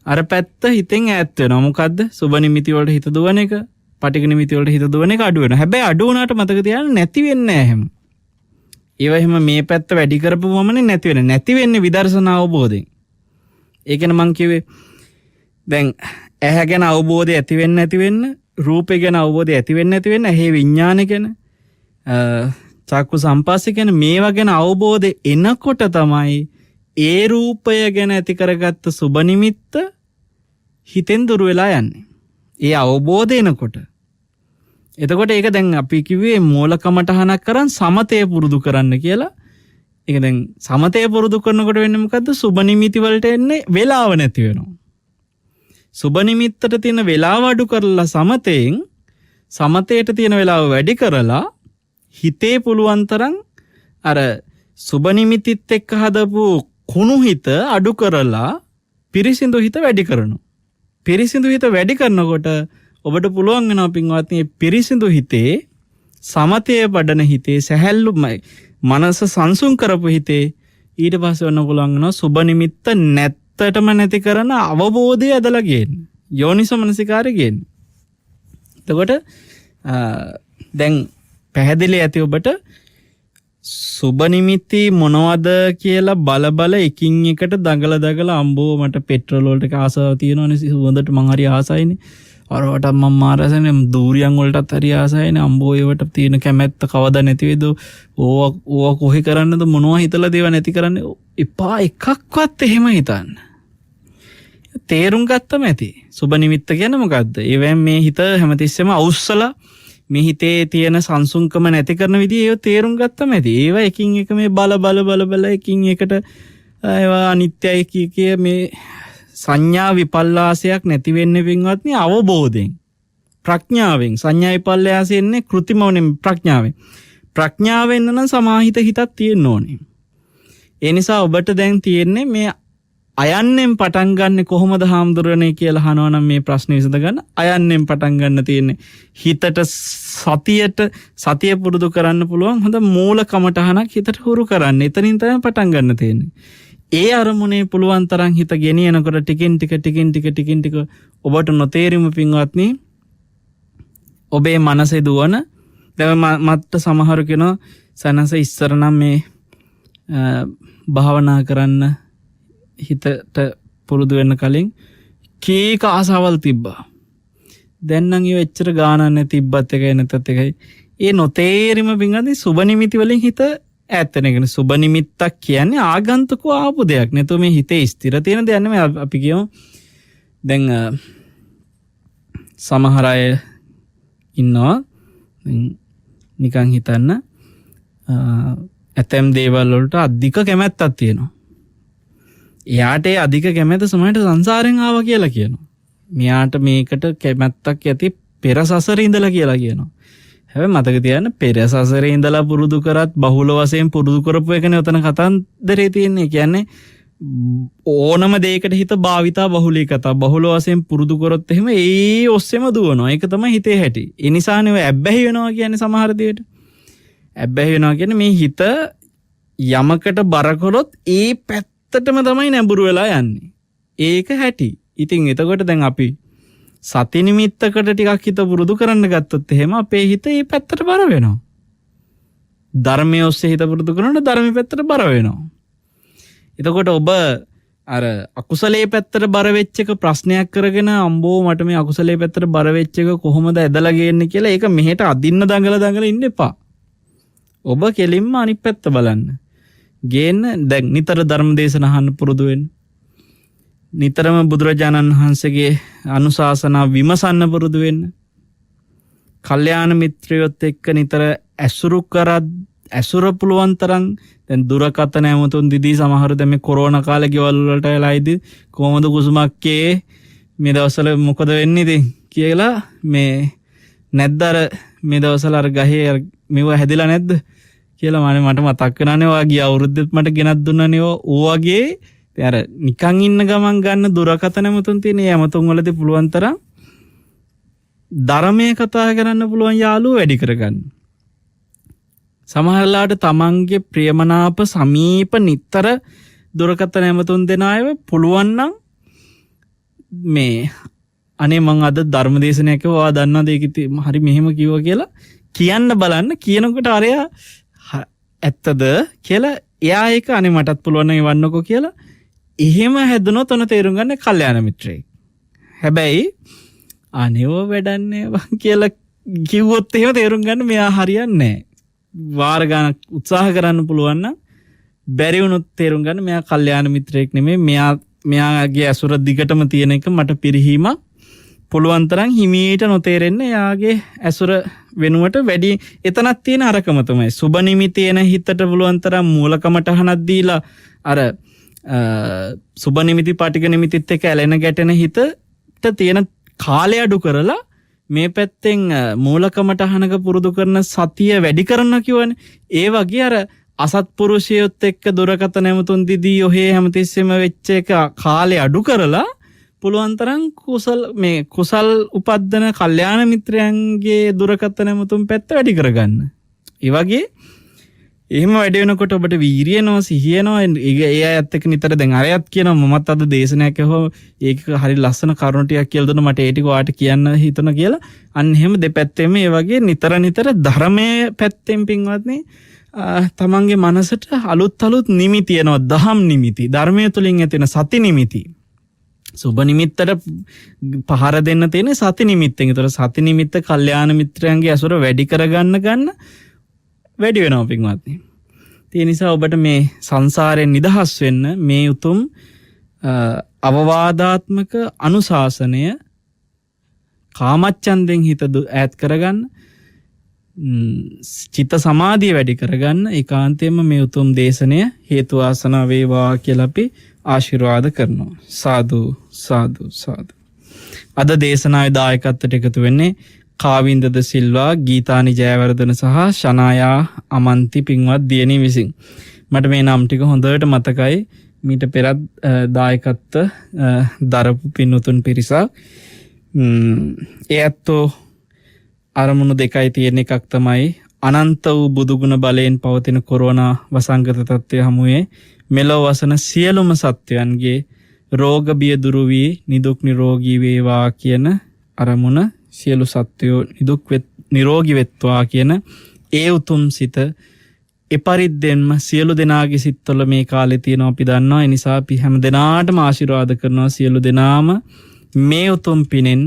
අර පැත්ත හිතෙන් ඈත් වෙනවා. මොකද්ද? සුබ නිමිති වලට හිත දුවන එක, පටිඝ නිමිති වලට හිත දුවන එක අඩු වෙනවා. හැබැයි අඩු වුණාට මතක තියාගන්න නැති වෙන්නේ නැහැ හැම. ඒව එහෙම මේ පැත්ත වැඩි කරපුවමනේ නැති වෙන්නේ. නැති වෙන්නේ විදර්ශනා අවබෝධයෙන්. ඒ කියන්නේ මං කිව්වේ දැන් ඇහැ ගැන අවබෝධය ඇති වෙන්න රූපය ගැන අවබෝධය ඇති වෙන්න ඇහි විඥානය ගැන චක්කු සම්පස්සේ ගැන මේවා ගැන අවබෝධය එනකොට තමයි ඒ රූපය ගැන ඇති කරගත්ත සුබ නිමිත්ත හිතෙන් දුර වෙලා යන්නේ. ඒ අවබෝධය එනකොට. එතකොට ඒක දැන් අපි කිව්වේ මූලකමටහනක් කරන් සමතය පුරුදු කරන්න කියලා. ඒක දැන් සමතය පුරුදු කරනකොට වෙන්නේ මොකද්ද? සුබ නිමිති වලට එන්නේ වේලාව නැති වෙනවා. සුබ නිමිත්තට තියෙන වේලාව අඩු කරලා සමතයට තියෙන වේලාව වැඩි කරලා හිතේ පුළුවන් තරම් අර සුබ නිමිතිත් එක්ක හදපු කුණු හිත අඩු කරලා පිරිසිදු හිත වැඩි කරනවා. පිරිසිදු හිත වැඩි කරනකොට ඔබට පුළුවන් වෙනවා පින්වත්නි මේ පිරිසිදු හිතේ සමතය වඩන හිතේ සැහැල්ලු මනස සංසුන් කරපු හිතේ ඊට පස්සේ ඔන්න පුළුවන් වෙනවා සුබ නිමිත්ත නැත්තටම නැති කරන අවබෝධය ඇදලා ගේන්න. යෝනිසෝ මනසිකාරය ගේන්න. එතකොට දැන් පැහැදිලි ඇති ඔබට සුබ නිමිති මොනවද කියලා බල එකින් එකට දඟල අම්බෝ මට පෙට්‍රෝල් වලට ආසාව තියෙනවනේ සුවඳට මං හරි ආසයිනේ. අරවට මම මාරසනේ දූරියන් වලටත් හරි ආසයිනේ. අම්බෝ ඒවට තියෙන කැමැත්ත කවදා නැති වේද? ඕවා කොහේ කරන්නද මොනවා හිතලා දේව නැති කරන්නේ? එපා එකක්වත් එහෙම හිතන්න. තේරුම් ගත්තම ඇති. සුබ නිමිත්ත කියන්නේ මොකද්ද? ඒවෙන් මේ හිත හැමතිස්සෙම අවුස්සලා මේ හිතේ තියෙන සංසුන්කම නැති කරන විදිහ ඒව තේරුම් ගත්තම ඇති. ඒවා එකින් එක මේ බල එකින් එකට ඒවා අනිත්‍යයි කිය මේ සංඥා විපල්ලාසයක් නැති වෙන්නේ පින්වත්නි අවබෝධයෙන්. ප්‍රඥාවෙන් සංඥා විපල්ලාසය එන්නේ කෘතිමවනේ ප්‍රඥාවෙන්. ප්‍රඥාවෙන් නම් සමාහිත හිතක් තියෙන්න ඕනේ. ඒ නිසා ඔබට දැන් තියෙන්නේ මේ අයන්නෙන් පටන් ගන්න කොහොමද හාමුදුරනේ කියලා අහනවනම් මේ ප්‍රශ්නේ විසඳ ගන්න අයන්නෙන් පටන් ගන්න තියෙන්නේ හිතට සතිය පුරුදු කරන්න පුළුවන් හොඳ මූල කමටහනක් හිතට හුරු කරන්න. එතනින් තමයි පටන් ගන්න තියෙන්නේ. ඒ අරමුණේ පුළුවන් තරම් හිත ගෙනියනකොට ටිකින් ටික ඔබට නොතේරිම පින්වත්නි ඔබේ මනසේ දුවන දැන් මට සමහර කෙනා සනස ඉස්සර නම් මේ භාවනා කරන්න හිතට පුරුදු වෙන්න කලින් කීක ආසාවල් තිබ්බා. දැන් නම් ඒ එච්චර ගානක් නැති තිබ්බත් එකයි නැතත් එකයි. ඒ නොතේරිම පින්වත්නි සුබ නිමිති වලින් හිත ඈත්වෙන එක. සුබ නිමිත්තක් කියන්නේ ආගන්තුක ආපු දෙයක්. නැතු මේ හිතේ ස්ථිර තියෙන දෙයක් නෙමෙයි. අපි කියමු දැන් සමහර අය ඉන්නවා නිකන් හිතන්න ඇතැම් දේවල් වලට අධික කැමැත්තක් තියෙනවා. එයාට ඒ අධික කැමැත්ත සමහරට සංසාරෙන් ආවා කියලා කියනවා. මෙයාට මේකට කැමැත්තක් ඇති පෙර සසරේ ඉඳලා කියලා කියනවා. හැබැයි මතක තියාගන්න පෙර සසරේ ඉඳලා පුරුදු කරත් බහුල වශයෙන් පුරුදු කරපු එකනේ උතන කතන්දරේ තියෙන්නේ. කියන්නේ ඕනම දෙයකට හිත භාවිතා බහුලීකතා බහුල වශයෙන් පුරුදු කරොත් එහෙම ඒ ඔස්සේම දුවනවා. ඒක තමයි හිතේ හැටි. ඒ නිසානේ ඔය ඇබ්බැහි වෙනවා කියන්නේ සමහර දෙයට. ඇබ්බැහි වෙනවා කියන්නේ මේ හිත යමකට බර කරොත් ඒ පැත්තටම තමයි නැඹුරු වෙලා යන්නේ. ඒක හැටි. ඉතින් එතකොට දැන් අපි සති නිමිත්තකට ටිකක් හිත පුරුදු කරන්න ගත්තොත් එහෙම අපේ හිත ඒ පැත්තට බර වෙනවා. ධර්මයේ ඔස්සේ හිත පුරුදු කරනකොට ධර්මයේ පැත්තට බර වෙනවා. එතකොට ඔබ අර අකුසලයේ පැත්තට බර වෙච්ච එක ප්‍රශ්නයක් කරගෙන අම්බෝ මට මේ අකුසලයේ පැත්තට බර වෙච්ච එක කොහොමද ඇදලා ගේන්නේ කියලා ඒක මෙහෙට අදින්න දඟල ඉන්න එපා. ඔබ කෙලින්ම අනිත් පැත්ත බලන්න. ගේන්න දැන් නිතර ධර්ම දේශන අහන්න පුරුදු වෙන්න. නිතරම බුදුරජාණන් වහන්සේගේ අනුශාසනා විමසන්න පුරුදු වෙන්න. කල්යාණ මිත්‍රයොත් එක්ක නිතර ඇසුර පුළුවන් තරම් දැන් දුරකථන ඇමතුම් දිදී සමහර දැන් මේ කොරෝනා කාලේ ගෙවල් වලට වෙලා ඉදි කොහොමද කුසුමක්කේ මේ දවස්වල මොකද වෙන්නේ ඉතින් කියලා මේ නැද්ද අර මේ දවස්වල අර ගහේ මෙව හැදිලා නැද්ද කියලා මට මතක් වෙනානේ ඔයා ගිය අවුරුද්දෙත් මට ගෙනත් දුන්නානේ ඕ වගේ අර නිකන් ඉන්න ගමන් ගන්න දුරකථන ඇමතුම් තියෙන ඒ ඇමතුම් වලදී පුළුවන් තරම් ධර්මයේ කතා කරන්න පුළුවන් යාළුවෝ වැඩි කරගන්න. සමහරලාට තමන්ගේ ප්‍රියමනාප සමීප නිතර දුරකථන ඇමතුම් දෙන අයව පුළුවන් නම් මේ අනේ මං අද ධර්මදේශනයක් ඔයා දන්නවද ඒක හරි මෙහෙම කිව්වා කියලා කියන්න බලන්න. කියනකොට අරයා ඇත්තද කියලා එයා ඒක අනේ මටත් පුළුවන් නම් එවන්නකෝ කියලා එහෙම හැදුනොත් ඔන්න තේරුම් ගන්න කල්යාණ මිත්‍රයෙක්. හැබැයි අනේව වැඩන්නේ කියලා කිව්වොත් එහෙම තේරුම් ගන්න මෙයා හරියන්නේ නැහැ. වාර ගණන් උත්සාහ කරන්න පුළුවන් නම් බැරි වුණොත් තේරුම් ගන්න මෙයා කල්යාණ මිත්‍රයෙක් නෙමෙයි. මෙයාගේ අසුර දිගටම තියෙන එක මට පිරිහීමක්. පුළුවන් තරම් හිමීට නොතේරෙන්න එයාගේ අසුර වෙනුවට වැඩි එතනක් තියෙන අරකම තමයි. සුබ නිමිති එන හිතට පුළුවන් තරම් මූලකමටහනක් දීලා අර සුබ නිමිති පාටික නිමිතිත් එක්ක ඇලෙන ගැටෙන හිතට තියෙන කාලය අඩු කරලා මේ පැත්තෙන් මූලකමටහනක පුරුදු කරන සතිය වැඩි කරන්න කියවනේ. ඒ වගේ අර අසත්පුරුෂයොත් එක්ක දුරකථන ඇමතුම් දිදී ඔහේ හැමතිස්සෙම වෙච්ච එක කාලය අඩු කරලා පුළුවන් තරම් කුසල් උපද්දන කල්යාණ මිත්‍රයන්ගේ දුරකථන ඇමතුම් පැත්ත වැඩි කරගන්න. ඒ වගේ එහෙම වැඩ වෙනකොට ඔබට වීරිය එනවා, සිහිය එනවා. ඒ අයත් එක්ක නිතර දැන් අරයත් කියනවා මමත් අද දේශනයක් ඇහුවා ඒක හරි ලස්සන කරුණු ටිකක් කියලා දුන්නා මට ඒ ටික ඔයාලට කියන්න හිතුණා කියලා. අන්න එහෙම දෙපැත්තෙම ඒ වගේ නිතර ධර්මයේ පැත්තෙන් පින්වත්නි තමන්ගේ මනසට අලුත් නිමිති එනවා. දහම් නිමිති, ධර්මයේ තුලින් ඇතිවෙන සති නිමිති. සුබ නිමිත්තට පහර දෙන්න තියෙන සති නිමිත්තෙන්. ඒතර සති නිමිත්ත කල්යාණ මිත්‍රයන්ගේ අසුර වැඩි කරගන්න වැඩි වෙනවා පින්වත්නි. ඒ නිසා ඔබට මේ සංසාරයෙන් නිදහස් වෙන්න මේ උතුම් අවවාදාත්මක අනුශාසනය කාමච්ඡන්දෙන් හිත ඈත් කරගන්න, චිත්ත සමාධිය වැඩි කරගන්න ඒකාන්තයෙන්ම මේ උතුම් දේශනය හේතු වාසනා වේවා කියලා අපි ආශිර්වාද කරනවා. සාදු සාදු සාදු. අද දේශනාවේ දායකත්වයට එකතු වෙන්නේ කාවින්දද සිල්වා, ගීතානි ජයවර්ධන සහ ශනායා අමන්ති පින්වත් දියණිය විසින්. මට මේ නම් ටික හොඳට මතකයි. මීට පෙරත් දායකත්ව දරපු පින්වතුන් පිරිසක්. ඒ ඇත්තෝ අරමුණු දෙකයි තියෙන. එකක් තමයි අනන්ත වූ බුදුගුණ බලයෙන් පවතින කොරෝනා වසංගත තත්ත්වය හමුවේ මෙලොව වසන සියලුම සත්වයන්ගේ රෝග බිය දුරු වී නිදුක් නිරෝගී වේවා කියන අරමුණ, සියලු සත්වයෝ නිරෝගී වෙත්වා කියන ඒ උතුම් සිත එපරිද්දෙන්ම සියලු දෙනාගේ සිත්වල මේ කාලේ තියෙනවා අපි දන්නවා. ඒ නිසා අපි හැම දෙනාටම ආශිර්වාද කරනවා සියලු දෙනාම මේ උතුම් පිනෙන්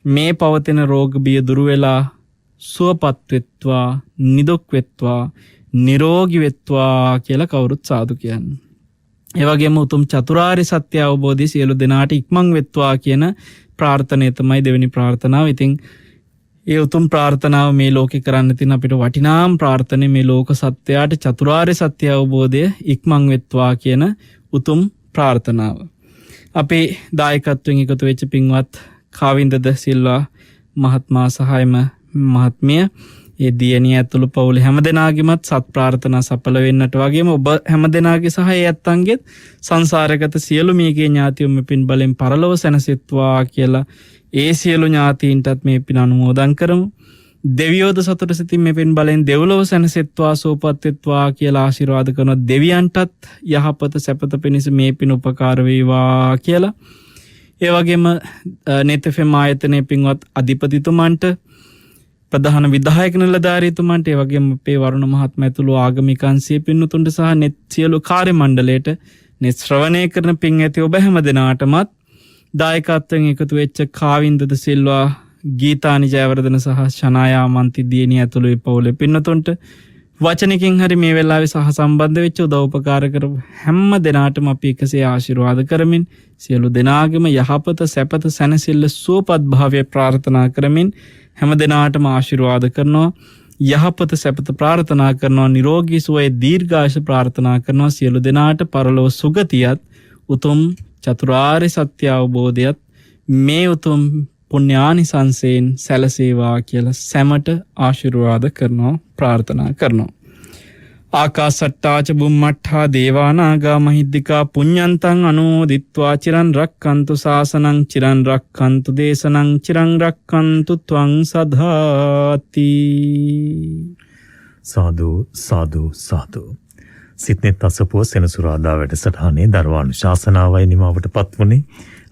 මේ පවතින රෝග බිය දුරු වෙලා සුවපත් වෙත්වා, නිදුක් වෙත්වා, නිරෝගී වෙත්වා කියලා කවුරුත් සාදු කියන්නේ. ඒ වගේම උතුම් චතුරාර්ය සත්‍ය අවබෝධය සියලු දෙනාට ඉක්මන් වෙත්වා කියන ප්‍රාර්ථනය තමයි දෙවෙනි ප්‍රාර්ථනාව. ඉතින් ඒ උතුම් ප්‍රාර්ථනාව මේ ලෝකේ කරන්න තියෙන අපිට වටිනාම ප්‍රාර්ථනේ මේ ලෝක සත්‍යයට චතුරාර්ය සත්‍ය අවබෝධය ඉක්මන් වෙත්වා කියන උතුම් ප්‍රාර්ථනාව. අපේ දායකත්වයෙන් එකතු වෙච්ච පින්වත් කාවින්දද සිල්වා මහත්මයා සහයම මහත්මිය, ඒ දියණිය ඇතුළු පවුල හැමදෙනාගේමත් සත් ප්‍රාර්ථනා සඵල වෙන්නට වගේම ඔබ හැමදෙනාගේ සහ ඒ ඇත්තන්ගෙත් සංසාරගත සියලු මේකේ ඥාතියොම පින් බලෙන් පරලොව සැනසෙත්වා කියලා ඒ සියලු ඥාතීන්ටත් මේ පින් අනුමෝදන් කරමු. දෙවියෝද සතුට සිතින් මේ පින් බලෙන් දෙව්ලොව සැනසෙත්වා, සුවපත් වෙත්වා කියලා ආශිර්වාද කරනවා. දෙවියන්ටත් යහපත සැපත පිණිස මේ පින් උපකාර වේවා කියලා. ඒ වගේම නෙතෙෆෙම් ආයතනයේ පින්වත් අධිපතිතුමන්ට, ප්‍රධාන විධායක නිලධාරීතුමන්ට, ඒ වගේම අපේ වරුණ මහත්මයා ඇතුළු ආගමික අංශයේ පින්වතුන්ට සහ net සියලු කාර්ය මණ්ඩලයට, net ශ්‍රවණය කරන පින් ඇති ඔබ හැම දෙනාටමත් දායකත්වයෙන් එකතු වෙච්ච කාවින්දද සිල්වා, ගීතානි ජයවර්ධන සහ ශනායා මන්ති දියණිය ඇතුළු ඒ පවුලේ පින්වතුන්ට වචනකින් හරි මේ වෙලාවේ සහ සම්බන්ධ වෙච්ච උදව් උපකාර කරපු හැම දෙනාටම අපි එකසේ ආශිර්වාද කරමින් සියලු දෙනාගේම යහපත සැපත සැනසෙල්ල සුවපත් භාවය ප්‍රාර්ථනා කරමින් හැම දෙනාටම ආශිර්වාද කරනවා. යහපත සැපත ප්‍රාර්ථනා කරනවා. නිරෝගී සුවය දීර්ඝායුෂ ප්‍රාර්ථනා කරනවා. සියලු දෙනාට පරලොව සුගතියත් උතුම් චතුරාර්ය සත්‍ය අවබෝධයත් මේ උතුම් පුණ්‍යානිසංසයෙන් සැලසේවා කියලා සැමට ආශිර්වාද කරනවා, ප්‍රාර්ථනා කරනවා. ආකාසට්ටාච බුම්මට්ඨා දේවානාගා මහිද්దికා පුඤ්ඤන්තං අනුමෝදිත්වා චිරන් රක්칸තු ශාසනං චිරන් රක්칸තු දේශනං චිරන් රක්칸තු ත්වං සදාති. සාදු සාදු සාදු. සිත්නෙත් අසපුව සෙනසුරාදා වැඩසටහනේ ධර්මානුශාසනාවයි නිමාවටපත් වුණේ.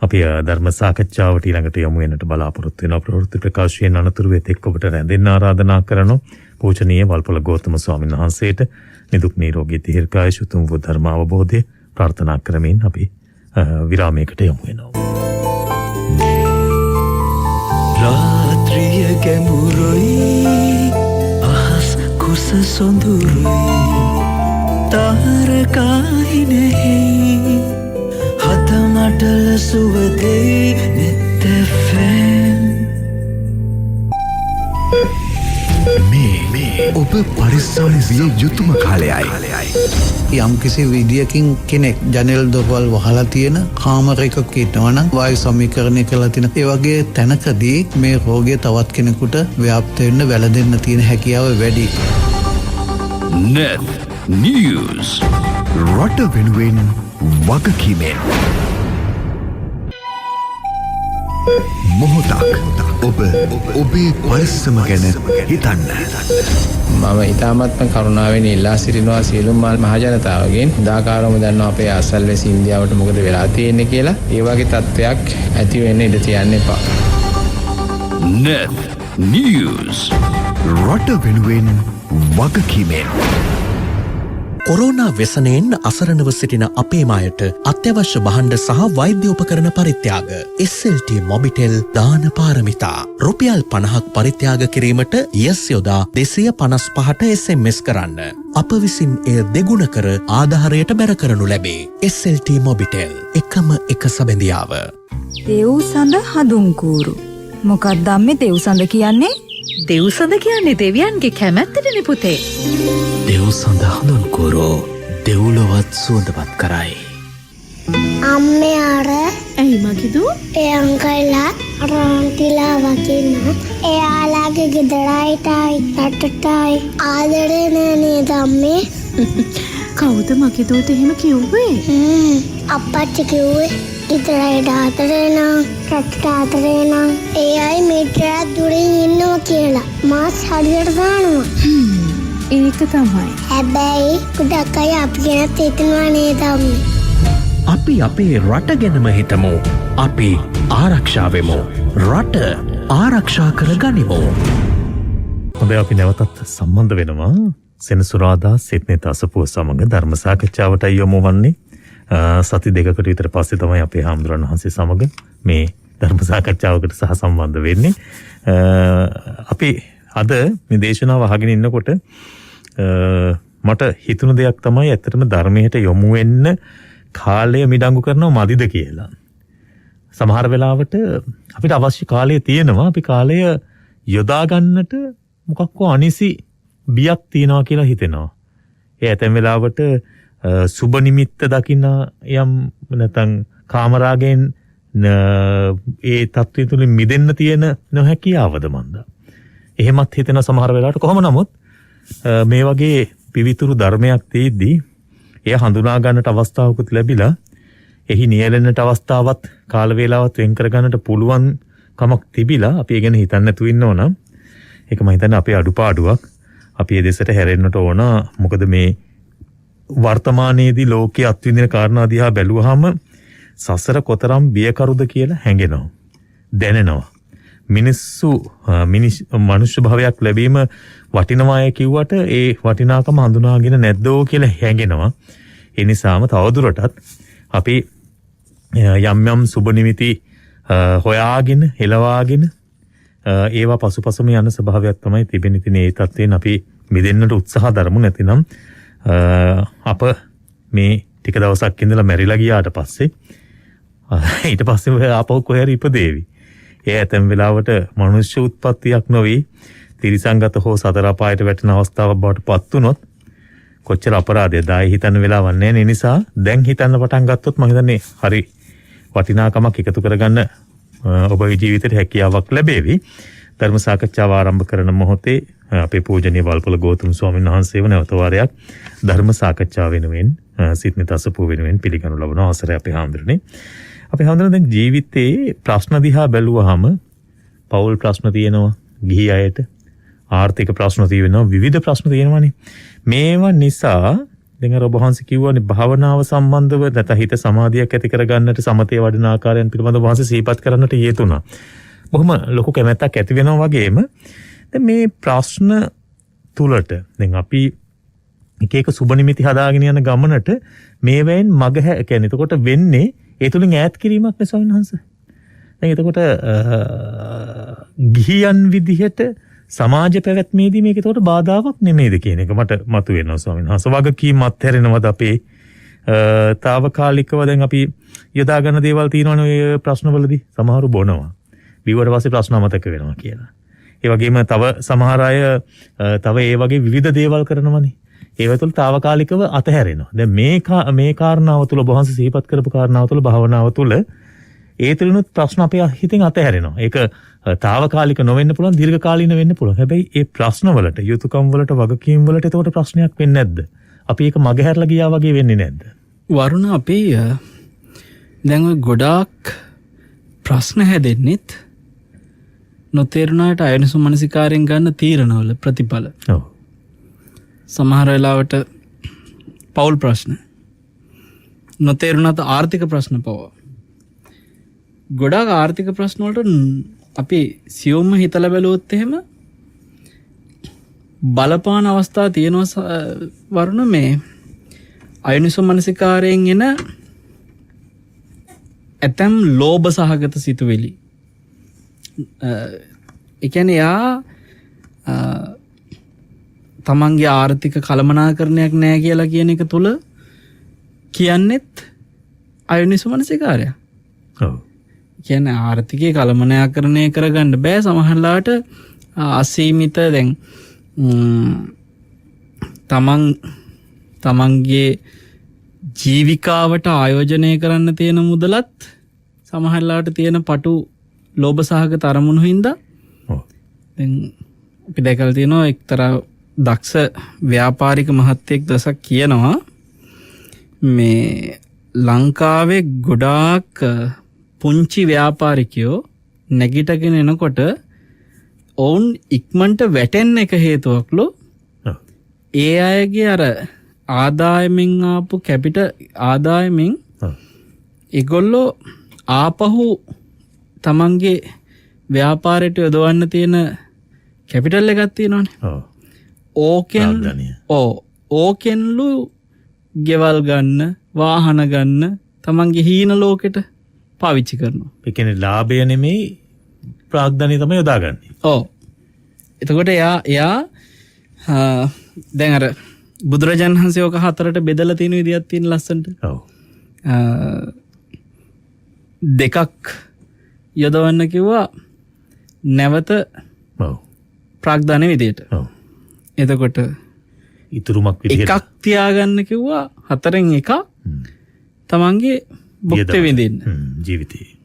අපි ධර්ම සාකච්ඡාවට ඊළඟට යමු වෙනට බලාපොරොත්තු වෙනවා. ප්‍රවෘත්ති ප්‍රකාශයෙන් අනතුරු වෙතෙක් ඔබට රැඳෙන්න ආරාධනා කරනවා. පූජනීය වල්පොල ගෞතම ස්වාමීන් වහන්සේට නිදුක් නිරෝගී දීර්ඝායුෂ උතුම් වූ ධර්ම අවබෝධය ප්‍රාර්ථනා කරමින් අපි විරාමයකට යමු වෙනවා. රාත්‍රිය ගැඹුරුයි අහස් කුස සොඳුරුයි තාරකායි නැහැ හදමටල සුවදේ නෙත්තෆැම් මේ ඔබ පරිස්සම් විය යුතුම කාලයයි. යම්කිසි විදියකින් කෙනෙක් ජනෙල් දොරවල් වහලා තියෙන කාමරයක ඉන්නවනම් වායු සමීකරණය කරලා තියෙන ඒ වගේ තැනකදී මේ රෝගය තවත් කෙනෙකුට ව්‍යාප්ත වෙන්න වැළඳෙන්න තියෙන හැකියාව වැඩි. Net News රට වෙනුවෙන් වගකීමෙන් මොහොතක් ඔබේ පරිස්සම ගැන හිතන්න. මම ඉතාමත්ම කරුණාවෙන් ඉල්ලා සිටිනවා සියලුම මහජනතාවගෙන් දාකාරම දන්නවා අපේ අසල්වැසි ඉන්දියාවට මොකද වෙලා තියෙන්නේ කියලා. ඒ වගේ තත්ත්වයක් ඇති වෙන්න ඉඩ තියන්න එපා. Net News. රට වෙනුවෙන් වගකීමෙන්. කොරෝනා වෙසනයෙන් අසරණව සිටින අපේම අයට අත්‍යවශ්‍ය භාණ්ඩ සහ වෛද්‍ය උපකරණ පරිත්‍යාග SLT මොබිටෙල් දාන පාරමිතා රුපියල් 50ක් පරිත්‍යාග කිරීමට යස් යොදා 255ට SMS කරන්න. අප විසින් එය දෙගුණ කර ආධාරයට බැර කරනු ලැබේ. SLT මොබිටෙල් එකම එක සබැඳියාව. දෙව්සඳ හඳුන්කූරු. මොකක්ද අම්මේ දෙව්සඳ කියන්නේ? දෙව්සඳ කියන්නේ දෙවියන්ගේ කැමැත්තටනේ පුතේ. දෙව්සඳ හඳුන්කෝරෝ දෙව්ලොවත් සුවඳවත් කරයි. අම්මේ අර ඇයි මකිදු? ඒ අංකල්ලා රාන්තිලා වකින්න එයාලාගේ ගෙදරයිටයි රටටයි ආදරේ නෑ නේද අම්මේ? කවුද මකිදුට එහෙම කිව්වේ? අප්පච්චි කිව්වේ ගෙදරයිට ආදරේ නම් රටට ආදරේ නම් ඒ අය මෙච්චර දුරින් ඉන්නවා කියලා මාස් හරියට දානවා. ඒක තමයි. හැබැයි ගොඩක් අය අපි ගැනත් හිතනවා නේද අම්මේ? අපි අපේ රට ගැනම හිතමු. අපි ආරක්ෂාවෙමු. රට ආරක්ෂා කර ගනිමු. හොඳයි අපි නැවතත් සම්බන්ධ වෙනවා සෙනසුරාදා සිත්නෙත අසපුව සමඟ ධර්ම සාකච්ඡාවට යොමු වන්නේ. සති දෙකකට විතර පස්සේ තමයි අපේ හාමුදුරන් වහන්සේ සමඟ මේ ධර්ම සාකච්ඡාවකට සහ සම්බන්ධ වෙන්නේ. අපි අද මේ දේශනාව අහගෙන ඉන්නකොට මට හිතුණු දෙයක් තමයි ඇත්තටම ධර්මයට යොමු වෙන්න කාලය මිඩංගු කරනවා මදිද කියලා. සමහර වෙලාවට අපිට අවශ්‍ය කාලය තියෙනවා. අපි කාලය යොදා ගන්නට මොකක්කෝ අනිසි බියක් තියනවා කියලා හිතෙනවා. ඒ ඇතැම් වෙලාවට සුබ නිමිත්ත දකින්න යම් නැත්නම් කාමරාගෙන් ඒ තත්ත්වය තුලින් මිදෙන්න තියෙන නොහැකියාවද මන්ද. එහෙමත් හිතෙන සමහර වෙලාවට කොහොම නමුත් මේ වගේ පිවිතුරු ධර්මයක් තියෙද්දී එය හඳුනා ගන්නට අවස්ථාවකුත් ලැබිලා එහි නියැලෙන්නට අවස්ථාවත් කාල වේලාවත් වෙන් කර ගන්නට පුළුවන් කමක් තිබිලා අපි ඒ ගැන හිතන්න නැතුව ඉන්න ඕන. ඒක මම හිතන්නේ අපේ අඩුපාඩුවක්. අපි ඒ දෙසට හැරෙන්නට ඕන. මොකද මේ වර්තමානයේදී ලෝකයේ අත්විඳින කාරණා දිහා බැලුවාම සසර කොතරම් බියකරුද කියලා හැඟෙනවා. දැනෙනවා. මනුෂ්‍ය භාවයක් ලැබීම වටිනවාය කිව්වට ඒ වටිනාකම හඳුනාගෙන නැද්දෝ කියලා හැඟෙනවා. ඒ නිසාම තවදුරටත් අපි යම් යම් සුබ නිමිති හොයාගෙන හෙලවාගෙන ඒවා පසුපසුම යන ස්වභාවයක් තමයි තිබෙන. ඉතින් ඒ තත්ත්වයෙන් අපි මිදෙන්නට උත්සාහ දරමු. නැතිනම් අප මේ ටික දවසක් ඉඳලා මැරිලා ගියාට පස්සේ ඊට පස්සේ ආපහු කොහේ හරි ඉපදේවි. ඒ ඇතැම් වෙලාවට මනුෂ්‍ය උත්පත්තියක් නොවි තිරිසංගත හෝ සතර අපායට වැටෙන අවස්ථාවක් බවට පත් වුණොත් කොච්චර අපරාධයක්ද ආයි හිතන්න වෙලාවක් නැහැ. ඒ නිසා දැන් හිතන්න පටන් ගත්තොත් මම හිතන්නේ හරි වටිනාකමක් එකතු කරගන්න ඔබේ ජීවිතේට හැකියාවක් ලැබෙවි. ධර්ම සාකච්ඡාව ආරම්භ කරන මොහොතේ අපේ පූජනීය වල්පොල ගෞතම ස්වාමීන් වහන්සේව නැවත වාරයක් ධර්ම සාකච්ඡාව වෙනුවෙන් සිත්නිත අසපුව වෙනුවෙන් පිළිගනු ලබන අවසරය අපේ හාමුදුරනේ. අපේ හාමුදුරනේ දැන් ජීවිතේ ප්‍රශ්න දිහා බැලුවාම පෞල් ප්‍රශ්න තියෙනවා, ගිහි අයට ආර්ථික ප්‍රශ්න තියෙනවා, විවිධ ප්‍රශ්න තියෙනවානේ. මේවා නිසා දැන් අර ඔබ වහන්සේ කිව්වනේ භාවනාව සම්බන්ධව නැත්නම් හිත සමාධියක් ඇති කරගන්නට සමතේ වඩන ආකාරයන් පිළිබඳව වහන්සේ සිහිපත් කරන්නට යෙදුණා. බොහොම ලොකු කැමැත්තක් ඇති වෙනවා වගේම දැන් මේ ප්‍රශ්න තුලට දැන් අපි එක එක සුබ නිමිති හදාගෙන යන ගමනට මේවෙන් මග කියන්නේ එතකොට වෙන්නේ ඒ තුලින් ඈත් කිරීමක් නේ ස්වාමීන් වහන්සේ. දැන් එතකොට ගිහියන් විදිහට සමාජ පැවැත්මේදී මේක එතකොට බාධාවක් නෙමෙයිද කියන එක මට මතුවෙනවා ස්වාමීන් වහන්සේ. වගකීම් අත්හැරෙනවද අපේ తాවකාලිකව දැන් අපි යොදා ගන්න දේවල් තියෙනවනේ ඔය ප්‍රශ්නවලදී සමහරු බොනවා. බිව්වට පස්සේ ප්‍රශ්න අමතක වෙනවා කියලා. ඒ වගේම තව සමහර අය තව ඒ වගේ විවිධ දේවල් කරනවනේ. ඒව තුළ తాවකාලිකව අතහැරෙනවා. දැන් මේ කාරණාව තුළ බොහොන්ස සිහිපත් කරපු කාරණාව තුළ භාවනාව තුළ ඒ තුලිනුත් ප්‍රශ්න අපේ හිතෙන් අතහැරෙනවා. ඒක తాවකාලික නොවෙන්න පුළුවන්, දීර්ඝකාලීන වෙන්න පුළුවන්. හැබැයි ඒ ප්‍රශ්න වලට, යුතුයකම් වලට, වගකීම් වලට එතකොට ප්‍රශ්නයක් වෙන්නේ නැද්ද? අපි ඒක මගහැරලා ගියා වගේ වෙන්නේ නැද්ද? වරුණ අපේ දැන් ඔය ගොඩාක් ප්‍රශ්න හැදෙන්නෙත් නොතේරුණාට අයනිසු මනසිකාරයෙන් ගන්න තීරණවල ප්‍රතිඵල. ඔව්. සමහර වෙලාවට පවුල් ප්‍රශ්න නොතේරුණාත ආර්ථික ප්‍රශ්න පවා. ගොඩාක් ආර්ථික ප්‍රශ්න වලට අපි සියුම්ම හිතලා බැලුවොත් එහෙම බලපාන අවස්ථා තියෙනවා වරුණ මේ අයනිසු මනසිකාරයෙන් එන ඇතැම් ලෝභ සහගත සිතුවිලි. ඒ කියන්නේ යා තමන්ගේ ආර්ථික කළමනාකරණයක් නැහැ කියලා කියන එක තුල කියන්නෙත් අයනිසු මනසිකාරය. ඔව්. කියන්නේ ආර්ථිකය කළමනාකරණය කරගන්න බෑ සමහරලාට අසීමිත දැන් තමන්ගේ ජීවිකාවට ආයෝජනය කරන්න තියෙන මුදලත් සමහරලාට තියෙන පටු ලෝභ සහගත අරමුණු හින්දා දැන් අපි දැකලා තියෙනවා එක්තරා දක්ෂ ව්‍යාපාරික මහත්තයෙක් දවසක් කියනවා මේ ලංකාවේ ගොඩාක් පුංචි ව්‍යාපාරිකයෝ නැගිටගෙන එනකොට ඔවුන් ඉක්මනට වැටෙන්න එක හේතුවක්ලු ඒ අයගේ අර ආදායමෙන් ආපු කැපිට ආදායමෙන් ඒගොල්ලෝ ආපහු තමන්ගේ ව්‍යාපාරයට යොදවන්න තියෙන කැපිටල් එකක් තියෙනවානේ. ඕකෙන් ඕකෙන්ලු ගෙවල් ගන්න වාහන ගන්න තමන්ගේ හීන ලෝකෙට පාවිච්චි කරනවා. ඒ කියන්නේ ලාභය නෙමෙයි ප්‍රාග්ධනය තමයි යොදාගන්නේ. ඔව්. එතකොට එයා දැන් අර බුදුරජාණන් වහන්සේ ඔක හතරට බෙදලා තියෙන විදියක් තියෙන ලස්සනට. ඔව්. දෙකක් යොදවන්න කිව්වා නැවත ඔව්. ප්‍රාග්ධන විදියට. ඔව්. එතකොට ඉතුරුමක් විදියට එකක් තියාගන්න කිව්වා හතරෙන් එකක් තමන්ගේ භුක්ති විඳින්න ජීවිතේ.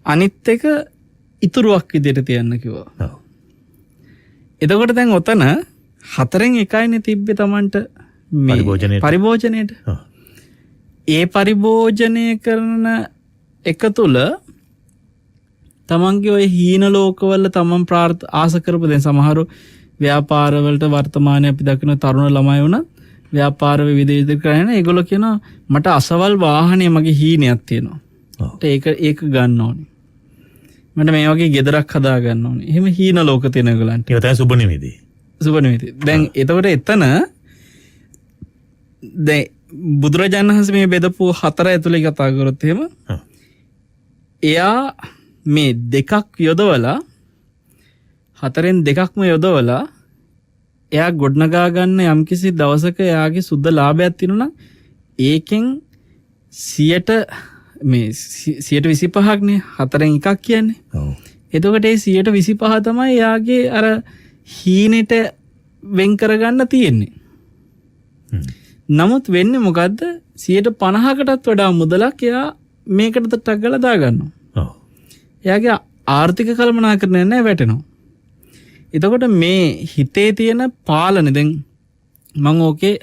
අනිත් එක ඉතුරුවක් විදියට තියන්න කිව්වා. ඔව්. එතකොට දැන් ඔතන හතරෙන් එකයිනේ තිබ්බේ තමන්ට මේ පරිභෝජනයට. ඒ පරිභෝජනය කරන එක තුල තමන්ගේ ඔය හීන ලෝකවල තමන් ආස කරපු දැන් සමහරු ව්‍යාපාරවලට වර්තමානයේ අපි දකින තරුණ ළමයි වුණා ව්‍යාපාර විවිධ කරන ඒගොල්ලෝ කියනවා මට අසවල් වාහනේ මගේ හීනයක් තියෙනවා. ඒක ගන්න ඕනේ. මට මේ වගේ ගෙදරක් හදා ගන්න ඕනේ. එහෙම හීන ලෝක තියෙන ඒගොල්ලන්ට. ඒක තමයි සුබ නිමිති. සුබ නිමිති. දැන් එතකොට එතන දැන් බුදුරජාණන් වහන්සේ මේ බෙදපු හතර ඇතුලේ කතා කරොත් එහෙම එයා මේ දෙකක් යොදවලා හතරෙන් දෙකක්ම යොදවලා එයා ගොඩනගා ගන්න යම්කිසි දවසක එයාගේ සුද්ධ ලාභයක් තියෙනවා නම් ඒකෙන් 125ක් නේ හතරෙන් එකක් කියන්නේ. ඔව්. එතකොට ඒ 125 තමයි එයාගේ අර හීනෙට වෙන් කරගන්න තියෙන්නේ. නමුත් වෙන්නේ මොකද්ද 50%කටත් වඩා මුදලක් එයා මේකට ටක් ගාලා දාගන්නවා. ඔව්. එයාගේ ආර්ථික කළමනාකරණය නැහැ වැටෙනවා. එතකොට මේ හිතේ තියෙන පාලන දැන් මම ඕකේ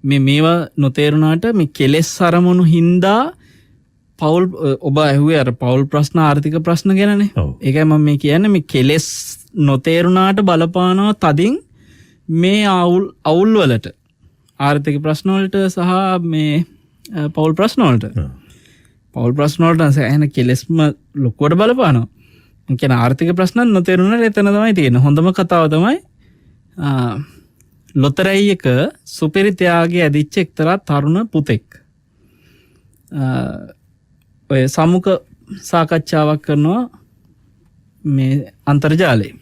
මේවා නොතේරුණාට මේ කෙලෙස් අරමුණු හින්දා පෞල් ඔබ ඇහුවේ අර පෞල් ප්‍රශ්න ආර්ථික ප්‍රශ්න ගැනනේ. ඒකයි මම මේ කියන්නේ මේ කෙලෙස් නොතේරුණාට බලපානවා තදින් මේ අවුල් වලට ආර්ථික ප්‍රශ්න වලට සහ මේ පෞල් ප්‍රශ්න වලට. පෞල් ප්‍රශ්න වලට එහෙන කෙලෙස්ම ලොකුවට බලපානවා. කියන ආර්ථික ප්‍රශ්න නොතේරුණාට එතන තමයි තියෙන්නේ. හොඳම කතාව තමයි ලොතරැයි එක සුපිරිතයාගේ ඇදිච්ච එක්තරා තරුණ පුතෙක්. ඔය සමුක සාකච්ඡාවක් කරනවා මේ අන්තර්ජාලයේ.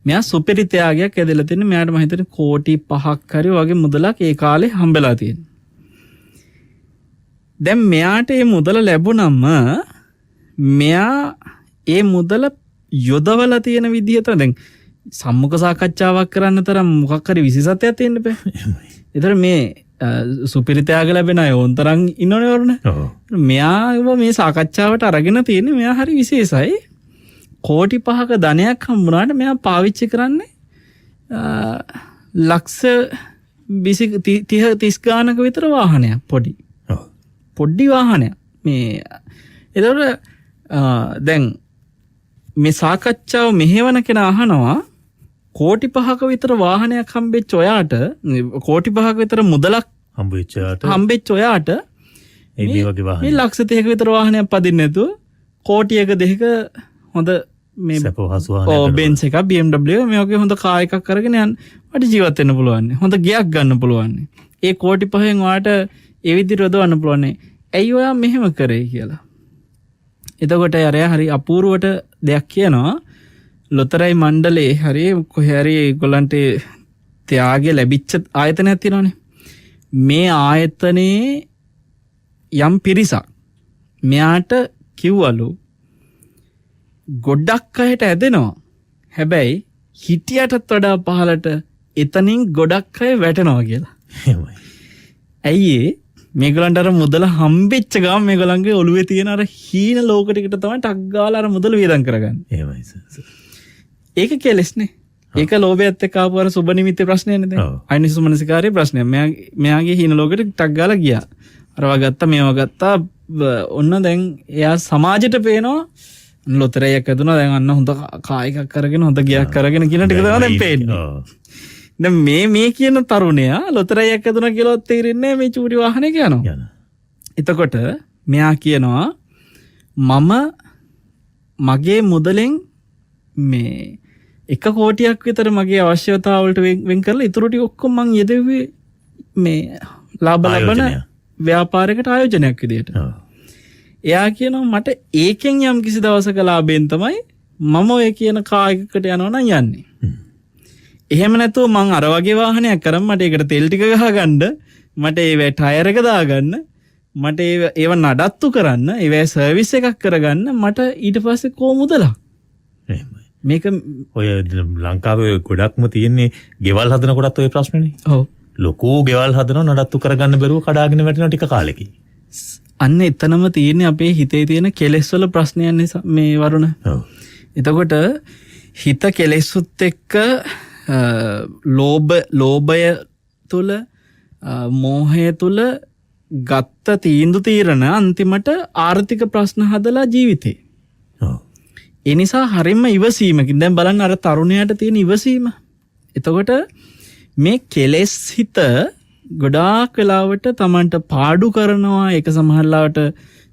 මෙයා සුපිරිතයාගයක් ඇදලා තියෙන මෙයාට මම හිතන්නේ කෝටි 5ක් හරි වගේ මුදලක් ඒ කාලේ හම්බෙලා තියෙනවා. දැන් මෙයාට මේ මුදල ලැබුණම මෙයා ඒ මුදල යොදවලා තියෙන විදිහ තමයි දැන් සම්මුඛ සාකච්ඡාවක් කරන්න තරම් මොකක් හරි විශේෂත්වයක් තියෙන්න බෑ. ඒතර මේ සුපිරිතයාග ලැබෙන අය ඕන්තරම් ඉන්නවනේ වරුණ. මෙයාව මේ සාකච්ඡාවට අරගෙන තියෙන්නේ මෙයා හරි විශේෂයි. කෝටි 5ක ධනයක් හම්බුනාට මෙයා පාවිච්චි කරන්නේ ලක්ෂ 30 ගානක විතර වාහනයක් පොඩි වාහනයක් මේ. එතකොට දැන් මේ සාකච්ඡාව මෙහෙවන කෙනා අහනවා කෝටි 5ක විතර වාහනයක් හම්බෙච්ච ඔයාට කෝටි 5ක විතර මුදලක් හම්බෙච්ච ඔයාට මේ වගේ වාහන මේ ලක්ෂ 30ක විතර වාහනයක් පදින්න නැතුව කෝටියක දෙක හොඳ මේ බෙන්ස් එකක් BMW මේ වගේ හොඳ කාර් එකක් අරගෙන යන්න වට ජීවත් වෙන්න පුළුවන්. හොඳ ගයක් ගන්න පුළුවන්. ඒ කෝටි 5න් ඔයාට ඒ විදිහට යොදවන්න පුළුවන්. ඇයි ඔයා මෙහෙම කරේ කියලා. එතකොට අරයා හරි අපූර්වට දෙයක් කියනවා. ලොතරැයි මණ්ඩලේ හරි කොහේ හරි ඒගොල්ලන්ට ත්‍යාගය ලැබිච්ච ආයතනයක් තියෙනවානේ. මේ ආයතනයේ යම් පිරිසක් මෙයාට කිව්වලු ගොඩක් අයට ඇදෙනවා. හැබැයි හිටියටත් වඩා පහලට එතනින් ගොඩක් අය වැටෙනවා කියලා. ඇයි මේගොල්ලන්ට අර මුදල හම්බෙච්ච ගමන් මේගොල්ලන්ගේ ඔළුවේ තියෙන අර හීන ලෝක ටිකට තමයි ටක් ගාලා අර මුදල වියදම් කරගන්නේ. එහෙමයි සර්. ඒක කෙලස්නේ. ඒක ලෝභයත් එක්ක ආපු අර සුබ නිමිති ප්‍රශ්නයනේ දැන්. අයිනිසුමනසිකාරයේ ප්‍රශ්නය. මෙයාගේ හීන ලෝකෙට ටක් ගාලා ගියා. අරවා ගත්තා මේවා ගත්තා ඔන්න දැන් එයා සමාජයට පේනවා ලොතරැයියක් ඇදුණා දැන් අන්න හොඳ කායයක් කරගෙන හොඳ ගියක් කරගෙන කියන ටික තමයි දැන් පේන්නේ. දැන් මේ කියන තරුණයා ලොතරැයියක් ඇදුණා කියලාත් තේරෙන්නේ මේ චූටි වාහනයක යනවා. එතකොට මෙයා කියනවා මම මගේ මුදලෙන් මේ 1 කෝටියක් විතර මගේ අවශ්‍යතාවලට වෙන් කරලා ඉතුරු ටික ඔක්කොම මං යෙදුවේ මේ ලාභ ලබන ව්‍යාපාරයකට ආයෝජනයක් විදියට. එයා කියනවා මට ඒකෙන් යම් කිසි දවසක ලාභයෙන් තමයි මම ඔය කියන කායකට යනවා නම් යන්නේ. එහෙම නැතුව මං අර වගේ වාහනයක් කරන් මට ඒකට තෙල් ටික ගහගන්න මට ඒ ටයර් එක දාගන්න මට ඒව නඩත්තු කරන්න ඒවැ සර්විස් එකක් කරගන්න මට ඊට පස්සේ කෝ මුදලක්. මේක ඔය ලංකාවේ ගොඩක්ම තියෙන්නේ ගෙවල් හදන කොටත් ඔය ප්‍රශ්නනේ. ඔව්. ලොකු ගෙවල් හදනවා නඩත්තු කරගන්න බැරුව කඩාගෙන වැටෙන ටික කාලෙකින්. අන්න එතනම තියෙන්නේ අපේ හිතේ තියෙන කෙලෙස් වල ප්‍රශ්නයන්නේ මේ වරුණ. ඔව්. එතකොට හිත කෙලෙස්සුත් එක්ක ලෝභය තුල මෝහය තුල ගත්ත තීරණ අන්තිමට ආර්ථික ප්‍රශ්න හදලා ජීවිතේ. ඔව්. ඒ නිසා හරියම ඉවසීමකින් දැන් බලන්න අර තරුණයාට තියෙන ඉවසීම. එතකොට මේ කෙලෙස් හිත ගොඩාක් වෙලාවට තමන්ට පාඩු කරනවා. ඒක සමහරලාට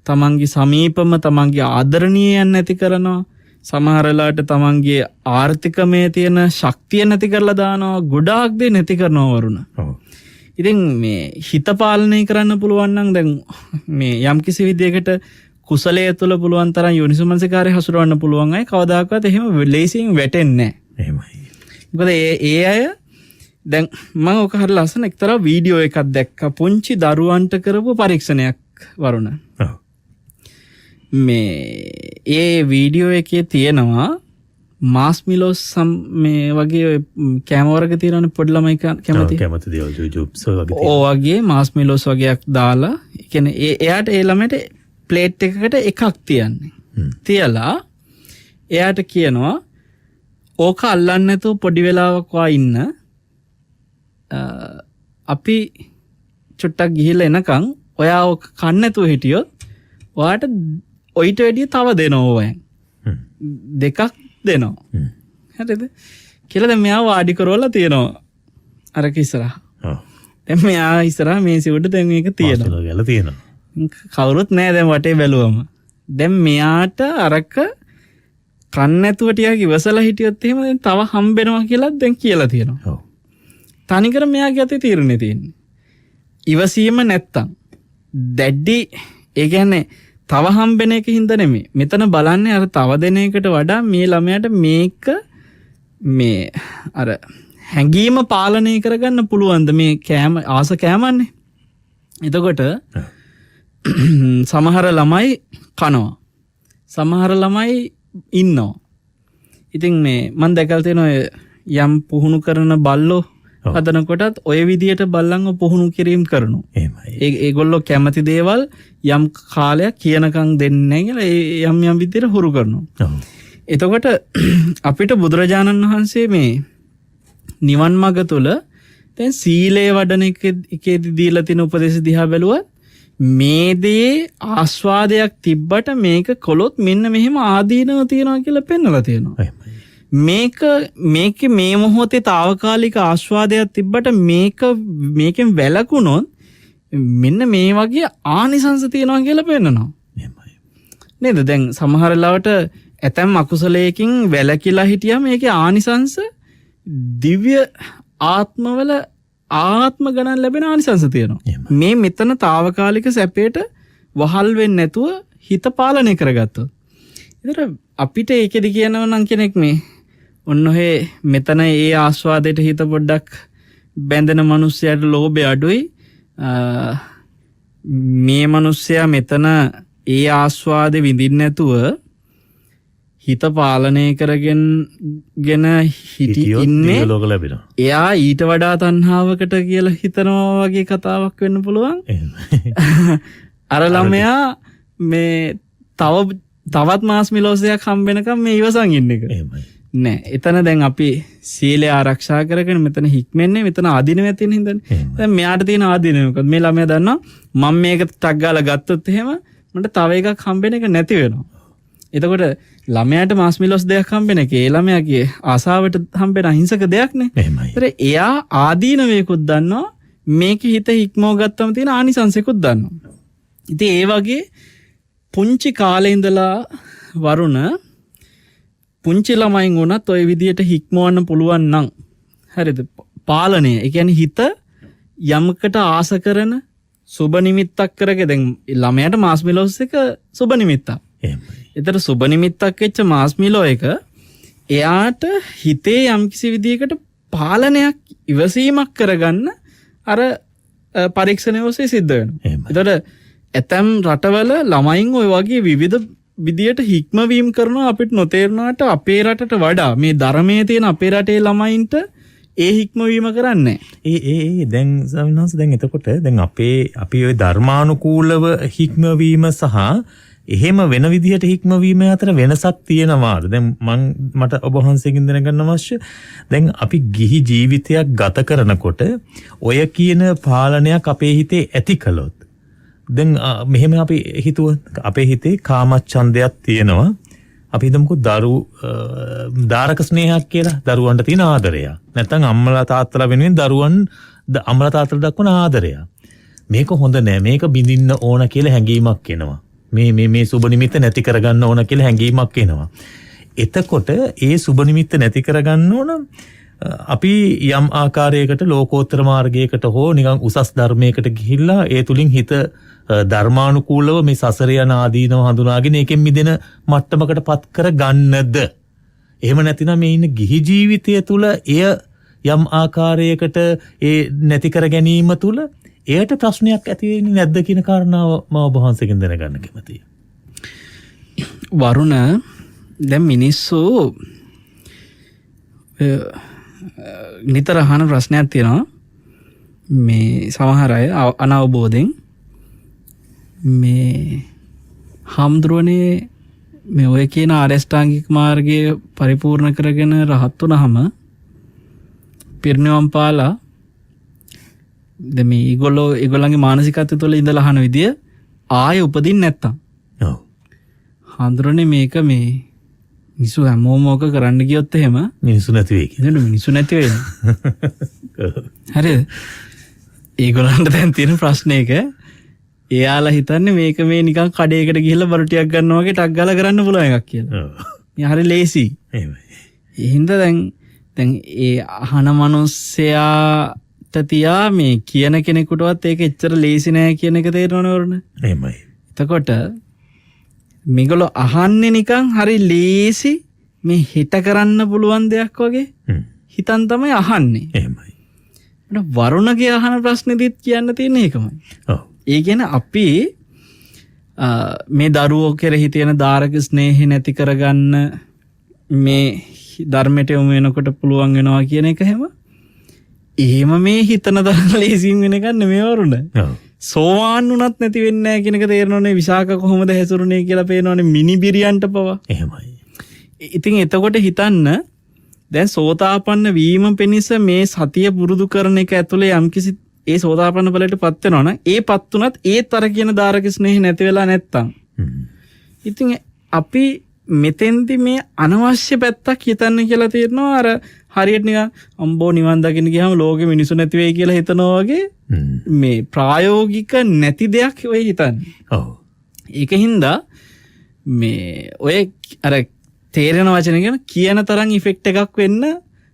තමන්ගේ සමීපම තමන්ගේ ආදරණීයයන් නැති කරනවා. සමහරලාට තමන්ගේ ආර්ථිකමය තියෙන ශක්තිය නැති කරලා දානවා. ගොඩාක් දේ නැති කරනවා වරුණ. ඉතින් මේ හිත පාලනය කරන්න පුළුවන් නම් දැන් මේ යම්කිසි විදියකට කුසලයේ තුල පුළුවන් තරම් යෝනිසමනසිකාරය හසුරවන්න පුළුවන් අය කවදාකවත් එහෙම ලේසියෙන් වැටෙන්නේ නැහැ. එහෙමයි. මොකද ඒ අය දැන් මම ඔක හරි ලස්සන එක්තරා වීඩියෝ එකක් දැක්කා පුංචි දරුවන්ට කරපු පරීක්ෂණයක් වරුණ. මේ ඒ වීඩියෝ එකේ තියෙනවා මාස්මිලෝස් මේ වගේ කැම වර්ග තියෙනවනේ පොඩි ළමයි කැමති. කැමති දේවල් ජුජුප්ස් වගේ. ඕ වගේ මාස්මිලෝස් වගේක් දාලා ඒ කියන්නේ එයාට ඒ ළමයට ප්ලේට් එකකට එකක් තියන්නේ. තියලා එයාට කියනවා ඕක අල්ලන්න නැතුව පොඩි වෙලාවක් වා ඉන්න. අපි චුට්ටක් ගිහිල්ලා එනකන් ඔයා ඕක කන්න නැතුව හිටියොත් ඔයාට ඔයිට වැඩිය තව දෙනවා වයන්. දෙකක් දෙනවා. හරිද? කියලා දැන් මෙයා වාඩි කරවලා තියනවා. අරක ඉස්සරහා. දැන් මෙයා ඉස්සරහා මේසෙ උඩ දැන් මේක තියෙනවා. ගල තියෙනවා. කවුරුත් නෑ දැන් වටේ බැලුවම. දැන් මෙයාට අරක කන්න නැතුව ටිකක් ඉවසලා හිටියොත් එහෙම දැන් තව හම්බෙනවා කියලා දැන් කියලා තියෙනවා. ඔව්. තනිකර මෙයාගේ අතේ තීරණේ තියෙන්නේ. ඉවසීම නැත්තම් දැඩි ඒ කියන්නේ තව හම්බෙන එක හින්දා නෙමෙයි. මෙතන බලන්නේ අර තව දෙන එකට වඩා මේ ළමයාට මේක මේ අර හැඟීම පාලනය කරගන්න පුළුවන්ද මේ කෑම ආස කෑමන්නේ. එතකොට සමහර ළමයි කනවා. සමහර ළමයි ඉන්නවා. ඉතින් මේ මම දැකලා තියෙනවා යම් පුහුණු කරන බල්ලෝ හදනකොටත් ඔය විදියට බල්ලන්ව පුහුණු කිරීම කරනවා. එහෙමයි. ඒගොල්ලෝ කැමති දේවල් යම් කාලයක් කියනකම් දෙන්නේ නැහැ කියලා යම් විදියට හුරු කරනවා. එතකොට අපිට බුදුරජාණන් වහන්සේ මේ නිවන් මඟ තුල දැන් සීලය වඩන එකේදී දීලා තියෙන උපදේශ දිහා බැලුවත් මේ දේ ආස්වාදයක් තිබ්බට මේක කොළොත් මෙන්න මෙහෙම ආදීනව තියෙනවා කියලා පෙන්වලා තියෙනවා. මේක මේ මොහොතේ తాවකාලික ආස්වාදයක් තිබ්බට මේකෙන් වැළකුණොත් මෙන්න මේ වගේ ආනිසංස තියෙනවා කියලා පෙන්නනවා. නේද? දැන් සමහර ලාවට ඇතැම් අකුසලයකින් වැළකීලා හිටියම මේකේ ආනිසංස දිව්‍ය ආත්මවල ආත්ම ගණන් ලැබෙන ආනිසංස තියෙනවා. මේ මෙතන తాවකාලික සැපයට වහල් වෙන්නේ නැතුව හිත පාලනය කරගත්තොත්. ඒතර අපිට ඒකෙදි කියනවා නම් කෙනෙක් මේ ඔන්න ඔහේ මෙතන ඒ ආස්වාදයට හිත පොඩ්ඩක් බැඳෙන මිනිස්සයාට ලෝභය අඩුයි. මේ මිනිස්සයා මෙතන ඒ ආස්වාදෙ විඳින්න නැතුව හිත පාලනය කරගෙන ඉන්නේ ලෝක ලැබෙනවා. එයා ඊට වඩා තණ්හාවකට කියලා හිතනවා වගේ කතාවක් වෙන්න පුළුවන්. අර ළමයා මේ තවත් මාස් මිලෝසයක් හම්බෙනකම් මේ ඉවසන් ඉන්න එක. නෑ. එතන දැන් අපි සීලය ආරක්ෂා කරගෙන මෙතන හික්මන්නේ මෙතන ආදීනව තියෙන හින්දානේ. දැන් මෙයාට තියෙන ආදීනව මොකද? මේ ළමයා දන්නවා මම මේක ටක් ගාලා ගත්තොත් එහෙම මට තව එකක් හම්බෙන එක නැති වෙනවා. එතකොට ළමයාට මාස් මිලෝස් දෙයක් හම්බෙන එක ඒ ළමයාගේ ආසාවට හම්බෙන අහිංසක දෙයක් නේ. ඒතර එයා ආදීනවයකුත් දන්නවා මේක හිත හික්මව ගත්තම තියෙන ආනිසංසෙකුත් දන්නවා. ඉතින් ඒ වගේ පුංචි කාලේ ඉඳලා වරුණ පුංචි ළමයින් වුණත් ওই විදියට හික්මවන්න පුළුවන් නම් හරිද? පාලනය. ඒ කියන්නේ හිත යමකට ආස කරන සුබ නිමිත්තක් කරගෙන දැන් ළමයාට මාස් මිලෝස් එක සුබ නිමිත්තක්. එතන සුබ නිමිත්තක් වෙච්ච මාස් මිලෝ එක එයාට හිතේ යම්කිසි විදියකට පාලනයක් ඉවසීමක් කරගන්න අර පරීක්ෂණය ඔස්සේ සිද්ධ වෙනවා. එතකොට ඇතැම් රටවල ළමයින් ওই වගේ විවිධ විදියට හික්මවීම කරනවා අපිට නොතේරෙනාට අපේ රටට වඩා මේ ධර්මයේ තියෙන අපේ රටේ ළමයින්ට ඒ හික්මවීම කරන්නේ. ඒ දැන් සවිනාස දැන් එතකොට දැන් අපි ওই ධර්මානුකූලව හික්මවීම සහ එහෙම වෙන විදිහට හික්මවීම අතර වෙනසක් තියෙනවාද? දැන් මට ඔබ වහන්සේගෙන් දැනගන්න අවශ්‍ය. දැන් අපි ගිහි ජීවිතයක් ගත කරනකොට ඔය කියන පාලනයක් අපේ හිතේ ඇති කළොත් දැන් මෙහෙම අපි හිතුවොත් අපේ හිතේ කාමච්ඡන්දයක් තියෙනවා. අපි හිතමුකෝ දාරක ස්නේහයක් කියලා දරුවන්ට තියෙන ආදරය. නැත්නම් අම්මලා තාත්තලා වෙනුවෙන් අම්මලා තාත්තලා දක්වන ආදරය. මේක හොඳ නෑ. මේක බිඳින්න ඕන කියලා හැඟීමක් එනවා. මේ සුබ නිමිත්ත නැති කරගන්න ඕන කියලා හැඟීමක් එනවා. එතකොට ඒ සුබ නිමිත්ත නැති කරගන්න ඕන අපි යම් ආකාරයකට ලෝකෝත්තර මාර්ගයකට හෝ නිකන් උසස් ධර්මයකට ගිහිල්ලා ඒ තුලින් හිත ධර්මානුකූලව මේ සසර යන ආදීනව හඳුනාගෙන ඒකෙන් මිදෙන මට්ටමකට පත් කර ගන්නද? එහෙම නැතිනම් මේ ඉන්න ගිහි ජීවිතය තුල එය යම් ආකාරයකට ඒ නැති කර ගැනීම තුල එයට ප්‍රශ්නයක් ඇති වෙන්නේ නැද්ද කියන කාරණාව මම ඔබ වහන්සේගෙන් දැනගන්න කැමතියි. වරුණ දැන් මිනිස්සු නිතර අහන ප්‍රශ්නයක් තියෙනවා. මේ සමහර අය අනවබෝධෙන් මේ හාමුදුරුවනේ මේ ඔය කියන ආරෂ්ඨාංගික මාර්ගය පරිපූර්ණ කරගෙන රහත් වුණාම පිරිනිවන් පාලා දැන් මේ ඒගොල්ලන්ගේ මානසිකත්වය තුළ ඉඳලා අහන විදිය ආයෙ උපදින්න නැත්තම්. ඔව්. හාමුදුරුවනේ මේක මේ මිනිස්සු හැමෝම ඕක කරන්න ගියොත් එහෙම මිනිස්සු නැති වෙයි. එතන මිනිස්සු නැති වෙන්නේ. හරිද? ඒගොල්ලන්ට දැන් තියෙන ප්‍රශ්නයක එයාලා හිතන්නේ මේක මේ නිකන් කඩේකට ගිහිල්ලා බරු ටිකක් ගන්නවා වගේ ටක් ගාලා කරන්න පුළුවන් එකක් කියලා. ඔව්. මේ හරි ලේසි. එහෙමයි. ඒ හින්දා දැන් ඒ අහන මිනිස්සයාට තියා මේ කියන කෙනෙකුටවත් ඒක එච්චර ලේසි නෑ කියන එක තේරෙනවනේ වරුණ. එහෙමයි. එතකොට මේගොල්ලෝ අහන්නේ නිකන් හරි ලේසි මේ හිත කරන්න පුළුවන් දෙයක් වගේ හිතන් තමයි අහන්නේ. එහෙමයි. වරුණගේ අහන ප්‍රශ්නේදීත් කියන්න තියෙන එකමයි. ඔව්. ඒ කියන්නේ අපි මේ දරුවෝ කෙරෙහි තියෙන දාරක ස්නේහය නැති කරගන්න මේ ධර්මයට යොමු වෙනකොට පුළුවන් වෙනවා කියන එක හැම එහෙම මේ හිතන තරම් ලේසියෙන් වෙන එකක් නෙමෙයි වරුණ. ඔව්. සෝවාන් වුණත් නැති වෙන්නේ නැහැ කියන එක තේරෙනවනේ. විසාක කොහොමද හැසිරුනේ කියලා පේනවනේ මිනි බිරියන්ට පවා. එහෙමයි. ඉතින් එතකොට හිතන්න දැන් සෝතාපන්න වීම පිණිස මේ සතිය පුරුදු කරන එක ඇතුලේ යම්කිසි ඒ සෝතාපන්න ඵලයට පත් වෙනවා නම් ඒ පත් උනත් ඒත් අර කියන දාරක ස්නේහ නැති වෙලා නැත්තම් ඉතින් අපි මෙතෙන්දි මේ අනවශ්‍ය පැත්තක් හිතන්න කියලා තේරෙනවා. අර හරියට නිකන් අම්බෝ නිවන් දකින්න ගියාම ලෝකෙ මිනිසු නැති වෙයි කියලා හිතනවා වගේ මේ ප්‍රායෝගික නැති දෙයක් ඔය හිතන්නේ. ඔව්. ඒකින්ද මේ ඔය අර තේරෙන වචන කියන තරම් ඉෆෙක්ට් එකක් වෙන්න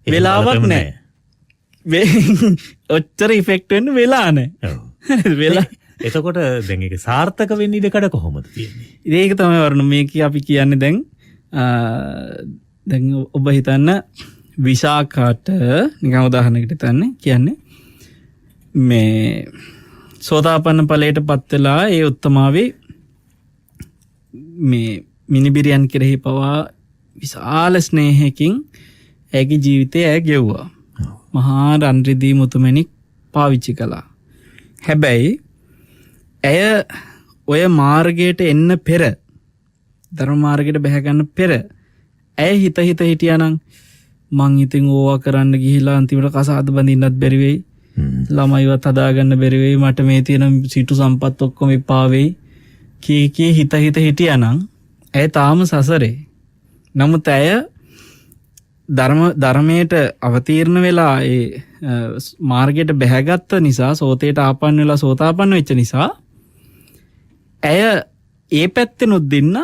වෙලාවක් නැහැ. ඔච්චර ඉෆෙක්ට් වෙන්න වෙලා නැහැ. වෙලා එතකොට දැන් ඒක සාර්ථක වෙන්න ඉඩකඩ කොහොමද තියෙන්නේ? ඒක තමයි වරුණ මේක අපි කියන්නේ දැන් ඔබ හිතන්න විශාකාට නිකන් උදාහරණයකට හිතන්නේ කියන්නේ මේ සෝතාපන්න ඵලයට පත් වෙලා ඒ උත්තමාවේ මේ මිනිබිරියන් කෙරෙහි පවා විශාල ස්නේහයෙන් ඇගේ ජීවිතය ඇය ගෙව්වා. මහා රන්රිදී මුතුමැණික් පාවිච්චි කළා. හැබැයි ඇය ඔය මාර්ගයට එන්න පෙර ධර්ම මාර්ගයට බැහැ ගන්න පෙර ඇය හිත හිටියානම් මං ඉතින් ඕවා කරන්න ගිහිලා අන්තිමට කසාද බඳින්නත් බැරි වෙයි. ළමයිවත් හදාගන්න බැරි වෙයි. මට මේ තියෙන සිටු සම්පත් ඔක්කොම එපා වෙයි. කී හිත හිටියානම් ඇය තාම සසරේ. නමුත් ඇය ධර්මයට අවතීර්ණ වෙලා ඒ මාර්ගයට බැහැගත්ත නිසා සෝතේට ආපන්න වෙලා සෝතාපන්න වෙච්ච නිසා ඇය ඒ පැත්තෙනුත් දෙන්න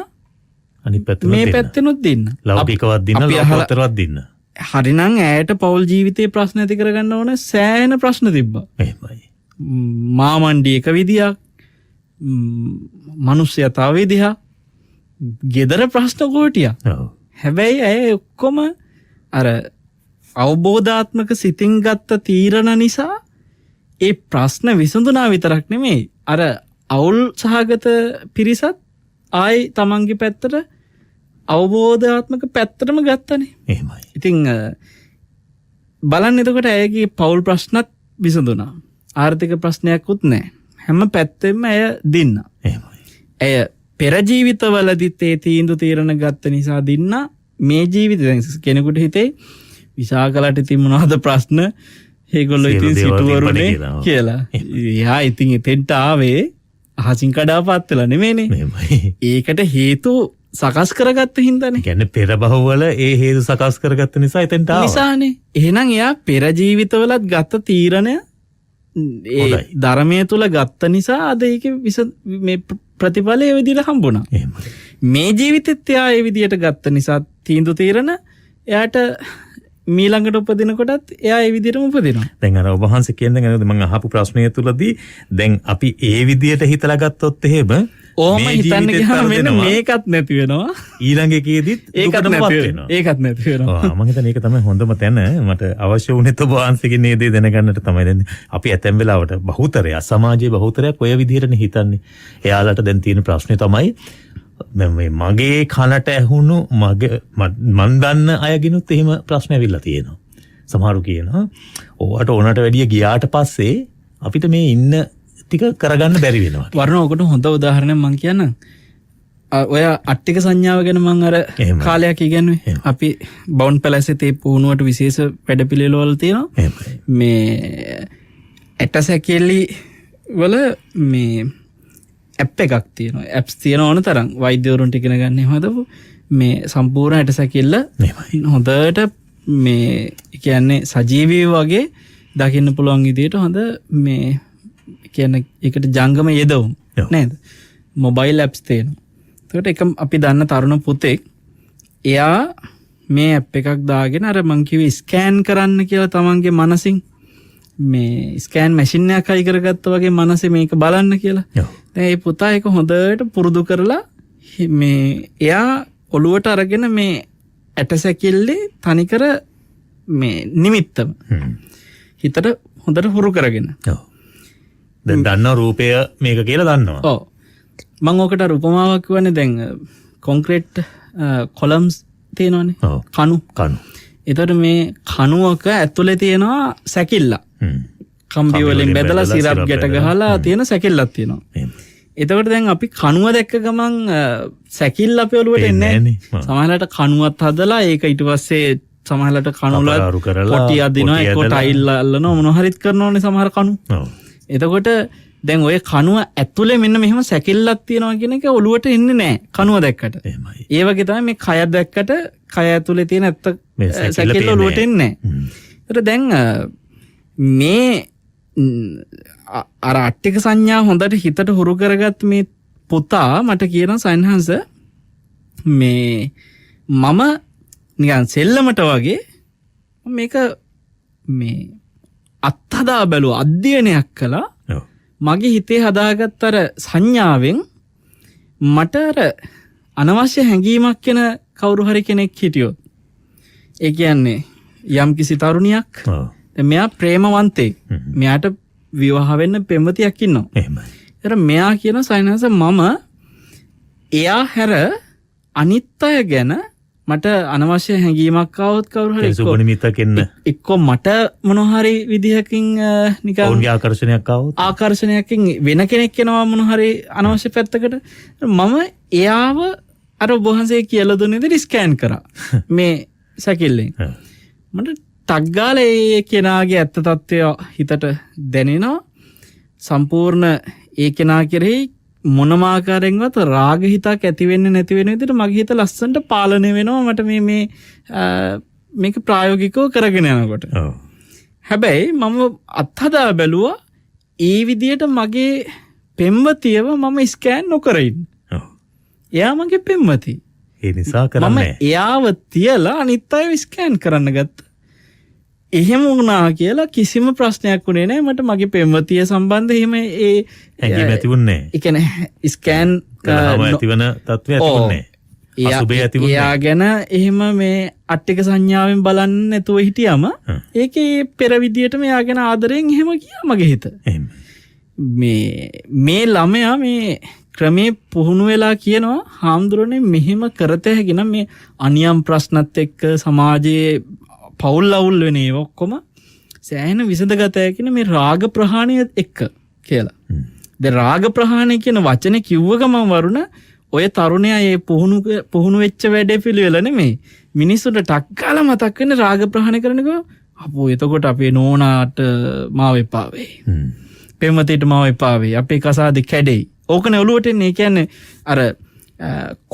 අනිත් පැත්තෙනුත් මේ පැත්තෙනුත් දෙන්න. ලෞකිකවත් දෙන්න ලෝකෝත්තරවත් දෙන්න. හරිනම් ඇයට පෞල් ජීවිතේ ප්‍රශ්න ඇති කරගන්න ඕන සෑහෙන ප්‍රශ්න තිබ්බා. එහෙමයි. මාමණ්ඩි එක විදියක්, මනුස්සයතාව විදියක්, ගෙදර ප්‍රශ්න කෝටියක්. ඔව්. හැබැයි ඇය ඔක්කොම අර අවබෝධාත්මක සිතින් ගත්ත තීරණ නිසා ඒ ප්‍රශ්න විසඳුනා විතරක් නෙමෙයි අර අවුල් සහගත පිරිසත් ආයි තමන්ගේ පැත්තට අවබෝධාත්මක පැත්තටම ගත්තනේ. එහෙමයි. ඉතින් බලන්න එතකොට ඇයගේ පෞල් ප්‍රශ්නත් විසඳුනා. ආර්ථික ප්‍රශ්නයක්වත් නැහැ. හැම පැත්තෙම ඇය දින්න. එහෙමයි. ඇය පෙර ජීවිතවලදීත් ඒ තීන්දුව තීරණ ගත්ත නිසා දින්න මේ ජීවිතේ දැන් කෙනෙකුට හිතේ විශාකලට ඉතින් මොනවද ප්‍රශ්න ඒගොල්ලෝ ඉතින් සිටුවරුනේ කියලා. එයා ඉතින් එතෙන්ට ආවේ අහසින් කඩාපත් වෙලා නෙමෙයිනේ. ඒකට හේතු සකස් කරගත්ත හින්දානේ. කියන්නේ පෙර බහුවල ඒ හේතු සකස් කරගත්ත නිසා එතෙන්ට ආවා. නිසානේ. එහෙනම් එයා පෙර ජීවිතවලත් ගත්ත තීරණය ඒ ධර්මයේ තුල ගත්ත නිසා අද ඒකේ මේ ප්‍රතිඵලය ඒ විදිහට හම්බුණා. එහෙමයි. මේ ජීවිතෙත් එයා ඒ විදිහට ගත්ත නිසා තීන්දුව තීරණ එයාට මීළඟට උපදිනකොටත් එයා ඒ විදිහටම උපදිනවා. දැන් අර ඔබ වහන්සේ කියන දේ මම අහපු ප්‍රශ්නය තුලදී දැන් අපි ඒ විදිහට හිතලා ගත්තොත් එහෙම ඕම හිතන්න ගියාම මෙන්න මේකත් නැති වෙනවා. ඊළඟ එකේදීත් ඒකත් නැති වෙනවා. ඒකත් නැති වෙනවා. මම හිතන්නේ ඒක තමයි හොඳම තැන. මට අවශ්‍ය වුණේ ඔබ වහන්සේගේ මේ දේ දැනගන්නට තමයි. දැන් අපි ඇතැම් වෙලාවට බහුතරය සමාජයේ බහුතරයක් ඔය විදිහටනේ හිතන්නේ. එයාලට දැන් තියෙන ප්‍රශ්නේ තමයි මගේ කනට ඇහුණු මන් දන්න අයගෙනුත් එහෙම ප්‍රශ්න ඇවිල්ලා තියෙනවා. සමහරු කියනවා ඕවට ඕනට වැඩිය ගියාට පස්සේ අපිට මේ ඉන්න ටික කරගන්න බැරි වෙනවා. වර්ණ ඔකට හොඳ උදාහරණයක් මම කියන්නම්. ඔය අට්ටික සංඥාව ගැන මම අර කාලයක් ඉගෙනුවේ. අපි බවුන් පැලැස්සේ තේ පුහුණුවට විශේෂ වැඩපිළිවෙළවල තියෙනවා. මේ ඇටසැකිලි වල මේ ඇප් එකක් තියෙනවා. ඇප්ස් තියෙන ඕන තරම් වෛද්‍යවරුන්ට ඉගෙන ගන්න හදපු මේ සම්පූර්ණ ඇටසැකිල්ල හොඳට මේ කියන්නේ සජීවී වගේ දකින්න පුළුවන් විදිහට හොඳ මේ කියන්නේ ඒකට ජංගම යෙදවුම් නේද? මොබයිල් ඇප්ස් තියෙනවා. ඒකට එක අපි දන්න තරුණ පුතෙක් එයා මේ ඇප් එකක් දාගෙන අර මං කිව්වේ ස්කෑන් කරන්න කියලා තමන්ගේ මනසින් මේ ස්කෑන් මැෂින් එකක් හයි කරගත්තා වගේ මනසේ මේක බලන්න කියලා. දැන් මේ පුතා ඒක හොඳට පුරුදු කරලා මේ එයා ඔළුවට අරගෙන මේ ඇටසැකිල්ලේ තනිකර මේ නිමිත්තම හිතට හොඳට හුරු කරගෙන. දැන් දන්නවා රූපය මේක කියලා දන්නවා. ඔව්. මම ඔකට උපමාවක් කියවන්නේ දැන් කොන්ක්‍රීට් කොලම්ස් තියෙනවනේ. කණු. එතකොට මේ කණුවක ඇතුලේ තියෙනවා සැකිල්ල. කම්බි වලින් බෙදලා සිරප් ගැට ගහලා තියෙන සැකිල්ලක් තියෙනවා. එතකොට දැන් අපි කණුව දැක්ක ගමන් සැකිල්ල අපේ ඔළුවට එන්නේ නැහැ. සමහරවිට කණුවත් හදලා ඒක ඊට පස්සේ සමහරලට කණුල කපලාරු කරලා, පොටි අදිනවා පොටි එක්ක ඇදලා. ටයිල් අල්ලනවා මොනවා හරිත් කරනවානේ සමහර කණු. ඔව්. එතකොට දැන් ඔය කණුව ඇතුලේ මෙන්න මෙහෙම සැකිල්ලක් තියෙනවා කියන එක ඔලුවට එන්නේ නැහැ කණුව දැක්කට. එහෙමයි. ඒ වගේ තමයි මේ කය දැක්කට කය ඇතුලේ තියෙන ඇත්ත මේ සැකිල්ල සැකිල්ල පේන්නේ ඔලුවට එන්නේ නැහැ. ඒතර දැන් මේ අර අට්ටික සංඥා හොඳට හිතට හුරු කරගත් මේ පුතා මට කියන සයන්හන්ස මේ මම නිකන් සෙල්ලමට වගේ මේක මේ අත්හදා බැලුවා අධ්‍යයනයක් කළා. ඔව්. මගේ හිතේ හදාගත්ත අර සංඥාවෙන් මට අර අනවශ්‍ය හැඟීමක් වෙන කවුරු හරි කෙනෙක් හිටියොත් ඒ කියන්නේ යම් කිසි තරුණියක් ඔව්. දැන් මෙයා ප්‍රේමවන්තයෙක්. මෙයාට විවාහ වෙන්න පෙම්වතියක් ඉන්නවා. එහෙමයි. ඒතර මෙයා කියන සයන්හන්ස මම එයා හැර අනිත් අය ගැන මට අනවශ්‍ය හැඟීමක් ආවොත් කවුරු හරි සුබ නිමිත්තක් එන්න එක්කෝ මට මොන හරි විදිහකින් නිකන් ඔවුන්ගේ ආකර්ෂණයක් ආවොත් ආකර්ෂණයකින් වෙන කෙනෙක් එනවා මොන හරි අනවශ්‍ය පැත්තකට මම එයාව අර ඔබ වහන්සේ කියලා දුන්න විදිහට ස්කෑන් කරා මේ සැකිල්ලෙන් මට ටක් ගාලා ඒ කෙනාගේ ඇත්ත తත්වය හිතට දැනෙනවා සම්පූර්ණ ඒ කෙනා කෙරෙහි මොනම ආකාරයෙන්වත් රාග හිතක් ඇති වෙන්නේ නැති වෙන විදිහට මගේ හිත ලස්සනට පාලනය වෙනවා මට මේක ප්‍රායෝගිකව කරගෙන යනකොට. ඔව්. හැබැයි මම අත්හදා බැලුවා ඒ විදිහට මගේ පෙම්වතියව මම ස්කෑන් නොකර ඉන්න. ඔව්. එයා මගේ පෙම්වතිය. ඒ නිසා මම කරන්නේ එයාව තියලා අනිත් අයව ස්කෑන් කරන්න ගත්තා. එහෙම වුණා කියලා කිසිම ප්‍රශ්නයක් වුණේ නැහැ මට මගේ පෙම්වතිය සම්බන්ධ එහෙම ඒ හැඟීම් ඇති වුණේ ඒ කියන්නේ ස්කෑන් කලහම ඇතිවන තත්ත්වය ඇති වුණේ අසුබේ ඇති වුණේ එයා ගැන එහෙම මේ අට්ටික සංඥාවෙන් බලන්න නැතුව හිටියම ඒකේ පෙර විදියටම එයා ගැන ආදරෙන් එහෙම ගියා මගේ හිත. එහෙම. මේ ළමයා මේ ක්‍රමේ පුහුණු වෙලා කියනවා හාමුදුරනේ මෙහෙම කරත හැකි නම් මේ අනියම් ප්‍රශ්නත් එක්ක සමාජයේ පවුල් අවුල් වෙන ඒවා ඔක්කොම සෑහෙන විසඳගත හැකින මේ රාග ප්‍රහාණය එක්ක කියලා. දැන් රාග ප්‍රහාණය කියන වචනේ කිව්ව ගමන් වරුණ ඔය තරුණයා මේ පුහුණු වෙච්ච වැඩේ පිළිවෙල නෙමෙයි. මිනිස්සුන්ට ටක් ගාලා මතක් වෙන්නේ රාග ප්‍රහාණය කරනකෝ අපෝ එතකොට අපේ නෝනාට මාව එපා වෙයි. පෙම්වතියට මාව එපා වෙයි. අපේ කසාදේ කැඩෙයි. ඕකනේ ඔළුවට එන්නේ. ඒ කියන්නේ අර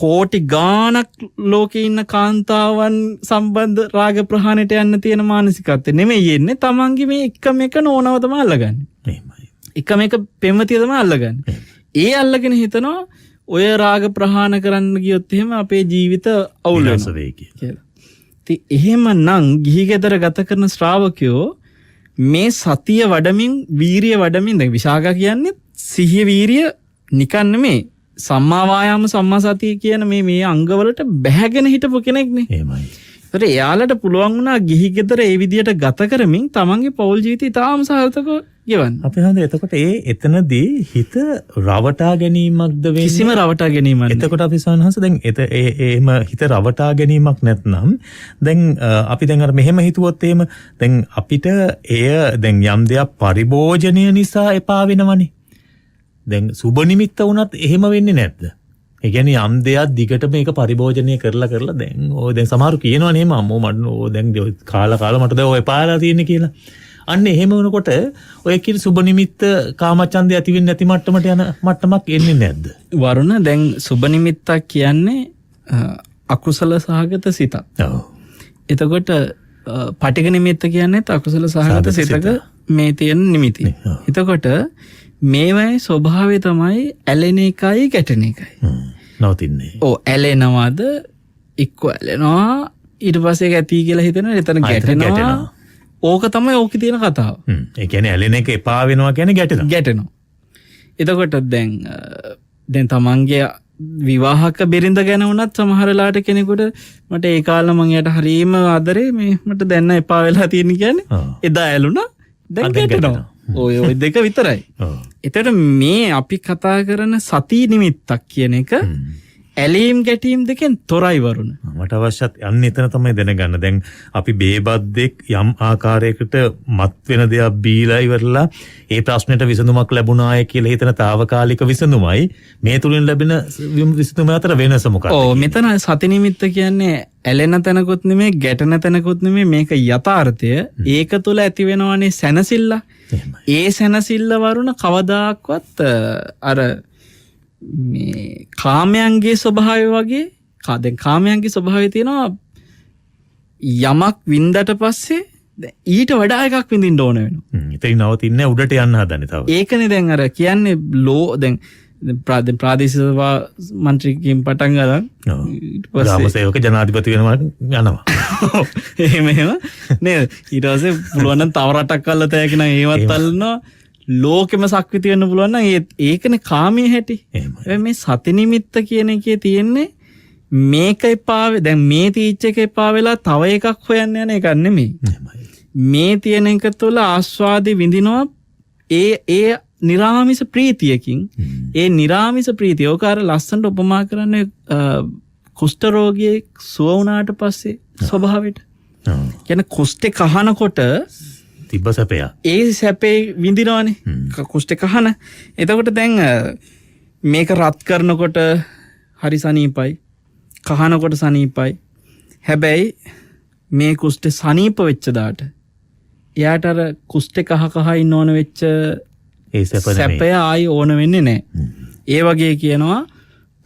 කෝටි ගානක් ලෝකේ ඉන්න කාන්තාවන් සම්බන්ධ රාග ප්‍රහාණයට යන්න තියෙන මානසිකත්වය නෙමෙයි එන්නේ තමන්ගේ මේ එකම එක නෝනව තමයි අල්ලගන්නේ. එහෙමයි. එකම එක පෙම්වතිය තමයි අල්ලගන්නේ. ඒ අල්ලගෙන හිතනවා ඔය රාග ප්‍රහාණ කරන්න ගියොත් එහෙම අපේ ජීවිත අවුල් වෙනවා කියලා. ඉතින් එහෙමනම් ගිහි ගෙදර ගත කරන ශ්‍රාවකයෝ මේ සතිය වඩමින් වීරිය වඩමින් දැන් විශාඛා කියන්නේ සිහිය වීරිය නිකන් නෙමෙයි සම්මා වායාම සම්මා සතිය කියන මේ අංගවලට බැහැගෙන හිටපු කෙනෙක්නේ. එහෙමයි. ඒතර එයාලට පුළුවන් වුණා ගිහි ගෙදර ඒ විදියට ගත කරමින් තමන්ගේ පෞල් ජීවිතය ඉතාම සාර්ථකව ගෙවන්න. අපි හඳ එතකොට එතනදී හිත රවටා ගැනීමක්ද වෙන්නේ? කිසිම රවටා ගැනීමක් නෑ. එතකොට අපි සවනහස දැන් එහෙම හිත රවටා ගැනීමක් නැත්නම් දැන් අපි දැන් අර මෙහෙම හිතුවොත් එහෙම දැන් අපිට එය දැන් යම් දෙයක් පරිභෝජනය නිසා එපා වෙනවනේ. දැන් සුබ නිමිත්ත වුණත් එහෙම වෙන්නේ නැද්ද? ඒ කියන්නේ යම් දෙයක් දිගට මේක පරිභෝජනය කරලා දැන් ඔය දැන් සමහරු කියනවා නේ අම්මෝ මට ඕ දැන් කාලා මට දැන් ඔය පාලා තියෙන්නේ කියලා. අන්න එහෙම වෙනකොට ඔය කියන සුබ නිමිත්ත කාමචන්දය ඇති වෙන්නේ නැති මට්ටමට යන මට්ටමක් එන්නේ නැද්ද? වරුණ දැන් සුබ නිමිත්තක් කියන්නේ අකුසල සහගත සිතක්. ඔව්. එතකොට පටිඝ නිමිත්ත කියන්නේ අකුසල සහගත සිතක මේ තියෙන නිමිති. එතකොට මේවයි ස්වභාවය තමයි ඇලෙන එකයි ගැටෙන එකයි. නවතින්නේ. ඔව් ඇලෙනවද එක්ක ඇලෙනවා ඊට පස්සේ ගැටි කියලා හිතෙනවා එතන ගැටෙනවා. ඕක තමයි ඕකේ තියෙන කතාව. ඒ කියන්නේ ඇලෙන එක එපා වෙනවා කියන්නේ ගැටෙනවා. එතකොට දැන් තමන්ගේ විවාහක බිරිඳ ගැන වුණත් සමහර වෙලාවට කෙනෙකුට මට ඒ කාලේ මම යට හරීම ආදරේ මේ මට දැන් එපා වෙලා තියෙන කියන්නේ එදා ඇලුණා දැන් ගැටෙනවා. ඔය දෙක විතරයි. එතකොට මේ අපි කතා කරන සති නිමිත්තක් කියන එක ඇලීම් ගැටීම් දෙකෙන් තොරයි වරුණ. මට අවශ්‍යත් යන්න එතන තමයි දැනගන්න. දැන් අපි බේබද්දෙක් යම් ආකාරයකට මත් වෙන දෙයක් බීලා ඉවරලා ඒ ප්‍රශ්නෙට විසඳුමක් ලැබුණාය කියලා හිතන తాවකාලික විසඳුමයි මේ තුලින් ලැබෙන විසඳුම අතර වෙනස මොකක්ද? ඔව් මෙතන සති නිමිත්ත කියන්නේ ඇලෙන තැනකුත් නෙමෙයි ගැටෙන තැනකුත් නෙමෙයි මේක යථාර්ථය. ඒක තුල ඇති වෙනවනේ සැනසෙල්ල. ඒ සැනසෙල්ල වරුණ කවදාක්වත් අර මේ කාමයන්ගේ ස්වභාවය වගේ දැන් කාමයන්ගේ ස්වභාවය තියෙනවා යමක් වින්දට පස්සේ ඊට වඩා එකක් විඳින්න ඕන වෙනවා. ඉතින් නවතින්නේ උඩට යන්න හදන්නේ තව. ඒකනේ දැන් අර කියන්නේ දැන් ප්‍රාදේශීය මන්ත්‍රීකින් පටන් ගන්න ඊට පස්සේ ග්‍රාමසේවක ජනාධිපති වෙනවා යනවා. එහෙම නේද? ඊට පස්සේ පුළුවන් නම් තව රටක් අල්ල තෑකි නම් ඒවත් අල්ලනවා. ලෝකෙම සක්විති වෙන්න පුළුවන් නම් ඒකනේ කාමයේ හැටි. මේ සති නිමිත්ත කියන එකේ තියෙන්නේ මේක එපා දැන් මේ තීච් එක එපා වෙලා තව එකක් හොයන්න යන එකක් නෙමෙයි. මේ තියෙන එක තුළ ආස්වාදේ විඳිනවා ඒ නිරාමිස ප්‍රීතියකින් ඒ නිරාමිස ප්‍රීතිය ඕක අර ලස්සනට උපමා කරන්නේ කුෂ්ඨ රෝගියෙක් සුව වුණාට පස්සේ ස්වභාවයට. කියන්නේ කුෂ්ඨේ කහනකොට තිබ්බ සැපය. ඒ සැපේ විඳිනවනේ. කුෂ්ඨේ කහන. එතකොට දැන් මේක රත් කරනකොට හරි සනීපයි. කහනකොට සනීපයි. හැබැයි මේ කුෂ්ඨේ සනීප වෙච්ච දාට එයාට අර කුෂ්ඨේ කහ ඉන්න ඕන වෙච්ච ඒ සැපය ආයි ඕන වෙන්නේ නැහැ. ඒ වගේ කියනවා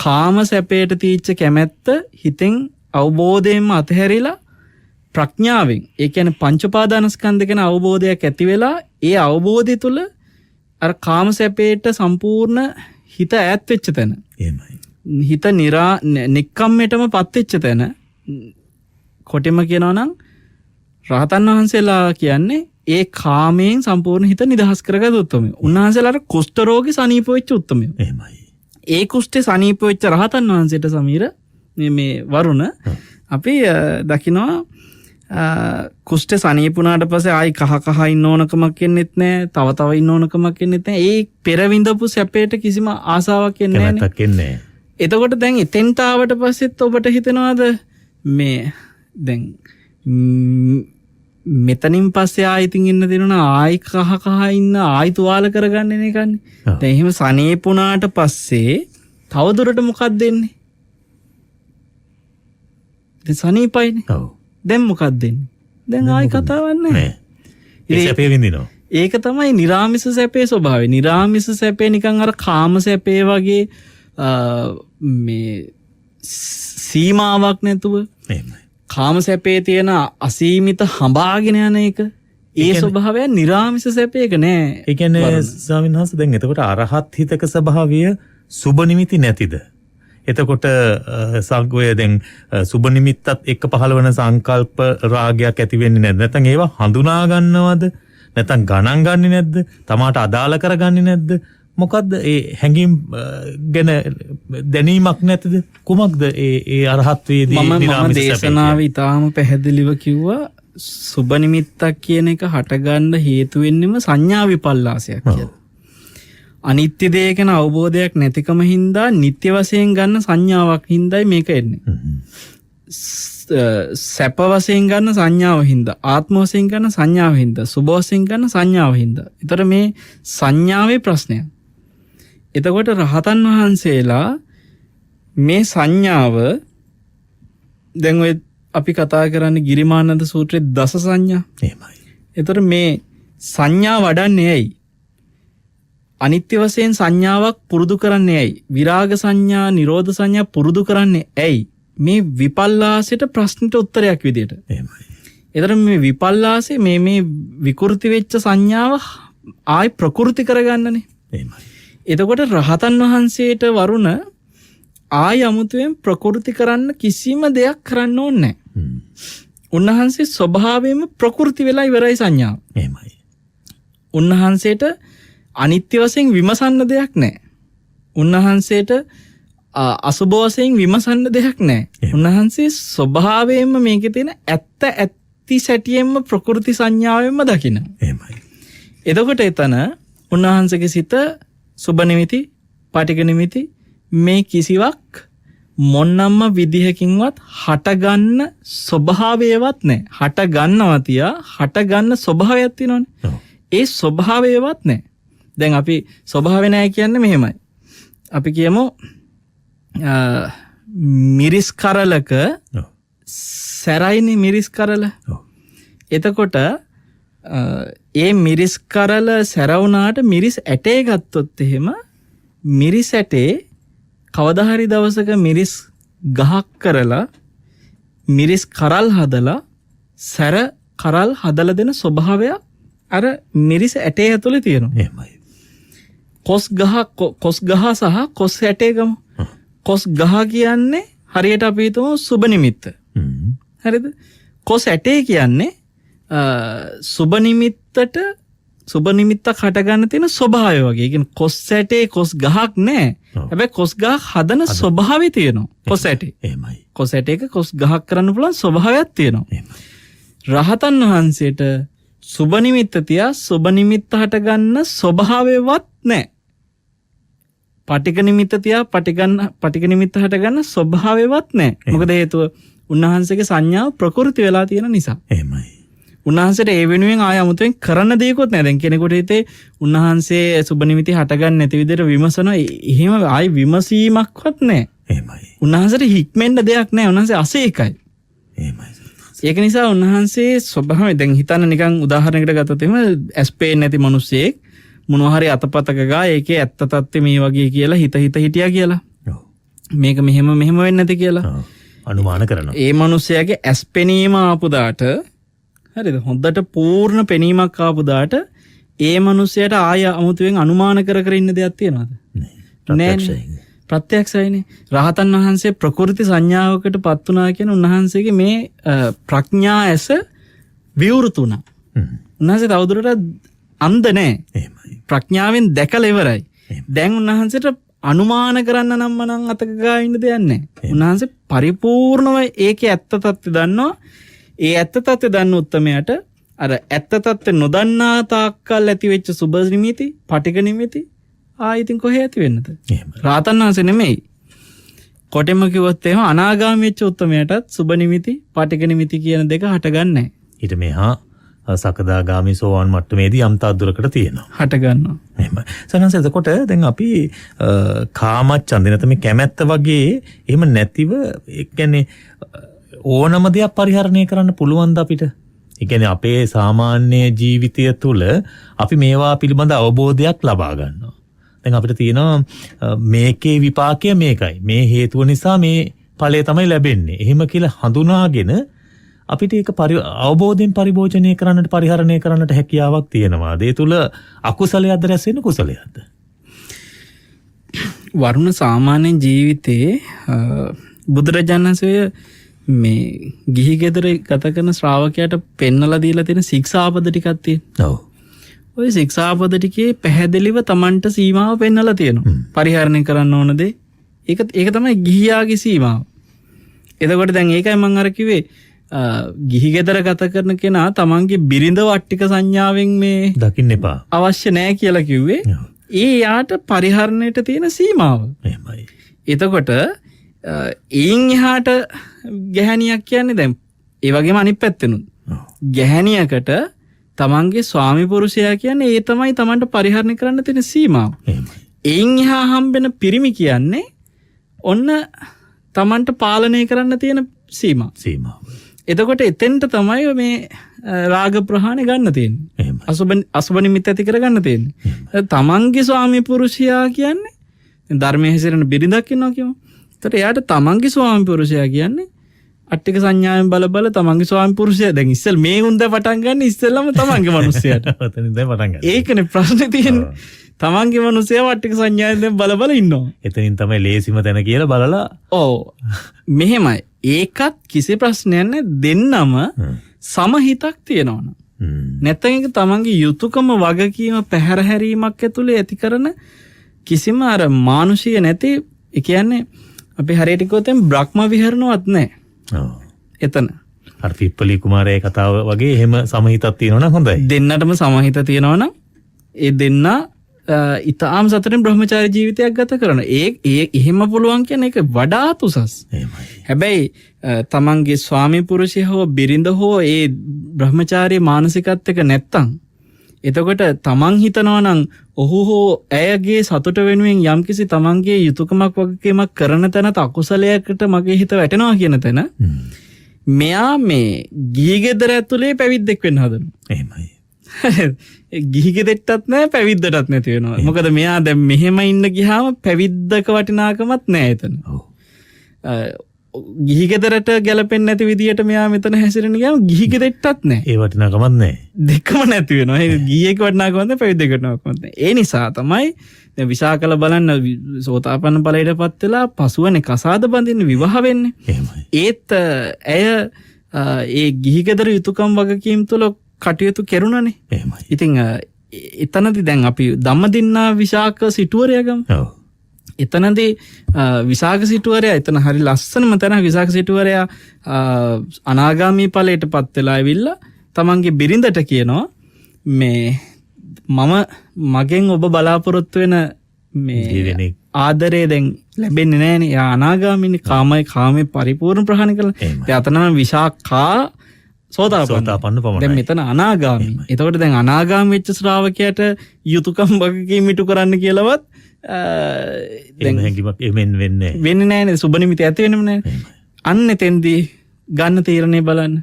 කාම සැපයට තීච්ච කැමැත්ත හිතෙන් අවබෝධයෙන්ම අතහැරිලා ප්‍රඥාවෙන් ඒ කියන්නේ පංච උපාදානස්කන්ධ ගැන අවබෝධයක් ඇති වෙලා ඒ අවබෝධය තුළ අර කාම සැපේට සම්පූර්ණ හිත ඈත් වෙච්ච තැන. එහෙමයි. හිත නික්කම්මෙටම පත් වෙච්ච තැන. කොටිම කියනවා නම් රහතන් වහන්සේලා කියන්නේ ඒ කාමයෙන් සම්පූර්ණ හිත නිදහස් කරගත් උත්තමයෝ. උන්වහන්සේලාට කුෂ්ඨ රෝගී සනීප වෙච්ච උත්තමයෝ. එහෙමයි. ඒ කුෂ්ඨේ සනීප වෙච්ච රහතන් වහන්සේට සමීර මේ වරුණ අපි දකිනවා කුෂ්ඨ සනීපුණාට පස්සේ ආයි කහ ඉන්න ඕනකමක් එන්නෙත් නැහැ. තව ඉන්න ඕනකමක් එන්නෙත් නැහැ. ඒ පෙරවිඳපු සැපේට කිසිම ආසාවක් එන්නේ නැහැ. එතකොට දැන් එතෙන්ට ආවට පස්සෙත් ඔබට හිතෙනවද මේ දැන් මෙතනින් පස්සේ ආයිතින් ඉන්න දෙනවා ආයි කහ ඉන්න ආයි තුවාල කරගන්න එකන්නේ. දැන් එහෙම සනීපුණාට පස්සේ තව දුරට මොකක්ද දෙන්නේ? දැන් සනීපයිනේ. ඔව්. දැන් මොකක්ද දෙන්නේ? දැන් ආයි කතාවක් නැහැ. ඒ සැපේ විඳිනවා. ඒක තමයි නිරාමිස සැපේ ස්වභාවය. නිරාමිස සැපේ නිකන් අර කාම සැපේ වගේ මේ සීමාවක් නැතුව කාම සැපේ තියෙන අසීමිත හඹාගෙන යන එක ඒ ස්වභාවය නිරාමිස සැපේක නෑ. ඒ කියන්නේ ස්වාමීන් වහන්සේ දැන් එතකොට අරහත් හිතක ස්වභාවය සුබ නිමිති නැතිද? එතකොට සංගෝය දැන් සුබ නිමිත්තත් එක්ක පහළවන සංකල්ප රාගයක් ඇති වෙන්නේ නැද්ද? නැත්නම් ඒවා හඳුනා ගන්නවද? නැත්නම් ගණන් ගන්නේ නැද්ද? තමාට අදාළ කරගන්නේ නැද්ද? මොකද්ද ඒ හැඟීම් ගැන දැනීමක් නැතිද? කුමක්ද ඒ අරහත් වේදී මම දේශනාවේ ඊටාම පැහැදිලිව කිව්වා සුබ නිමිත්තක් කියන එක හටගන්න හේතු වෙන්නෙම සංඥා විපල්ලාසයක් කියලා. අනිත්‍ය දේ ගැන අවබෝධයක් නැතිකම හින්දා නිට්ටය වශයෙන් ගන්න සංඥාවක් හින්දායි මේක එන්නේ. සැප වශයෙන් ගන්න සංඥාව හින්දා, ආත්ම වශයෙන් ගන්න සංඥාව හින්දා, සුබ වශයෙන් ගන්න සංඥාව හින්දා. ඒතර මේ සංඥාවේ ප්‍රශ්නයක්. එතකොට රහතන් වහන්සේලා මේ සංඥාව දැන් ඔය අපි කතා කරන්නේ ගිරිමානන්ද සූත්‍රයේ දස සංඥා. එහෙමයි. ඒතර මේ සංඥා වඩන්නේ ඇයි? අනිත්‍ය වශයෙන් සංඥාවක් පුරුදු කරන්නේ ඇයි? විරාග සංඥා, නිරෝධ සංඥා පුරුදු කරන්නේ ඇයි? මේ විපල්ලාසයට ප්‍රශ්නට උත්තරයක් විදියට. එහෙමයි. ඒතර මේ විපල්ලාසයේ මේ විකෘති වෙච්ච සංඥාව ආයි ප්‍රකෘති කරගන්නනේ. එහෙමයි. එතකොට රහතන් වහන්සේට වරුණ ආය අමුතුවෙන් ප්‍රකෘති කරන්න කිසිම දෙයක් කරන්න ඕනේ නැහැ. උන්වහන්සේ ස්වභාවයෙන්ම ප්‍රකෘති වෙලා ඉවරයි සංඥාව. එහෙමයි. උන්වහන්සේට අනිත්‍ය වශයෙන් විමසන්න දෙයක් නැහැ. උන්වහන්සේට අසුබ වශයෙන් විමසන්න දෙයක් නැහැ. උන්වහන්සේ ස්වභාවයෙන්ම මේකේ තියෙන ඇත්ති සැටියෙන්ම ප්‍රකෘති සංඥාවෙන්ම දකින්න. එහෙමයි. එතකොට එතන උන්වහන්සේගේ සිත සුබ නිමිති, පාටික නිමිති මේ කිසිවක් මොන්නම්ම විදිහකින්වත් හටගන්න ස්වභාවයවත් නැහැ. හට ගන්නවා තියා හටගන්න ස්වභාවයක් තියෙනවනේ. ඒ ස්වභාවයවත් නැහැ. දැන් අපි ස්වභාවය නැහැ කියන්නේ මෙහෙමයි. අපි කියමු මිරිස් කරලක සැරයිනේ මිරිස් කරල. එතකොට ඒ මිරිස් කරල සැරවුනාට මිරිස් ඇටේ ගත්තොත් එහෙම මිරිස් ඇටේ කවදා හරි දවසක මිරිස් ගහක් කරලා මිරිස් කරල් හදලා සැර කරල් හදලා දෙන ස්වභාවය අර මිරිස් ඇටේ ඇතුලේ තියෙනවා. එහෙමයි. කොස් ගහ සහ කොස් ඇටේ ගමු. කොස් ගහ කියන්නේ හරියට අපි හිතමු සුබ නිමිත්ත. හරිද? කොස් ඇටේ කියන්නේ සුබ නිමිත්තට සුබ නිමිත්තක් හටගන්න තියෙන ස්වභාවය වගේ. ඒ කියන්නේ කොස් ඇටේ කොස් ගහක් නැහැ. හැබැයි කොස් ගහක් හදන ස්වභාවය තියෙනවා. කොස් ඇටේ. එහෙමයි. කොස් ඇටේක කොස් ගහක් කරන්න පුළුවන් ස්වභාවයක් තියෙනවා. රහතන් වහන්සේට සුබ නිමිත්ත තියා සුබ නිමිත්ත හටගන්න ස්වභාවයවත් නැහැ. පටික නිමිත්ත තියා පටික නිමිත්ත හටගන්න ස්වභාවයවත් නැහැ. මොකද හේතුව උන්වහන්සේගේ සංඥාව ප්‍රකෘති වෙලා තියෙන නිසා. එහෙමයි. උන්වහන්සේට ඒ වෙනුවෙන් ආය අමුතුවෙන් කරන්න දෙයක්වත් නැහැ. දැන් කෙනෙකුට හිතේ උන්වහන්සේ සුබ නිමිති හටගන්න නැති විදිහට විමසනවා. එහෙම ආයි විමසීමක්වත් නැහැ. එහෙමයි. උන්වහන්සේට හික්මෙන්න දෙයක් නැහැ. උන්වහන්සේ අසේකයි. එහෙමයි. ඒක නිසා උන්වහන්සේ ස්වභාවය දැන් හිතන්න නිකන් උදාහරණයකට ගත්තොත් එහෙම ඇස් පේන්නේ නැති මිනිස්සෙක් මොනවා හරි අතපතක ගා ඒකේ ඇත්ත තත්ත්වය මේ වගේ කියලා හිත හිටියා කියලා. මේක මෙහෙම වෙන්නේ නැති කියලා. අනුමාන කරනවා. ඒ මිනිස්සයාගේ ඇස් පෙනීම ආපු දාට හරිද? හොඳට පූර්ණ පෙනීමක් ආපු දාට ඒ මිනිස්සයාට ආය අමුතුවෙන් අනුමාන කර ඉන්න දෙයක් තියනවද? නැහැ. ප්‍රත්‍යක්ෂයිනේ. රහතන් වහන්සේ ප්‍රකෘති සංඥාවකට පත් වුණා කියන උන්වහන්සේගේ මේ ප්‍රඥා ඇස විවෘත වුණා. උන්වහන්සේ තවදුරටත් අන්ධ නැහැ. එහෙමයි. ප්‍රඥාවෙන් දැකලා ඉවරයි. දැන් උන්වහන්සේට අනුමාන කරන්න නම් මනම් අතක ගා ඉන්න දෙයක් නැහැ. උන්වහන්සේ පරිපූර්ණව ඒකේ ඇත්ත තත්ත්වය දන්නවා. ඒ ඇත්ත තත්ත්වය දන්න උත්තමයාට අර ඇත්ත තත්ත්වය නොදන්නා තාක්කල් ඇති වෙච්ච සුබ නිමිති, පටික නිමිති ආයිතින් කොහේ ඇති වෙන්නද? රාතන් වහන්සේ නෙමෙයි. කොටෙම කිව්වොත් එහෙම අනාගාමී වෙච්ච උත්තමයාටත් සුබ නිමිති, පටික නිමිති කියන දෙක හටගන්නේ නැහැ. ඊට මෙහා සකදාගාමී සෝවාන් මට්ටමේදී යම් තාදුරකට තියෙනවා. හට ගන්නවා. එහෙමයි. සනන්ස එතකොට දැන් අපි කාමච්ඡන්දේ නැත්නම් මේ කැමැත්ත වගේ එහෙම නැතිව ඒ කියන්නේ ඕනම දෙයක් පරිහරණය කරන්න පුළුවන්ද අපිට? ඒ කියන්නේ අපේ සාමාන්‍ය ජීවිතය තුළ අපි මේවා පිළිබඳ අවබෝධයක් ලබා ගන්නවා. දැන් අපිට තියෙනවා මේකේ විපාකය මේකයි. මේ හේතුව නිසා මේ ඵලය තමයි ලැබෙන්නේ. එහෙම කියලා හඳුනාගෙන අපිට ඒක අවබෝධයෙන් පරිභෝජනය කරන්නට පරිහරණය කරන්නට හැකියාවක් තියෙනවා. ඒ තුල අකුසලයක්ද රැස් වෙන කුසලයක්ද? වරුණ සාමාන්‍ය ජීවිතේ බුදුරජාණන් වහන්සේ මේ ගිහි ගෙදර ගත කරන ශ්‍රාවකයාට පෙන්නලා දීලා තියෙන ශික්ෂාපද ටිකක් තියෙනවා. ඔව්. ওই ශික්ෂාපද ටිකේ පැහැදිලිව Tamanට සීමාව පෙන්නලා තියෙනවා. පරිහරණය කරන්න ඕන දේ. ඒක තමයි ගිහියාගේ සීමාව. එතකොට දැන් ඒකයි මම අර කිව්වේ ගිහි ගෙදර ගත කරන කෙනා තමන්ගේ බිරිඳ වට්ටික සංඥාවෙන් මේ දකින්න එපා. අවශ්‍ය නැහැ කියලා කිව්වේ. ඒ යාට පරිහරණයට තියෙන සීමාව. එහෙමයි. එතකොට ඊන් එහාට ගැහණියක් කියන්නේ දැන් ඒ වගේම අනිත් පැත්තෙනුත් ගැහණියකට තමන්ගේ ස්වාමි පුරුෂයා කියන්නේ ඒ තමයි තමන්ට පරිහරණය කරන්න තියෙන සීමාව. ඊන් එහා හම්බෙන පිරිමි කියන්නේ ඔන්න තමන්ට පාලනය කරන්න තියෙන සීමාව. එතකොට එතෙන්ට තමයි මේ රාග ප්‍රහාණය ගන්න තියෙන්නේ. අසුබ නිමිත්ත ඇති කර ගන්න තියෙන්නේ. තමන්ගේ ස්වාමි පුරුෂයා කියන්නේ ධර්මයේ හැසිරෙන බිරිඳක් ඉන්නවා කියමු. එතකොට එයාට තමන්ගේ ස්වාමි පුරුෂයා කියන්නේ අට්ටික සංඥාවෙන් බල තමන්ගේ ස්වාමි පුරුෂයා දැන් ඉස්සෙල් මේ උන්ද පටන් ගන්න ඉස්සෙල්ලම තමන්ගේ මිනිස්සයාට. එතනින් දැන් පටන් ගන්න. ඒකනේ ප්‍රශ්නේ තියෙන්නේ. තමන්ගේ මිනිස්සයා අට්ටික සංඥාවෙන් බල ඉන්නවා. එතනින් තමයි ලේසිම තැන කියලා බලලා. ඔව්. මෙහෙමයි. ඒකත් කිසි ප්‍රශ්නයක් නැහැ. දෙන්නම සමහිතක් තියෙනවනේ. නැත්නම් ඒක තමන්ගේ යුතුයකම වගකීම පැහැර හැරීමක් ඇතුලේ ඇති කරන කිසිම අර මානුෂීය නැති ඒ කියන්නේ අපි හරියට කිව්වොත් බ්‍රහ්ම විහරණවත් නැහැ. එතන අර පිප්පලි කුමාරයේ කතාව වගේ එහෙම සමහිතක් තියෙනවා නම් හොඳයි. දෙන්නටම සමහිත තියෙනවා නම් ඒ දෙන්න ඉතාම සතුටින් බ්‍රහ්මචාරී ජීවිතයක් ගත කරන. ඒ එහෙම පුළුවන් කියන එක වඩාත් උසස්. හැබැයි තමන්ගේ ස්වාමී පුරුෂය හෝ බිරිඳ හෝ ඒ බ්‍රහ්මචාරී මානසිකත්වයක නැත්තම් එතකොට තමන් හිතනවා නම් ඔහු හෝ ඇයගේ සතුට වෙනුවෙන් යම්කිසි තමන්ගේ යුතුයකමක් වගකීමක් කරන තැන අකුසලයකට මගේ හිත වැටෙනවා කියන තැන මෙයා මේ ගිහි ගෙදර ඇතුලේ පැවිද්දෙක් වෙන්න හදනවා. එහෙමයි. ගිහි ගෙදරටත් නැහැ පැවිද්දටත් නැති වෙනවා. මොකද මෙයා දැන් මෙහෙම ඉන්න ගියාම පැවිද්දක වටිනාකමක් නැහැ එතන. ගිහි ගෙදරට ගැලපෙන්නේ නැති විදියට මෙයා මෙතන හැසිරෙන ගියාම ගිහි ගෙදරටත් නැහැ. ඒ වටිනාකමක් නැහැ. දෙකම නැති වෙනවා. ඒ ගිහියක වටිනාකමක් නැහැ පැවිද්දක වටිනාකමක් නැහැ. ඒ නිසා තමයි දැන් විසාකල බලන්න සෝතාපන්න ඵලයටපත් වෙලා පසුවනේ කසාද බඳින්න විවාහ වෙන්නේ. එහෙමයි. ඒත් ඇය ඒ ගිහි ගෙදර යුතුයකම් වගකීම් තුල කටයුතු කෙරුණනේ. එහෙමයි. ඉතින් එතනදී දැන් අපි ධම්මදින්නා විසාක සිටුවරයා ගමු. ඔව්. එතනදී විසාක සිටුවරයා එතන හරි ලස්සනම තැන විසාක සිටුවරයා අනාගාමී ඵලයටපත් වෙලා ඇවිල්ලා තමන්ගේ බිරිඳට කියනවා මේ මගෙන් ඔබ බලාපොරොත්තු වෙන මේ ආදරේ දැන් ලැබෙන්නේ නැහනේ. යා අනාගාමීනේ කාමයේ පරිපූර්ණ ප්‍රහාණය කළා. ඒ අතනම විසාකා සෝතාපන්න පමණයි. දැන් මෙතන අනාගාමී. එතකොට දැන් අනාගාමී වෙච්ච ශ්‍රාවකයාට යුතුයකම් වගකීම් ඉටු කරන්න කියලාවත් දැන් හැංගීමක් එමෙන් වෙන්නේ නැහැ. සුබ නිමිති ඇති වෙන්නේම නැහැ. අන්න එතෙන්දී ගන්න තීරණය බලන්න.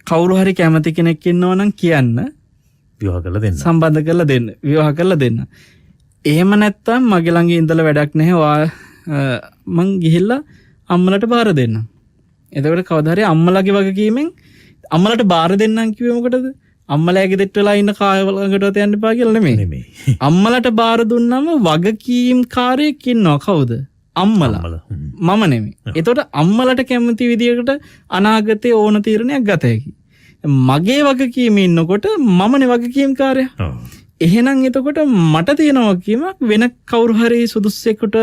කවුරු හරි කැමති කෙනෙක් ඉන්නවා නම් කියන්න විවාහ කරලා දෙන්න. සම්බන්ධ කරලා දෙන්න. විවාහ කරලා දෙන්න. එහෙම නැත්තම් මගේ ළඟ ඉඳලා වැඩක් නැහැ. මං ගිහිල්ලා අම්මලට බාර දෙන්න. එතකොට කවදා හරි අම්මලාගේ වගකීමෙන් අම්මලට බාර දෙන්නම් කිව්වේ මොකටද? අම්මලාගේ දෙට්ට වෙලා ඉන්න කායවලකටවත් යන්න එපා කියලා නෙමෙයි. අම්මලට බාර දුන්නම වගකීම් කාර්යයක් ඉන්නවා. කවුද? අම්මලා. මම නෙමෙයි. එතකොට අම්මලට කැමති විදියකට අනාගතේ ඕන තීරණයක් ගත හැකියි. මගේ වගකීම ඉන්නකොට මමනේ වගකීම් කාර්යය. එහෙනම් එතකොට මට තියෙන වගකීමක් වෙන කවුරු හරි සුදුස්සෙකුට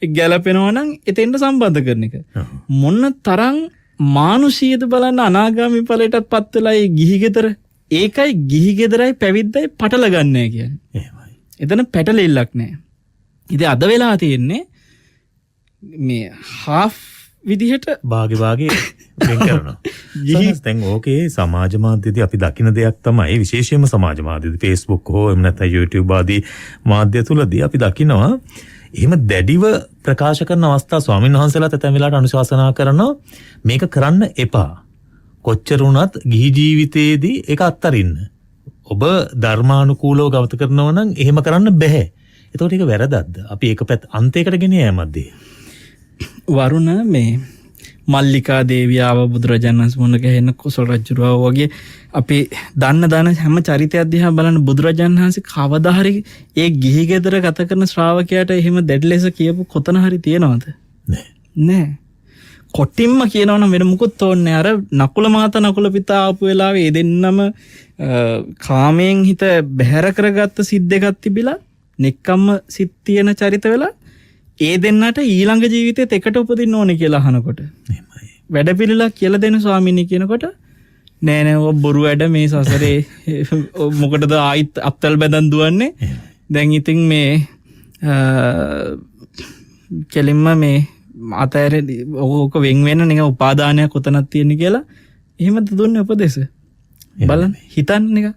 ගැලපෙනවා නම් එතෙන්ට සම්බන්ධ කරන එක. මොන තරම් මානුෂීයද බලන්න අනාගාමී ඵලයටත් පත් වෙලා ඒ ගිහි ගෙදර. ඒකයි ගිහි ගෙදරයි පැවිද්දයි පටල ගන්නෑ කියන්නේ. එහෙමයි. එතන පැටලෙල්ලක් නැහැ. ඉතින් අද වෙලා තියෙන්නේ මේ half විදිහට භාගේ වෙන් කරනවා. දැන් ඕකේ සමාජ මාධ්‍යදී අපි දකින දෙයක් තමයි විශේෂයෙන්ම සමාජ මාධ්‍යදී Facebook හෝ එහෙම නැත්නම් YouTube ආදී මාධ්‍ය තුලදී අපි දකිනවා එහෙම දැඩිව ප්‍රකාශ කරන අවස්ථා ස්වාමීන් වහන්සේලාත් ඇතැම් වෙලාවට අනුශාසනා කරනවා මේක කරන්න එපා. කොච්චර වුණත් ගිහි ජීවිතයේදී ඒක අත්තරින්න. ඔබ ධර්මානුකූලව ගත කරනවා නම් එහෙම කරන්න බෑ. එතකොට ඒක වැරදක්ද? අපි ඒක අන්තයකට ගෙන යෑමක්ද? වරුණ මේ මල්ලිකා දේවියාව බුදුරජාණන් වහන්සේ මුණ ගැහෙන කුසල රජුරව වගේ අපි දන්න හැම චරිතයක් දිහා බලන බුදුරජාණන් වහන්සේ කවදා හරි ඒ ගිහි ගෙදර ගත කරන ශ්‍රාවකයාට එහෙම දැඩි ලෙස කියපු කොතන හරි තියනවද? නෑ. කොටින්ම කියනවනම් වෙන මුකුත් ඕනේ. අර නකුල මාතා නකුල පිතා ආපු වෙලාවේ ඒ දෙන්නම කාමයෙන් හිත බැහැර කරගත්ත සිත් දෙකක් තිබිලා නෙක්කම්ම සිත් තියෙන චරිත වෙලා ඒ දෙන්නට ඊළඟ ජීවිතේත් එකට උපදින්න ඕනේ කියලා අහනකොට වැඩ පිළිලා කියලා දෙන ස්වාමීනි කියනකොට නෑ ඔබ බොරු වැඩ මේ සසරේ මොකටද ආයිත් අපතල් බඳන් දුවන්නේ දැන් ඉතින් මේ කෙලින්ම මේ අතෑර ඕක වෙන් වෙන නිකන් උපාදානයක් උතනක් තියෙන කියලා එහෙමද දුන්නේ උපදේශ බලන්න හිතන්න නිකන්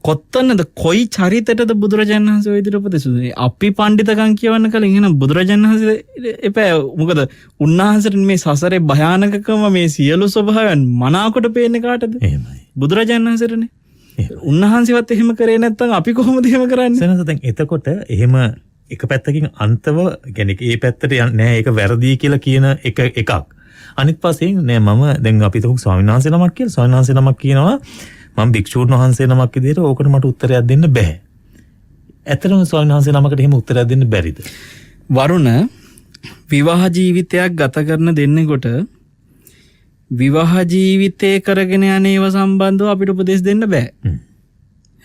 කොත්තනද කොයි චරිතයටද බුදුරජාණන් වහන්සේ ඔය විදිහට උපදෙස් දුන්නේ අපි පඬිතකම් කියවන්න කලින් එහෙනම් බුදුරජාණන් වහන්සේ එපා මොකද උන්වහන්සේට මේ සසරේ භයානකකම මේ සියලු ස්වභාවයන් මනාකොට පේන්නේ කාටද එහෙමයි බුදුරජාණන් වහන්සේටනේ උන්වහන්සේවත් එහෙම කරේ නැත්නම් අපි කොහොමද එහෙම කරන්නේ සනස දැන් එතකොට එහෙම එක පැත්තකින් අන්තව කියන්නේ ඒ පැත්තට නෑ ඒක වැරදි කියලා කියන එකක් අනිත් පස්සෙන් නෑ මම දැන් අපි තුමු ස්වාමීන් වහන්සේ නමක් කියලා ස්වාමීන් වහන්සේ නමක් කියනවා මම භික්ෂුන් වහන්සේ නමක් විදිහට ඕකට මට උත්තරයක් දෙන්න බෑ. ඇත්තටම ස්වාමීන් වහන්සේ නමකට එහෙම උත්තරයක් දෙන්න බැරිද? වරුණ විවාහ ජීවිතයක් ගත කරන දෙන්නෙකුට විවාහ ජීවිතේ කරගෙන යන ඒවා සම්බන්ධව අපිට උපදෙස් දෙන්න බෑ.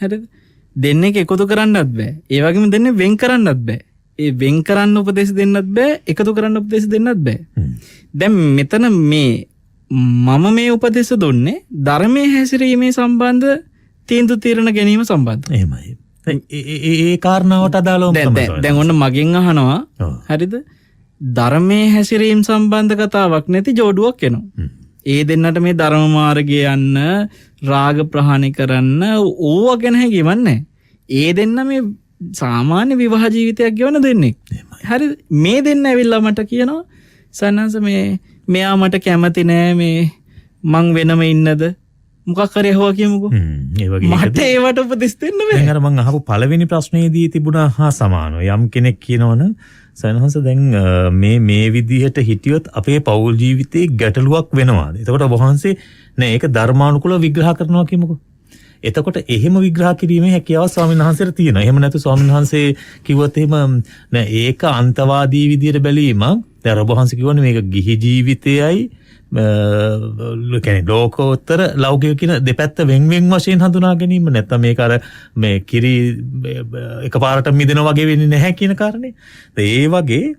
හරිද? දෙන්නෙක් එකතු කරන්නත් බෑ. ඒ වගේම දෙන්නේ වෙන් කරන්නත් බෑ. ඒ වෙන් කරන්න උපදෙස් දෙන්නත් බෑ. එකතු කරන්න උපදෙස් දෙන්නත් බෑ. දැන් මෙතන මේ මම මේ උපදෙස් දුන්නේ ධර්මයේ හැසිරීමේ සම්බන්ධ තීන්දුව తీරන ගැනීම සම්බන්ධ. එහෙමයි. ඒ කාරණාවට අදාළවම තමයි. දැන් ඔන්න මගෙන් අහනවා හරිද ධර්මයේ හැසිරීම සම්බන්ධ කතාවක් නැති ජෝඩුවක් එනවා. ඒ දෙන්නට මේ ධර්ම මාර්ගය යන්න රාග ප්‍රහාණය කරන්න ඕවා ගැන හැඟීමක් නැහැ. ඒ දෙන්න මේ සාමාන්‍ය විවාහ ජීවිතයක් ගෙවන දෙන්නේ. හරි මේ දෙන්න ඇවිල්ලා මට කියනවා සන්නංශ මෙයා මට කැමති නෑ මේ මං වෙනම ඉන්නද මොකක් හරි අහුවා කියමුකෝ. ඒ වගේ මට ඒවට උපදෙස් දෙන්න බෑ. දැන් අර මං අහපු පළවෙනි ප්‍රශ්නේදී තිබුණා හා සමානව යම් කෙනෙක් කියනවනේ සයන්හස දැන් මේ විදිහට හිටියොත් අපේ පෞල් ජීවිතේ ගැටලුවක් වෙනවාද? එතකොට ඔබ වහන්සේ නෑ ඒක ධර්මානුකූලව විග්‍රහ කරනවා කියමුකෝ. එතකොට එහෙම විග්‍රහ කිරීමේ හැකියාව ස්වාමීන් වහන්සේට තියෙනවා. එහෙම නැතු ස්වාමීන් වහන්සේ කිව්වොත් එහෙම නෑ ඒක අන්තවාදී විදියට බැලීමක්. දැන් ඔබ වහන්සේ කියවනේ මේක ගිහි ජීවිතයයි කියන්නේ ලෝකෝත්තර ලෞකික කියන දෙපැත්ත වෙන් වශයෙන් හඳුනා ගැනීම නැත්නම් මේක අර මේ කිරි එකපාරට මිදෙනා වගේ වෙන්නේ නැහැ කියන කාරණේ. ඒ වගේ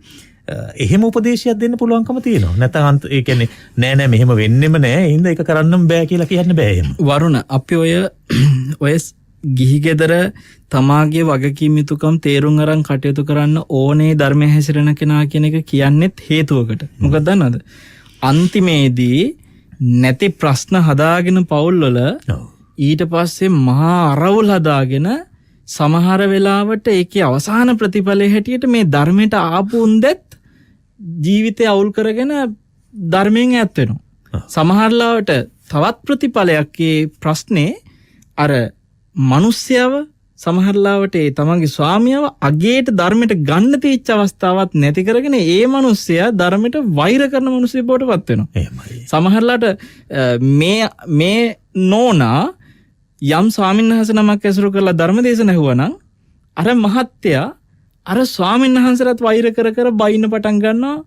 එහෙම උපදේශයක් දෙන්න පුළුවන්කම තියෙනවා. නැත්නම් ඒ කියන්නේ නෑ මෙහෙම වෙන්නෙම නෑ. ඒ හින්දා ඒක කරන්නම් බෑ කියලා කියන්න බෑ එහෙම. වරුණ අපි ඔය ගිහි ගෙදර තමාගේ වගකීම් යුතුකම් තේරුම් අරන් කටයුතු කරන්න ඕනේ ධර්මයේ හැසිරෙන කෙනා කියන එක කියන්නෙත් හේතුවකට. මොකද දන්නවද? අන්තිමේදී නැති ප්‍රශ්න හදාගෙන පවුල්වල ඊට පස්සේ මහා අරවුල් හදාගෙන සමහර වෙලාවට ඒකේ අවසාන ප්‍රතිඵලය හැටියට මේ ධර්මයට ආපු උන්දෙත් ජීවිතය අවුල් කරගෙන ධර්මයෙන් ඈත් වෙනවා. සමහරලාවට තවත් ප්‍රතිඵලයක් ඒ ප්‍රශ්නේ අර මිනිස්යව සමහරලාවට ඒ තමන්ගේ ස්වාමියාව අගේට ධර්මයට ගන්න තීච්ච අවස්ථාවක් නැති කරගෙන ඒ මිනිස්සයා ධර්මයට වෛර කරන මිනිස්සෙක් බවට පත් වෙනවා. එහෙමයි. සමහරලාට මේ නෝනා යම් ස්වාමීන් වහන්සේ නමක් ඇසුරු කරලා ධර්ම දේශන ඇහුවනම් අර මහත්තයා අර ස්වාමීන් වහන්සේලාත් වෛර කර බයින්න පටන් ගන්නවා.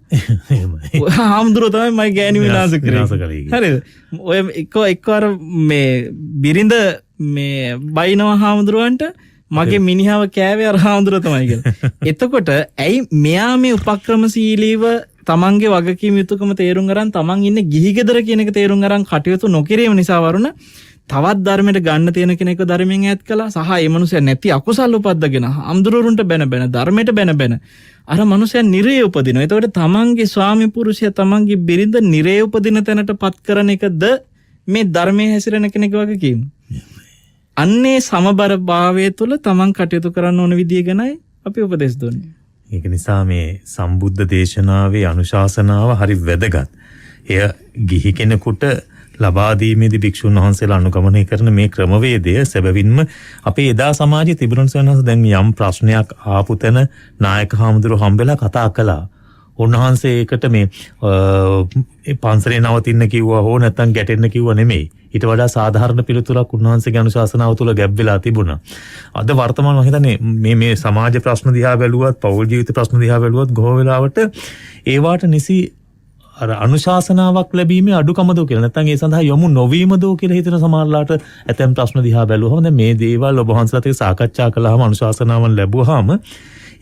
එහෙමයි. හාමුදුරුවෝ තමයි මයි ගෑණි විනාශ කරේ. හරිද? ඔය එක්ක මේ බිරිඳ මේ බයිනවා හාමුදුරුවන්ට මගේ මිනිහාව කෑවේ අර හාමුදුරුවෝ තමයි කියලා. එතකොට ඇයි මෙයා මේ උපක්‍රමශීලීව තමන්ගේ වගකීම් යුතුකම තේරුම් අරන් තමන් ඉන්නේ ගිහි ගෙදර කියන එක තේරුම් අරන් කටයුතු නොකිරීම නිසා වරුණ තවත් ධර්මයට ගන්න තියෙන කෙනෙක්ව ධර්මයෙන් ඈත් කළා. සහ ඒ මනුස්සයා නැති අකුසල් උපද්දගෙන හාමුදුරුවන්ට බැන ධර්මයට බැන අර මනුස්සයා නිරේ උපදිනවා. එතකොට තමන්ගේ ස්වාමි පුරුෂයා තමන්ගේ බිරිඳ නිරේ උපදින තැනට පත් කරන එකද මේ ධර්මයේ හැසිරෙන කෙනෙක් වගකීම. අන්නේ සමබර භාවය තුළ තමන් කටයුතු කරන්න ඕන විදිය ගැනයි අපි උපදෙස් දුන්නේ. ඒක නිසා මේ සම්බුද්ධ දේශනාවේ අනුශාසනාව හරි වැදගත්. එය ගිහි කෙනෙකුට ලබා දීමේදී භික්ෂුන් වහන්සේලා අනුගමනය කරන මේ ක්‍රමවේදය සැබවින්ම අපේ එදා සමාජයේ තිබුණු සෙනහස දැන් යම් ප්‍රශ්නයක් ආපු තැන නායක හාමුදුරුවෝ හම්බෙලා කතා කළා. උන්වහන්සේ ඒකට මේ පන්සලේ නවතින්න කිව්වා හෝ නැත්නම් ගැටෙන්න කිව්වා නෙමෙයි. ඊට වඩා සාධාරණ පිළිතුරක් උන්වහන්සේගේ අනුශාසනාව තුළ ගැබ් වෙලා තිබුණා. අද වර්තමාන මම හිතන්නේ මේ සමාජ ප්‍රශ්න දිහා බැලුවත් පෞල් ජීවිත ප්‍රශ්න දිහා බැලුවත් ගොහ වෙලාවට ඒවට නිසි අර අනුශාසනාවක් ලැබීමේ අඩුකමද කියලා නැත්නම් ඒ සඳහා යොමු නොවීමද කියලා හිතන සමහරලාට ඇතැම් ප්‍රශ්න දිහා බැලුවම දැන් මේ දේවල් ඔබ වහන්සේලාත් එක්ක සාකච්ඡා කළාම අනුශාසනාවන් ලැබුවාම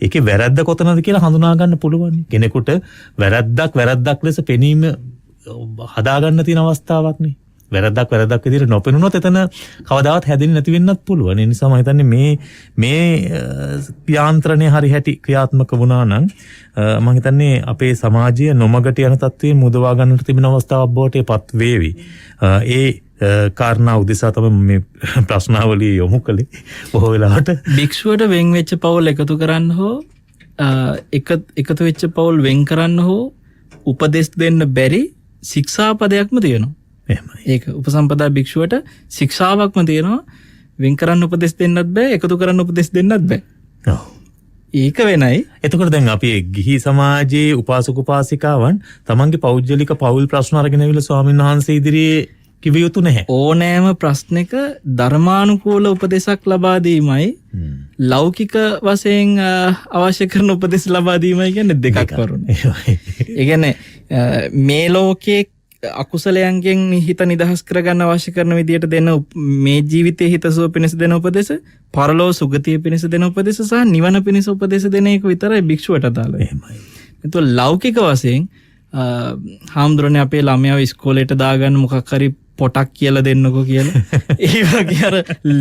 ඒකේ වැරද්ද කොතනද කියලා හඳුනා ගන්න පුළුවන්. කෙනෙකුට වැරද්දක් ලෙස පෙනීම හදා ගන්න තියෙන අවස්ථාවක් නේ. වැරද්දක් විදිහට නොපෙනුනොත් එතන කවදාවත් හැදෙන්නේ නැති වෙන්නත් පුළුවන්. ඒ නිසා මම හිතන්නේ මේ යාන්ත්‍රණය හරි හැටි ක්‍රියාත්මක වුණා නම් මම හිතන්නේ අපේ සමාජය නොමගට යන තත්ත්වයෙන් මුදවා ගන්නට තිබෙන අවස්ථාවක් බවට පත් වේවි. ඒ කාරණා උදෙසා තමයි මේ ප්‍රශ්නාවලිය යොමු කළේ. බොහෝ වෙලාවට භික්ෂුවට වෙන් වෙච්ච පවුල් එකතු කරන්න හෝ එකතු වෙච්ච පවුල් වෙන් කරන්න හෝ උපදෙස් දෙන්න බැරි ශික්ෂාපදයක්ම තියෙනවා. එහෙමයි. ඒක උපසම්පදා භික්ෂුවට ශික්ෂාවක්ම තියෙනවා. වෙන් කරන්න උපදෙස් දෙන්නත් බෑ, එකතු කරන්න උපදෙස් දෙන්නත් බෑ. ඔව්. ඒක වෙනයි. එතකොට දැන් අපි ගිහි සමාජයේ උපාසක උපාසිකාවන් තමන්ගේ පෞද්ගලික පෞල් ප්‍රශ්න අරගෙන ඇවිල්ලා ස්වාමීන් වහන්සේ ඉදිරියේ කිව යුතු නැහැ. ඕනෑම ප්‍රශ්නක ධර්මානුකූල උපදෙසක් ලබා දීමයි ලෞකික වශයෙන් අවශ්‍ය කරන උපදෙස් ලබා දීමයි කියන්නේ දෙකක් වරුණ. ඒ කියන්නේ මේ ලෝකයේ අකුසලයන්ගෙන් හිත නිදහස් කරගන්න අවශ්‍ය කරන විදියට දෙන මේ ජීවිතයේ හිතසුව පිණිස දෙන උපදෙස්, පරලෝ සුගතිය පිණිස දෙන උපදෙස් සහ නිවන පිණිස උපදෙස් දෙන එක විතරයි භික්ෂුවට අදාළ. එහෙමයි. එතකොට ලෞකික වශයෙන් හාමුදුරනේ අපේ ළමයාව ඉස්කෝලේට දාගන්න මොකක් හරි පොටක් කියලා දෙන්නකෝ කියලා. ඒ වගේ අර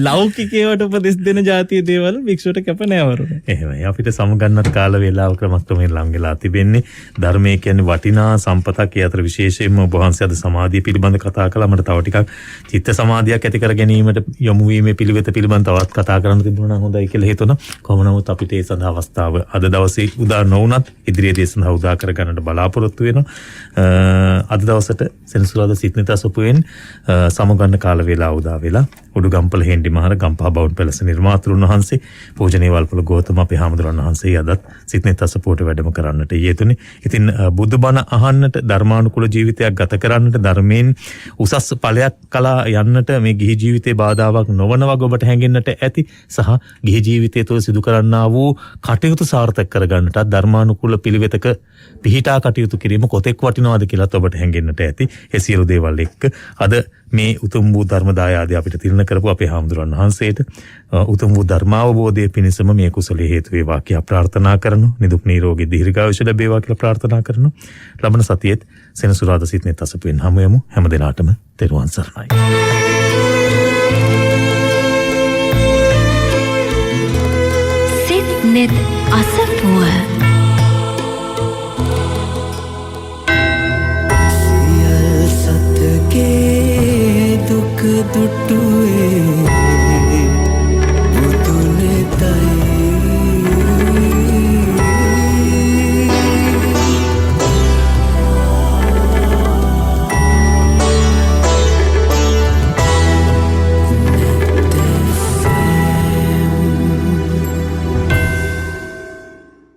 ලෞකිකේවට උපදෙස් දෙන જાතිය දේවල් භික්ෂුවට කැප නෑ වරුණ. එහෙමයි. අපිට සමගන්නත් කාල වේලාව ක්‍රමක්‍රමයෙන් ලං වෙලා තිබෙන්නේ. ධර්මයේ කියන්නේ වටිනා සම්පතක්. ඒ අතර විශේෂයෙන්ම ඔබ වහන්සේ අද සමාධිය පිළිබඳ කතා කළා. මට තව ටිකක් චිත්ත සමාධියක් ඇති කර ගැනීමට යොමු වීමේ පිළිවෙත පිළිබඳ තවත් කතා කරන්න තිබුණා නම් හොඳයි කියලා හිතුණා. කොහොම නමුත් අපිට ඒ සඳහා අවස්ථාව අද දවසේ උදා නොවුනත් ඉදිරියේදී සඳහා උදා කර ගන්නට බලාපොරොත්තු වෙනවා. අද දවසට සෙනසුරාදා සිත්නිත සොපුවෙන් සමගන්න කාල වේලාව උදා වෙලා උඩුගම්පල හෙන්ඩි මහර ගම්පහ බවුන් පැලස නිර්මාතෘන් වහන්සේ පූජනීය වල්පොල ගෝතම අපේ හාමුදුරන් වහන්සේ අදත් සිත්නිත සොපුවට වැඩම කරන්නට යෙදුනේ. ඉතින් බුදුබණ අහන්නට ධර්මානුකූල ජීවිතයක් ගත කරන්නට ධර්මයෙන් උසස් ඵලයක් කලා යන්නට මේ ගිහි ජීවිතේ බාධාවක් නොවන වගේ ඔබට හැඟෙන්නට ඇති සහ ගිහි ජීවිතය තුළ සිදු කරන්නා වූ කටයුතු සාර්ථක කරගන්නට ධර්මානුකූල පිළිවෙතක පිහිටා කටයුතු කිරීම කොතෙක් වටිනවද කියලා ඔබට හැඟෙන්නට ඇති. ඒ සියලු දේවල් එක්ක අද මේ උතුම් වූ ධර්ම දායාදය අපිට තිරණ කරපු අපේ හාමුදුරන් වහන්සේට උතුම් වූ ධර්මාවබෝධය පිණිසම මේ කුසලයේ හේතු වේවා කියලා ප්‍රාර්ථනා කරනු. නිදුක් නිරෝගී දීර්ඝායුෂ ලැබේවා කියලා ප්‍රාර්ථනා කරනු. ලබන සතියේත් සෙනසුරාදා සිත්නෙත් අසපුවෙන් හමු යමු. හැම දිනාටම තෙරුවන් සරණයි. සිත්නෙත් අසපුව දුක දුටුවේ